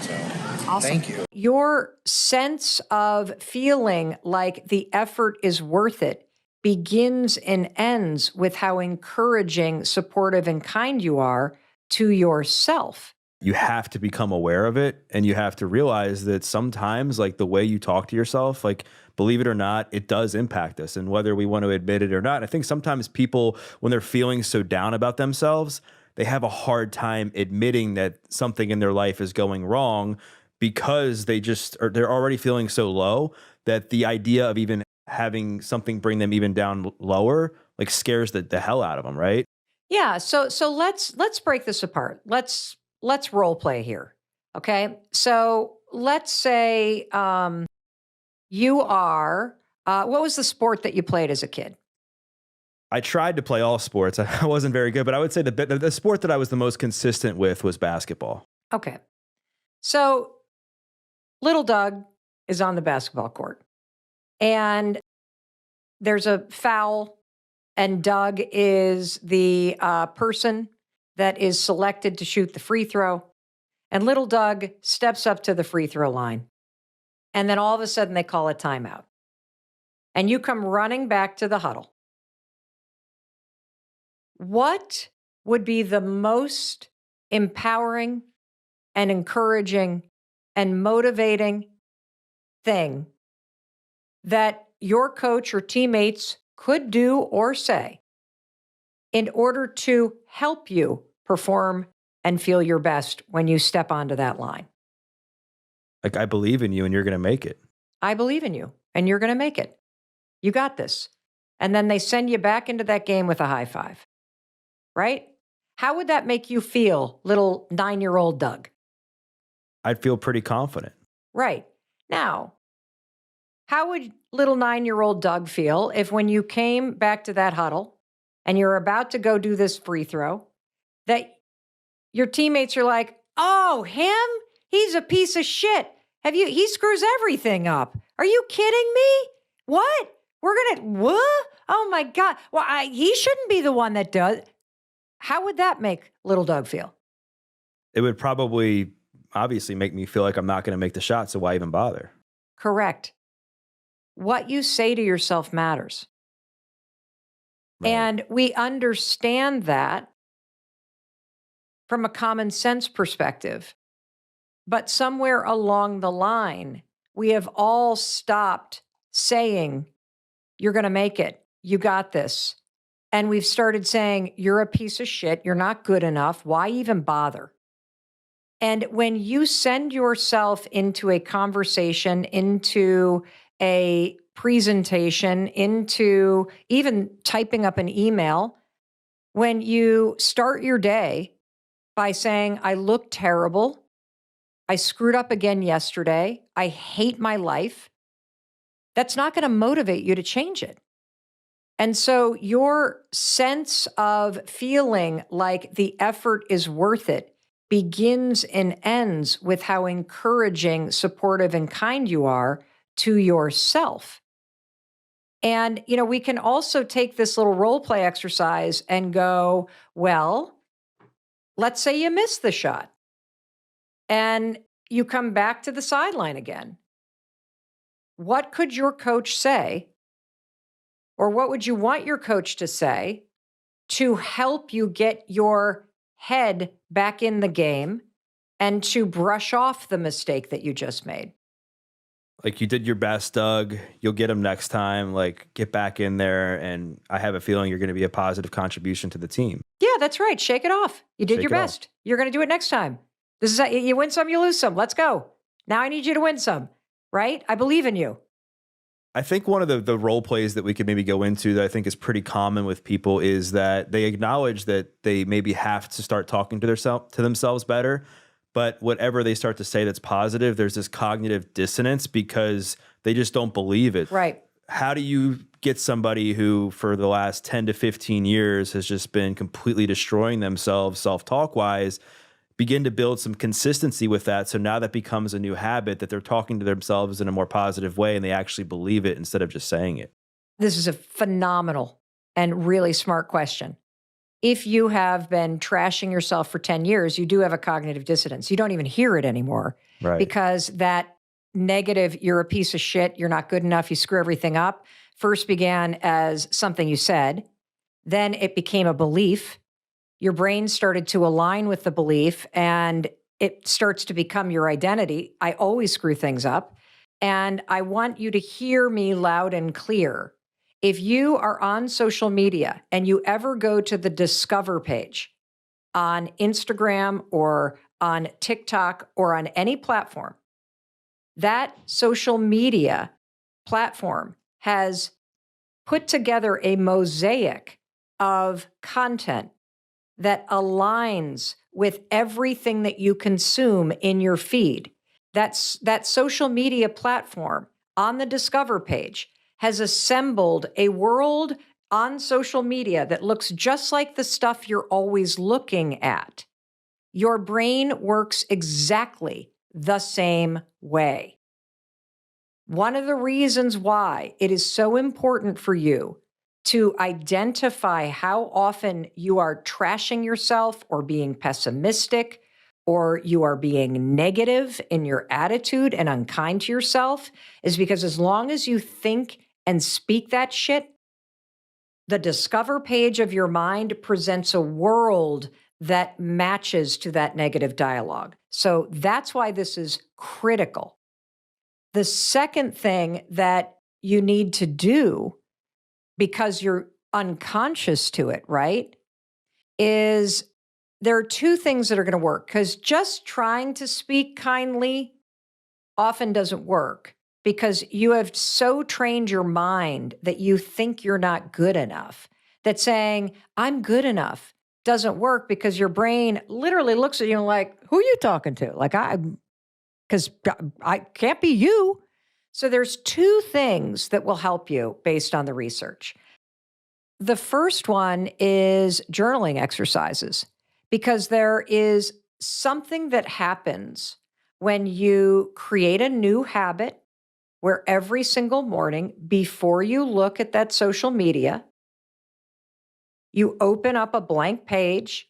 So, awesome. Thank you. Your sense of feeling like the effort is worth it begins and ends with how encouraging, supportive, and kind you are to yourself. You have to become aware of it and you have to realize that sometimes like the way you talk to yourself, like believe it or not, it does impact us. And whether we want to admit it or not, I think sometimes people, when they're feeling so down about themselves, they have a hard time admitting that something in their life is going wrong because they're already feeling so low that the idea of even having something bring them even down lower, like scares the hell out of them. Right. Yeah. So let's break this apart. Let's role play here. Okay. So let's say, you are What was the sport that you played as a kid? I tried to play all sports. I wasn't very good, but I would say the sport that I was the most consistent with was basketball. Okay. So little Doug is on the basketball court and there's a foul, and Doug is the person that is selected to shoot the free throw. And little Doug steps up to the free throw line. And then all of a sudden they call a timeout. And you come running back to the huddle. What would be the most empowering and encouraging and motivating thing that your coach or teammates could do or say in order to help you perform and feel your best when you step onto that line? Like, I believe in you and you're going to make it. I believe in you and you're going to make it. You got this. And then they send you back into that game with a high five, right? How would that make you feel, little 9-year-old Doug? I'd feel pretty confident. Right. Now, how would little 9-year-old Doug feel if when you came back to that huddle and you're about to go do this free throw, that your teammates are like, oh, him? He's a piece of shit. He screws everything up. Are you kidding me? What? What? Oh my God. Well, he shouldn't be the one that does. How would that make little Doug feel? It would probably obviously make me feel like I'm not going to make the shot, so why even bother? Correct. What you say to yourself matters. Right. And we understand that from a common sense perspective. But somewhere along the line, we have all stopped saying, you're going to make it. You got this. And we've started saying, you're a piece of shit. You're not good enough. Why even bother? And when you send yourself into a conversation, into a presentation, into even typing up an email, when you start your day by saying, I look terrible, I screwed up again yesterday, I hate my life, that's not going to motivate you to change it. And so your sense of feeling like the effort is worth it begins and ends with how encouraging, supportive, and kind you are to yourself. And, we can also take this little role play exercise and go, well, let's say you miss the shot and you come back to the sideline again. What could your coach say, or what would you want your coach to say to help you get your head back in the game and to brush off the mistake that you just made? Like, you did your best, Doug. You'll get him next time. Like, get back in there. And I have a feeling you're going to be a positive contribution to the team. Yeah, that's right. Shake it off. You did Shake your it off. best. You're going to do it next time. This is how you win some, you lose some. Let's go. Now I need you to win some, right? I believe in you. I think one of the role plays that we could maybe go into that I think is pretty common with people is that they acknowledge that they maybe have to start talking to themselves better. But whatever they start to say that's positive, there's this cognitive dissonance because they just don't believe it. Right. How do you get somebody who for the last 10 to 15 years has just been completely destroying themselves self-talk wise, begin to build some consistency with that, so now that becomes a new habit that they're talking to themselves in a more positive way and they actually believe it instead of just saying it? This is a phenomenal and really smart question. If you have been trashing yourself for 10 years, you do have a cognitive dissonance. You don't even hear it anymore. Right. Because that negative, you're a piece of shit, you're not good enough, you screw everything up, first began as something you said. Then it became a belief. Your brain started to align with the belief and it starts to become your identity. I always screw things up. And I want you to hear me loud and clear. If you are on social media and you ever go to the Discover page on Instagram or on TikTok or on any platform, that social media platform has put together a mosaic of content that aligns with everything that you consume in your feed. That social media platform on the Discover page has assembled a world on social media that looks just like the stuff you're always looking at. Your brain works exactly the same way. One of the reasons why it is so important for you to identify how often you are trashing yourself or being pessimistic or you are being negative in your attitude and unkind to yourself is because as long as you think and speak that shit, the discover page of your mind presents a world that matches to that negative dialogue. So that's why this is critical. The second thing that you need to do, because you're unconscious to it, right, is there are two things that are going to work, because just trying to speak kindly often doesn't work because you have so trained your mind that you think you're not good enough, that saying, I'm good enough doesn't work because your brain literally looks at you and like, who are you talking to? Like, because I can't be you. So there's two things that will help you based on the research. The first one is journaling exercises, because there is something that happens when you create a new habit where every single morning before you look at that social media, you open up a blank page.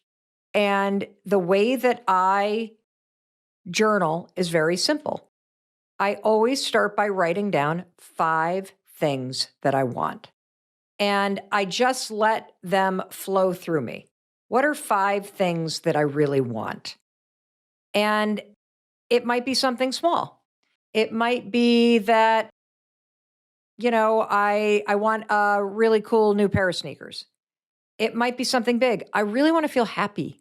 And the way that I journal is very simple. I always start by writing down 5 things that I want. And I just let them flow through me. What are 5 things that I really want? And it might be something small. It might be that, I want a really cool new pair of sneakers. It might be something big. I really want to feel happy.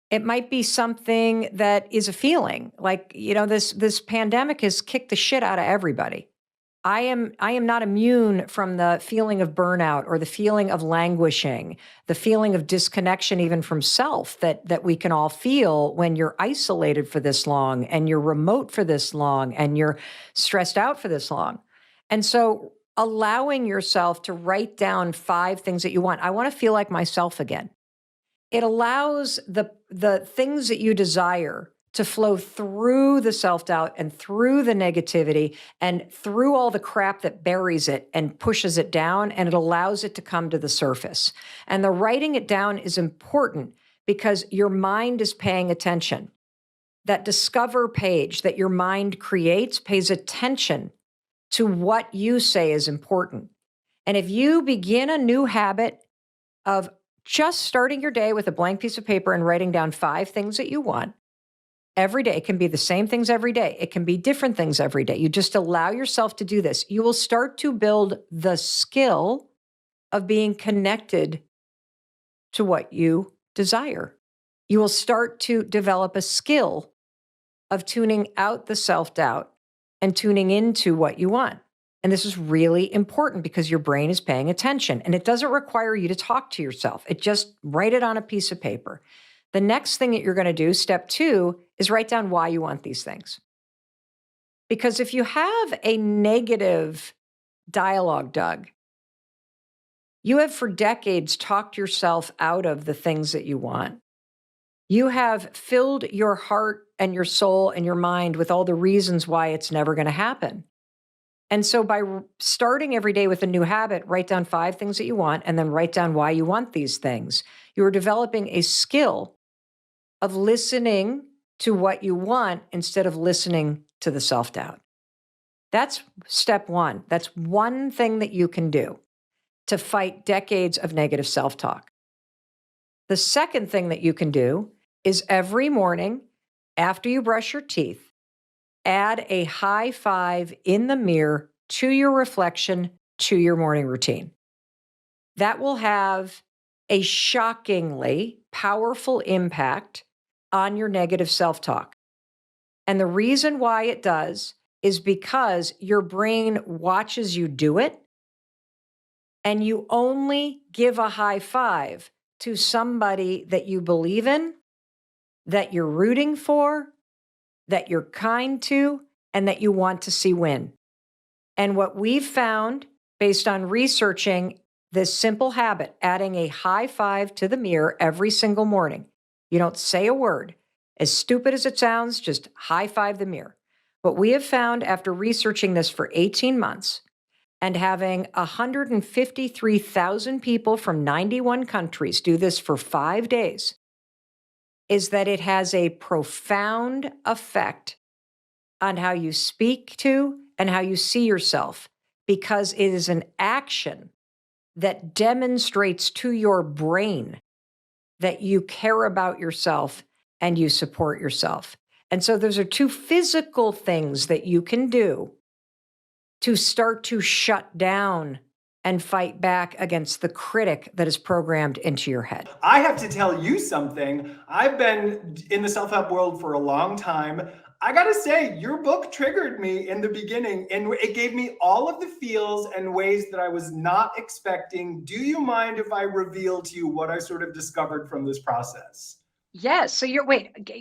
It might be something that is a feeling like, this pandemic has kicked the shit out of everybody. I am not immune from the feeling of burnout or the feeling of languishing, the feeling of disconnection even from self that we can all feel when you're isolated for this long and you're remote for this long and you're stressed out for this long. And so allowing yourself to write down 5 things that you want. I want to feel like myself again. It allows the things that you desire to flow through the self-doubt and through the negativity and through all the crap that buries it and pushes it down, and it allows it to come to the surface. And the writing it down is important because your mind is paying attention. That discover page that your mind creates pays attention to what you say is important. And if you begin a new habit of just starting your day with a blank piece of paper and writing down 5 things that you want, every day, it can be the same things every day. It can be different things every day. You just allow yourself to do this. You will start to build the skill of being connected to what you desire. You will start to develop a skill of tuning out the self-doubt and tuning into what you want. And this is really important because your brain is paying attention, and it doesn't require you to talk to yourself. It just write it on a piece of paper. The next thing that you're going to do, step 2, is write down why you want these things. Because if you have a negative dialogue, Doug, you have for decades talked yourself out of the things that you want. You have filled your heart and your soul and your mind with all the reasons why it's never going to happen. And so by starting every day with a new habit, write down 5 things that you want and then write down why you want these things. You are developing a skill of listening to what you want instead of listening to the self-doubt. That's step 1. That's one thing that you can do to fight decades of negative self-talk. The second thing that you can do is every morning after you brush your teeth, add a high 5 in the mirror to your reflection to your morning routine. That will have a shockingly powerful impact on your negative self-talk. And the reason why it does is because your brain watches you do it, and you only give a high 5 to somebody that you believe in, that you're rooting for, that you're kind to, and that you want to see win. And what we've found based on researching this simple habit, adding a high five to the mirror every single morning. You don't say a word. As stupid as it sounds, just high five the mirror. What we have found after researching this for 18 months and having 153,000 people from 91 countries do this for 5 days is that it has a profound effect on how you speak to and how you see yourself, because it is an action that demonstrates to your brain that you care about yourself and you support yourself. And so those are two physical things that you can do to start to shut down and fight back against the critic that is programmed into your head. I have to tell you something. I've been in the self-help world for a long time. I gotta say, your book triggered me in the beginning, and it gave me all of the feels and ways that I was not expecting. Do you mind if I reveal to you what I sort of discovered from this process? Yes. So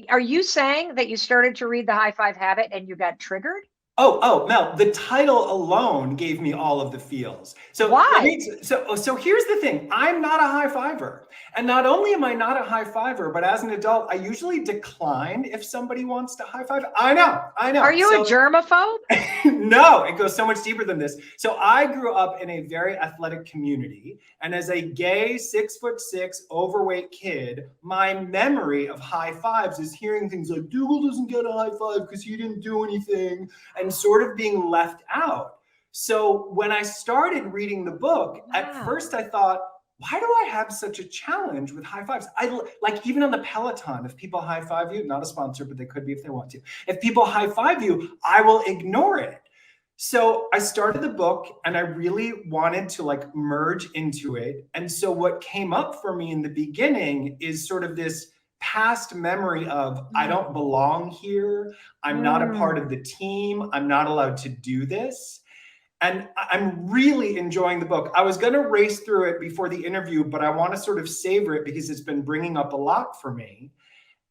are you saying that you started to read The High Five Habit and you got triggered? Oh, Mel, the title alone gave me all of the feels. So why? So here's the thing. I'm not a high fiver. And not only am I not a high fiver, but as an adult, I usually decline if somebody wants to high five. I know. Are you a germaphobe? No, it goes so much deeper than this. So I grew up in a very athletic community. And as a gay 6'6" overweight kid, my memory of high fives is hearing things like, Dougal doesn't get a high five because he didn't do anything, and sort of being left out. So when I started reading the book, at first I thought, why do I have such a challenge with high fives? Like even on the Peloton, if people high five you, not a sponsor, but they could be if they want to. If people high five you, I will ignore it. So I started the book and I really wanted to like merge into it. And so what came up for me in the beginning is sort of this past memory of, I don't belong here. I'm not a part of the team. I'm not allowed to do this. And I'm really enjoying the book. I was going to race through it before the interview, but I want to sort of savor it because it's been bringing up a lot for me.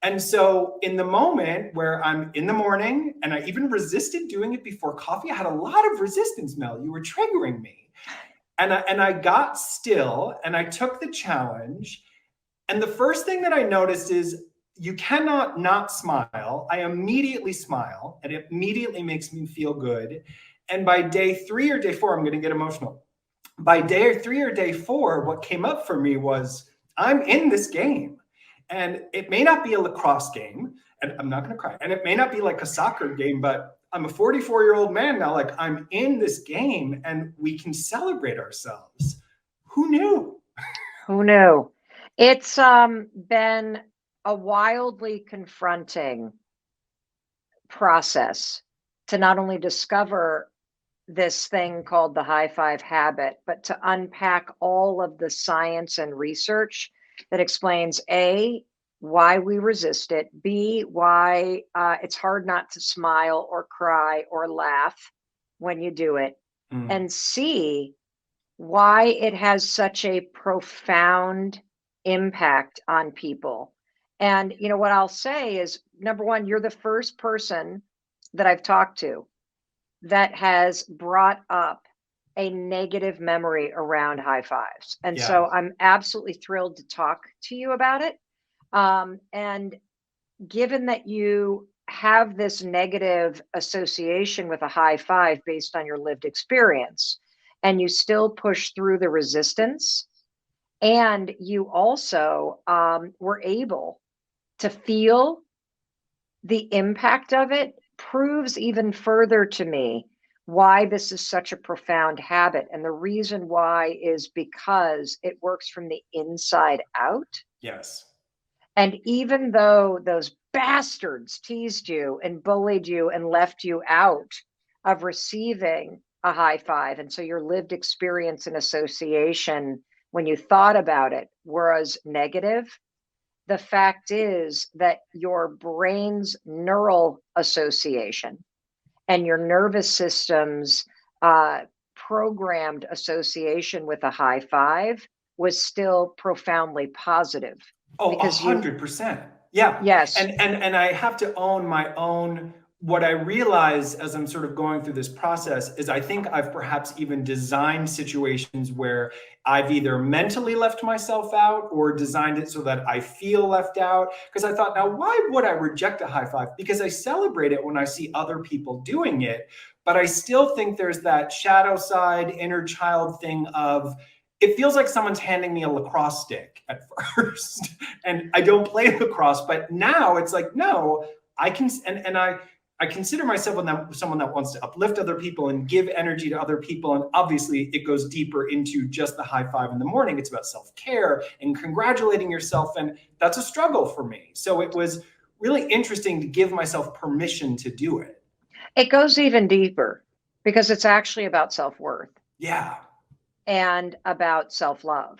And so in the moment where I'm in the morning, and I even resisted doing it before coffee, I had a lot of resistance, Mel. You were triggering me. And I got still and I took the challenge. And the first thing that I noticed is you cannot not smile. I immediately smile, and it immediately makes me feel good. And by day 3 or day 4, I'm going to get emotional. By day 3 or day 4, what came up for me was I'm in this game. And it may not be a lacrosse game, and I'm not going to cry. And it may not be like a soccer game, but I'm a 44-year-old man now. Like, I'm in this game and we can celebrate ourselves. Who knew? Who knew? It's been a wildly confronting process to not only discover this thing called the high five habit, but to unpack all of the science and research that explains A, why we resist it, B, why it's hard not to smile or cry or laugh when you do it, and C, why it has such a profound impact on people. And you know what I'll say is, number one, you're the first person that I've talked to that has brought up a negative memory around high fives. And so I'm absolutely thrilled to talk to you about it. And given that you have this negative association with a high five based on your lived experience, and you still push through the resistance, and you also were able to feel the impact of it, proves even further to me why this is such a profound habit. And the reason why is because it works from the inside out. Yes. And even though those bastards teased you and bullied you and left you out of receiving a high five, and so your lived experience and association when you thought about it was negative, the fact is that your brain's neural association and your nervous system's programmed association with a high five was still profoundly positive. Oh, 100%. Yeah. Yes. And I have to own my own what I realize as I'm sort of going through this process is I think I've perhaps even designed situations where I've either mentally left myself out or designed it so that I feel left out. Because I thought, now, why would I reject a high five? Because I celebrate it when I see other people doing it. But I still think there's that shadow side, inner child thing of, it feels like someone's handing me a lacrosse stick at first. And I don't play lacrosse, but now it's like, no, I can, and I consider myself someone that wants to uplift other people and give energy to other people. And obviously it goes deeper into just the high five in the morning. It's about self-care and congratulating yourself. And that's a struggle for me. So it was really interesting to give myself permission to do it. It goes even deeper because it's actually about self-worth. Yeah. And about self-love.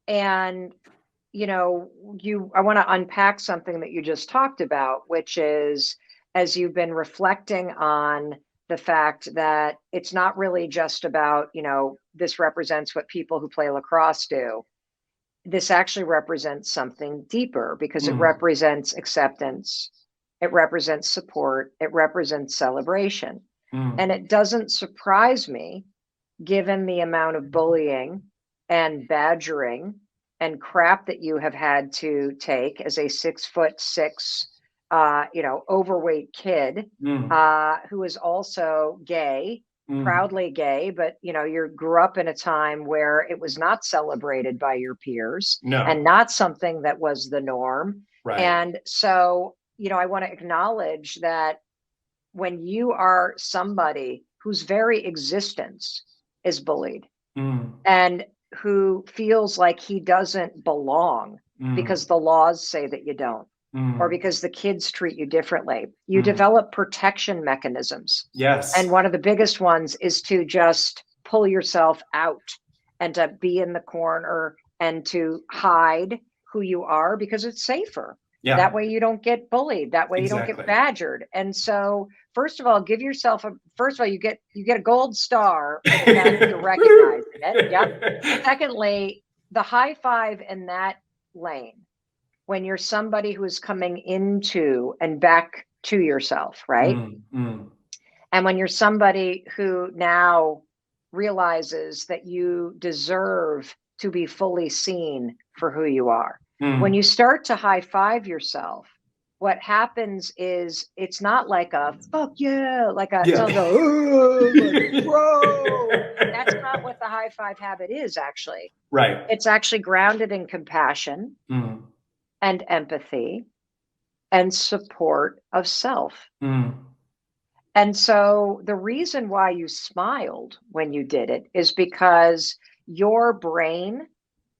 And, I want to unpack something that you just talked about, which is, as you've been reflecting on the fact that it's not really just about, this represents what people who play lacrosse do. This actually represents something deeper because it represents acceptance. It represents support. It represents celebration. And it doesn't surprise me, given the amount of bullying and badgering and crap that you have had to take as a 6'6", overweight kid who is also gay, proudly gay, but you grew up in a time where it was not celebrated by your peers and not something that was the norm. Right. And so, I want to acknowledge that when you are somebody whose very existence is bullied and who feels like he doesn't belong because the laws say that you don't, or because the kids treat you differently, you develop protection mechanisms. Yes. And one of the biggest ones is to just pull yourself out and to be in the corner and to hide who you are because it's safer. Yeah. That way you don't get bullied. That way you don't get badgered. And so, first of all, give yourself you get a gold star for the fact that you're recognizing it. Yep. Secondly, the high five in that lane, when you're somebody who is coming into and back to yourself, right? And when you're somebody who now realizes that you deserve to be fully seen for who you are. When you start to high five yourself, what happens is it's not like a fuck yeah, like a, it's not like, bro. That's not what the high five habit is actually. Right. It's actually grounded in compassion and empathy and support of self. And so the reason why you smiled when you did it is because your brain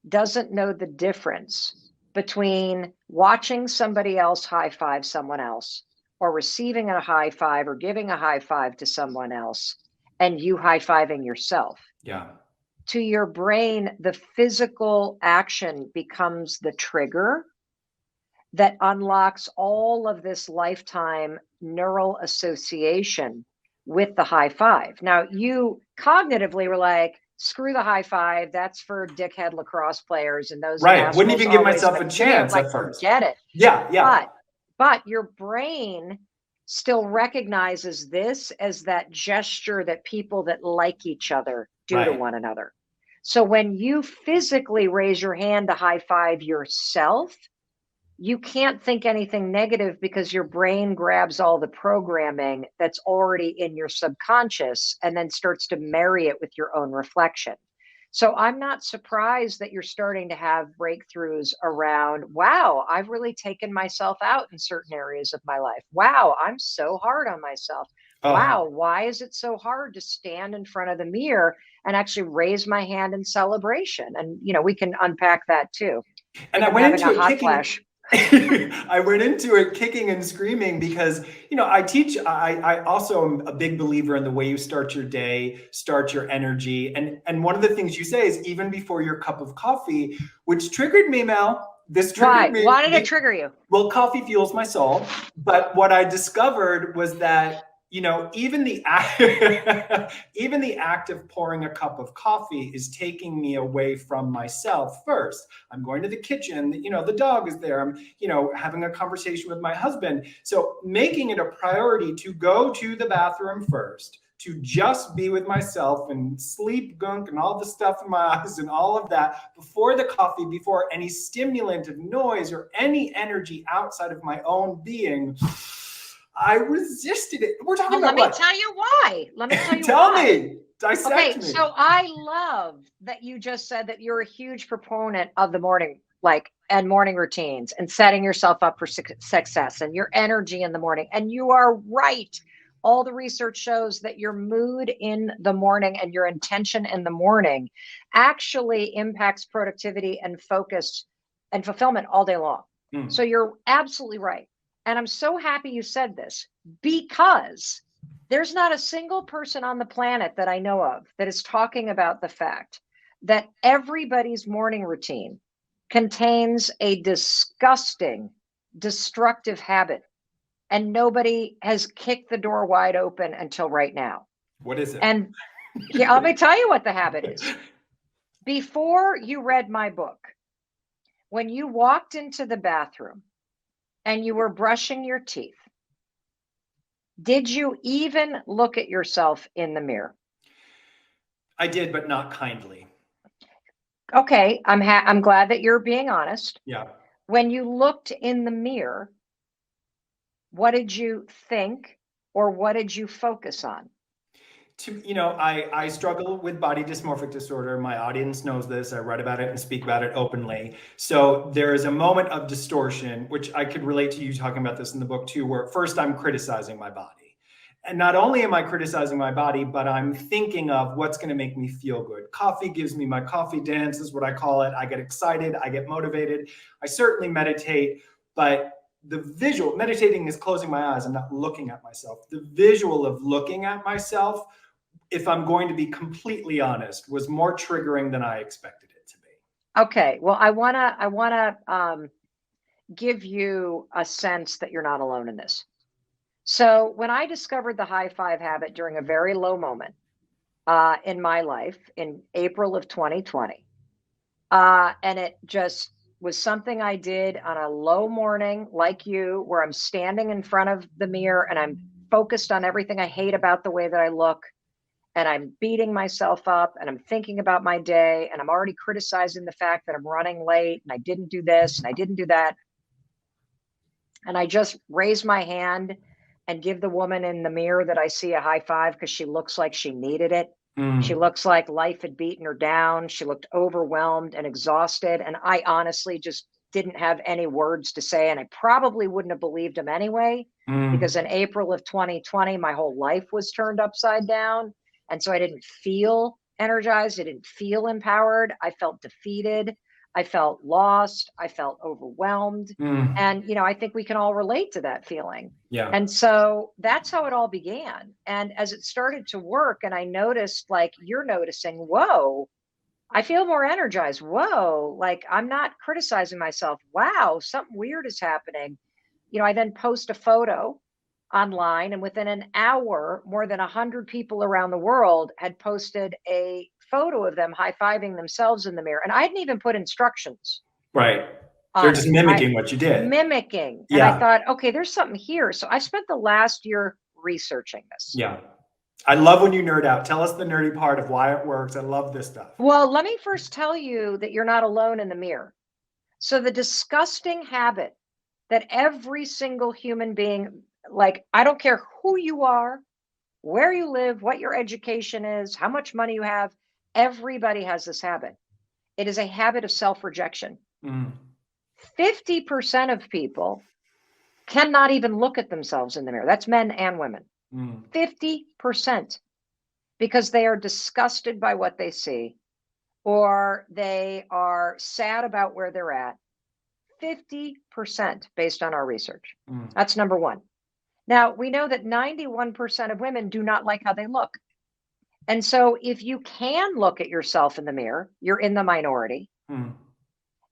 doesn't know the difference between watching somebody else high five someone else or receiving a high five or giving a high five to someone else and you high fiving yourself. Yeah. To your brain, the physical action becomes the trigger that unlocks all of this lifetime neural association with the high five. Now, you cognitively were like, screw the high five. That's for dickhead lacrosse players and those. Right. Wouldn't even give myself a chance at first. Forget it. Yeah. Yeah. But your brain still recognizes this as that gesture that people that like each other do to one another. So when you physically raise your hand to high five yourself, you can't think anything negative because your brain grabs all the programming that's already in your subconscious and then starts to marry it with your own reflection. So I'm not surprised that you're starting to have breakthroughs around, wow, I've really taken myself out in certain areas of my life. Wow, I'm so hard on myself. Wow, why is it so hard to stand in front of the mirror and actually raise my hand in celebration? And, we can unpack that too. And I went into it kicking. I went into it kicking and screaming because, I also am a big believer in the way you start your day, start your energy. And one of the things you say is even before your cup of coffee, which triggered me, Mel. This triggered me. Why did it trigger you? Well, coffee fuels my soul. But what I discovered was that you know, even the even the act of pouring a cup of coffee is taking me away from myself first. I'm going to the kitchen, you know, the dog is there. I'm, you know, having a conversation with my husband. So making it a priority to go to the bathroom first, to just be with myself and sleep gunk and all the stuff in my eyes and all of that before the coffee, before any stimulant of noise or any energy outside of my own being. I resisted it. We're talking about let what? me tell you why. Let me tell you Tell why. me. Dissect Okay, me. so I love that you just said that you're a huge proponent of the morning, like, and morning routines and setting yourself up for success and your energy in the morning. And you are right. All the research shows that your mood in the morning and your intention in the morning actually impacts productivity and focus and fulfillment all day long. So you're absolutely right. And I'm so happy you said this, because there's not a single person on the planet that I know of that is talking about the fact that everybody's morning routine contains a disgusting, destructive habit. And nobody has kicked the door wide open until right now. What is it? And yeah, let me tell you what the habit is. Before you read my book, when you walked into the bathroom and you were brushing your teeth, did you even look at yourself in the mirror? I did, but not kindly. Okay, I'm glad that you're being honest. Yeah. When you looked in the mirror, what did you think or what did you focus on? You know, I struggle with body dysmorphic disorder. My audience knows this. I write about it and speak about it openly. So there is a moment of distortion, which I could relate to you talking about this in the book too, where first I'm criticizing my body. And not only am I criticizing my body, but I'm thinking of what's going to make me feel good. Coffee gives me my coffee dance, is what I call it. I get excited. I get motivated. I certainly meditate, but the visual, meditating is closing my eyes. I'm not looking at myself. The visual of looking at myself, if I'm going to be completely honest, was more triggering than I expected it to be. Okay, well, I wanna give you a sense that you're not alone in this. So when I discovered the high five habit during a very low moment in my life in April of 2020, and it just was something I did on a low morning, like you, where I'm standing in front of the mirror and I'm focused on everything I hate about the way that I look. And I'm beating myself up and I'm thinking about my day and I'm already criticizing the fact that I'm running late and I didn't do this and I didn't do that. And I just raise my hand and give the woman in the mirror that I see a high five because she looks like she needed it. She looks like life had beaten her down. She looked overwhelmed and exhausted. And I honestly just didn't have any words to say. And I probably wouldn't have believed him anyway, because in April of 2020, my whole life was turned upside down. And so I didn't feel energized. I didn't feel empowered. I felt defeated. I felt lost. I felt overwhelmed. And, you know, I think we can all relate to that feeling. Yeah. And so that's how it all began. And as it started to work, and I noticed, like you're noticing, whoa, I feel more energized. Whoa, like I'm not criticizing myself. Wow, something weird is happening. You know, I then post a photo online, and within an hour, more than 100 people around the world had posted a photo of them high-fiving themselves in the mirror. And I hadn't even put instructions Right. They're on just it. mimicking what you did. Mimicking. And Yeah. I thought, okay, there's something here. So I spent the last year researching this. Yeah. I love when you nerd out. Tell us the nerdy part of why it works. I love this stuff. Well, let me first tell you that you're not alone in the mirror. So the disgusting habit that every single human being, like, I don't care who you are, where you live, what your education is, how much money you have, everybody has this habit. It is a habit of self-rejection. 50% of people cannot even look at themselves in the mirror. That's men and women. 50%, because they are disgusted by what they see, or they are sad about where they're at. 50% based on our research. That's number one. Now, we know that 91% of women do not like how they look. And so if you can look at yourself in the mirror, you're in the minority.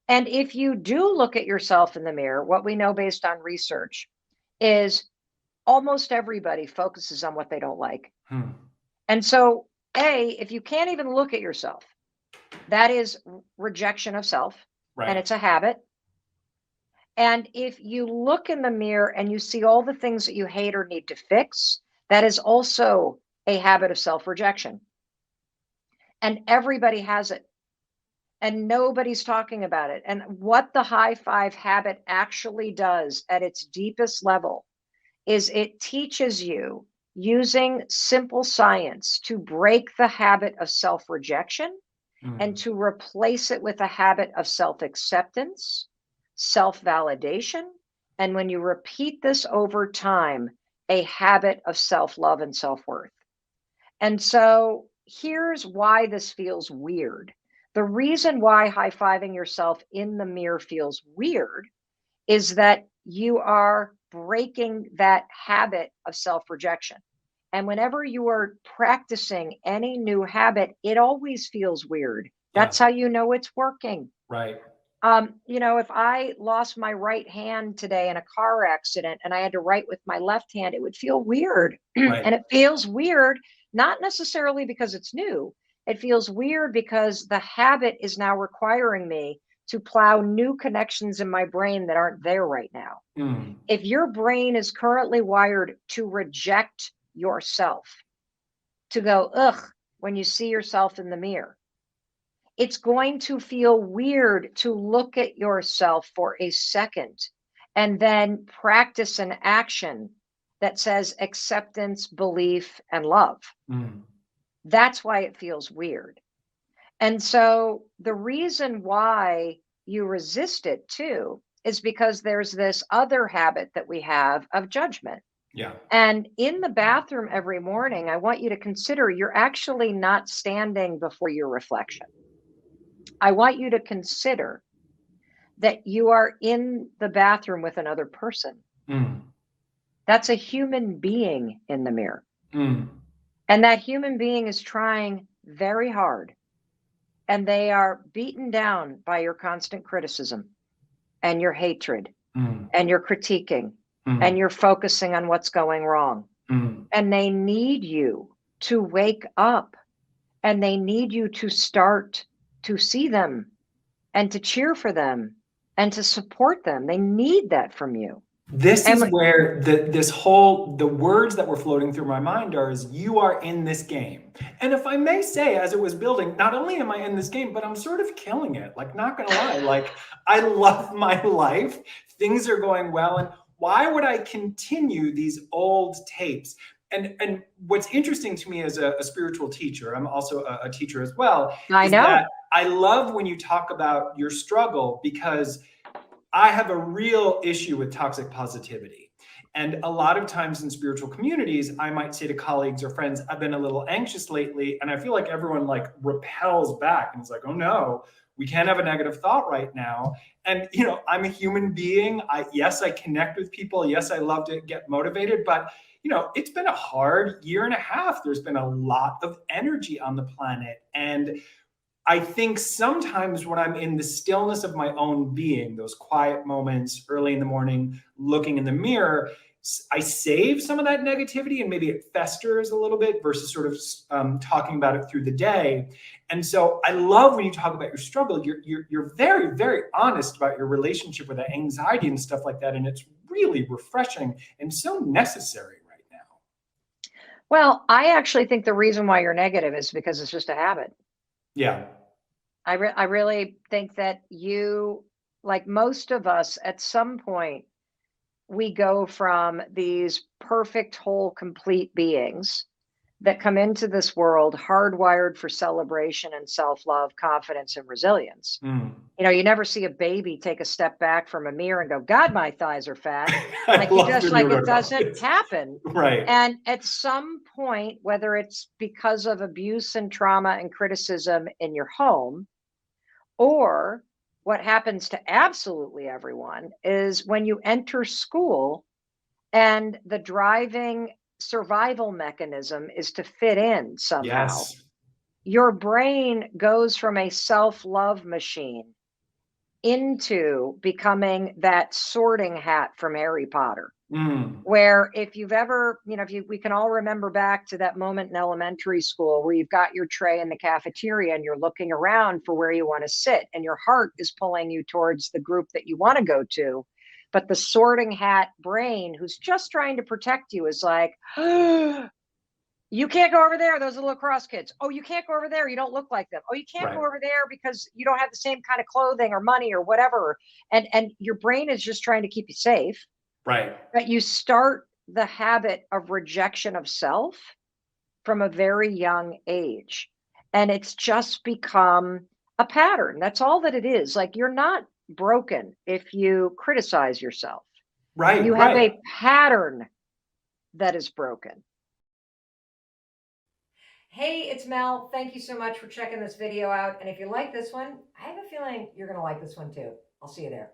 And if you do look at yourself in the mirror, what we know based on research is almost everybody focuses on what they don't like. Hmm. And so, if you can't even look at yourself, that is rejection of self, and Right. it's a habit. And if you look in the mirror and you see all the things that you hate or need to fix, that is also a habit of self rejection. And everybody has it, and nobody's talking about it. And what the high five habit actually does at its deepest level is it teaches you using simple science to break the habit of self rejection and to replace it with a habit of self acceptance, self validation, and when you repeat this over time, a habit of self love and self worth. And so here's why this feels weird. The reason why high fiving yourself in the mirror feels weird is that you are breaking that habit of self rejection. And whenever you are practicing any new habit, it always feels weird. That's how you know it's working. Right. If I lost my right hand today in a car accident and I had to write with my left hand, it would feel weird. Right. And it feels weird, not necessarily because it's new. It feels weird because the habit is now requiring me to plow new connections in my brain that aren't there right now. Mm. If your brain is currently wired to reject yourself, to go, ugh, when you see yourself in the mirror, it's going to feel weird to look at yourself for a second and then practice an action that says acceptance, belief, and love. Mm. That's why it feels weird. And so the reason why you resist it too is because there's this other habit that we have of judgment. Yeah. And in the bathroom every morning, I want you to consider you're actually not standing before your reflection. I want you to consider that you are in the bathroom with another person. Mm. That's a human being in the mirror. Mm. And that human being is trying very hard. And they are beaten down by your constant criticism and your hatred and your critiquing and you're focusing on what's going wrong. And they need you to wake up and they need you to start to see them and to cheer for them and to support them. They need that from you. This is where the words that were floating through my mind are is you are in this game. And if I may say, as it was building, not only am I in this game, but I'm sort of killing it. Like, not gonna lie, like I love my life. Things are going well. And why would I continue these old tapes? And what's interesting to me as a spiritual teacher, I'm also a teacher as well. I know. That I love when you talk about your struggle because I have a real issue with toxic positivity. And a lot of times in spiritual communities, I might say to colleagues or friends, I've been a little anxious lately. And I feel like everyone like repels back and it's like, oh no, we can't have a negative thought right now. And, I'm a human being. Yes, I connect with people. Yes, I love to get motivated, but it's been a hard year and a half. There's been a lot of energy on the planet. And I think sometimes when I'm in the stillness of my own being, those quiet moments early in the morning, looking in the mirror, I save some of that negativity and maybe it festers a little bit versus sort of talking about it through the day. And so I love when you talk about your struggle, you're very, very honest about your relationship with that anxiety and stuff like that. And it's really refreshing and so necessary right now. Well, I actually think the reason why you're negative is because it's just a habit. Yeah. I really think that you, like most of us, at some point, we go from these perfect, whole, complete beings that come into this world hardwired for celebration and self-love, confidence, and resilience. You never see a baby take a step back from a mirror and go, God, my thighs are fat. Like it doesn't happen. Right. And at some point, whether it's because of abuse and trauma and criticism in your home, or what happens to absolutely everyone is when you enter school and the driving survival mechanism is to fit in somehow. Yes. Your brain goes from a self-love machine into becoming that sorting hat from Harry Potter. Where if you've ever, we can all remember back to that moment in elementary school where you've got your tray in the cafeteria and you're looking around for where you want to sit and your heart is pulling you towards the group that you want to go to. But the sorting hat brain who's just trying to protect you is like, you can't go over there. Those are the lacrosse kids. Oh, you can't go over there. You don't look like them. Oh, you can't go over there because you don't have the same kind of clothing or money or whatever. And your brain is just trying to keep you safe. Right. But you start the habit of rejection of self from a very young age. And it's just become a pattern. That's all that it is. Like, you're not broken if you criticize yourself. Right. You have a pattern that is broken. Hey, it's Mel. Thank you so much for checking this video out. And if you like this one, I have a feeling you're going to like this one too. I'll see you there.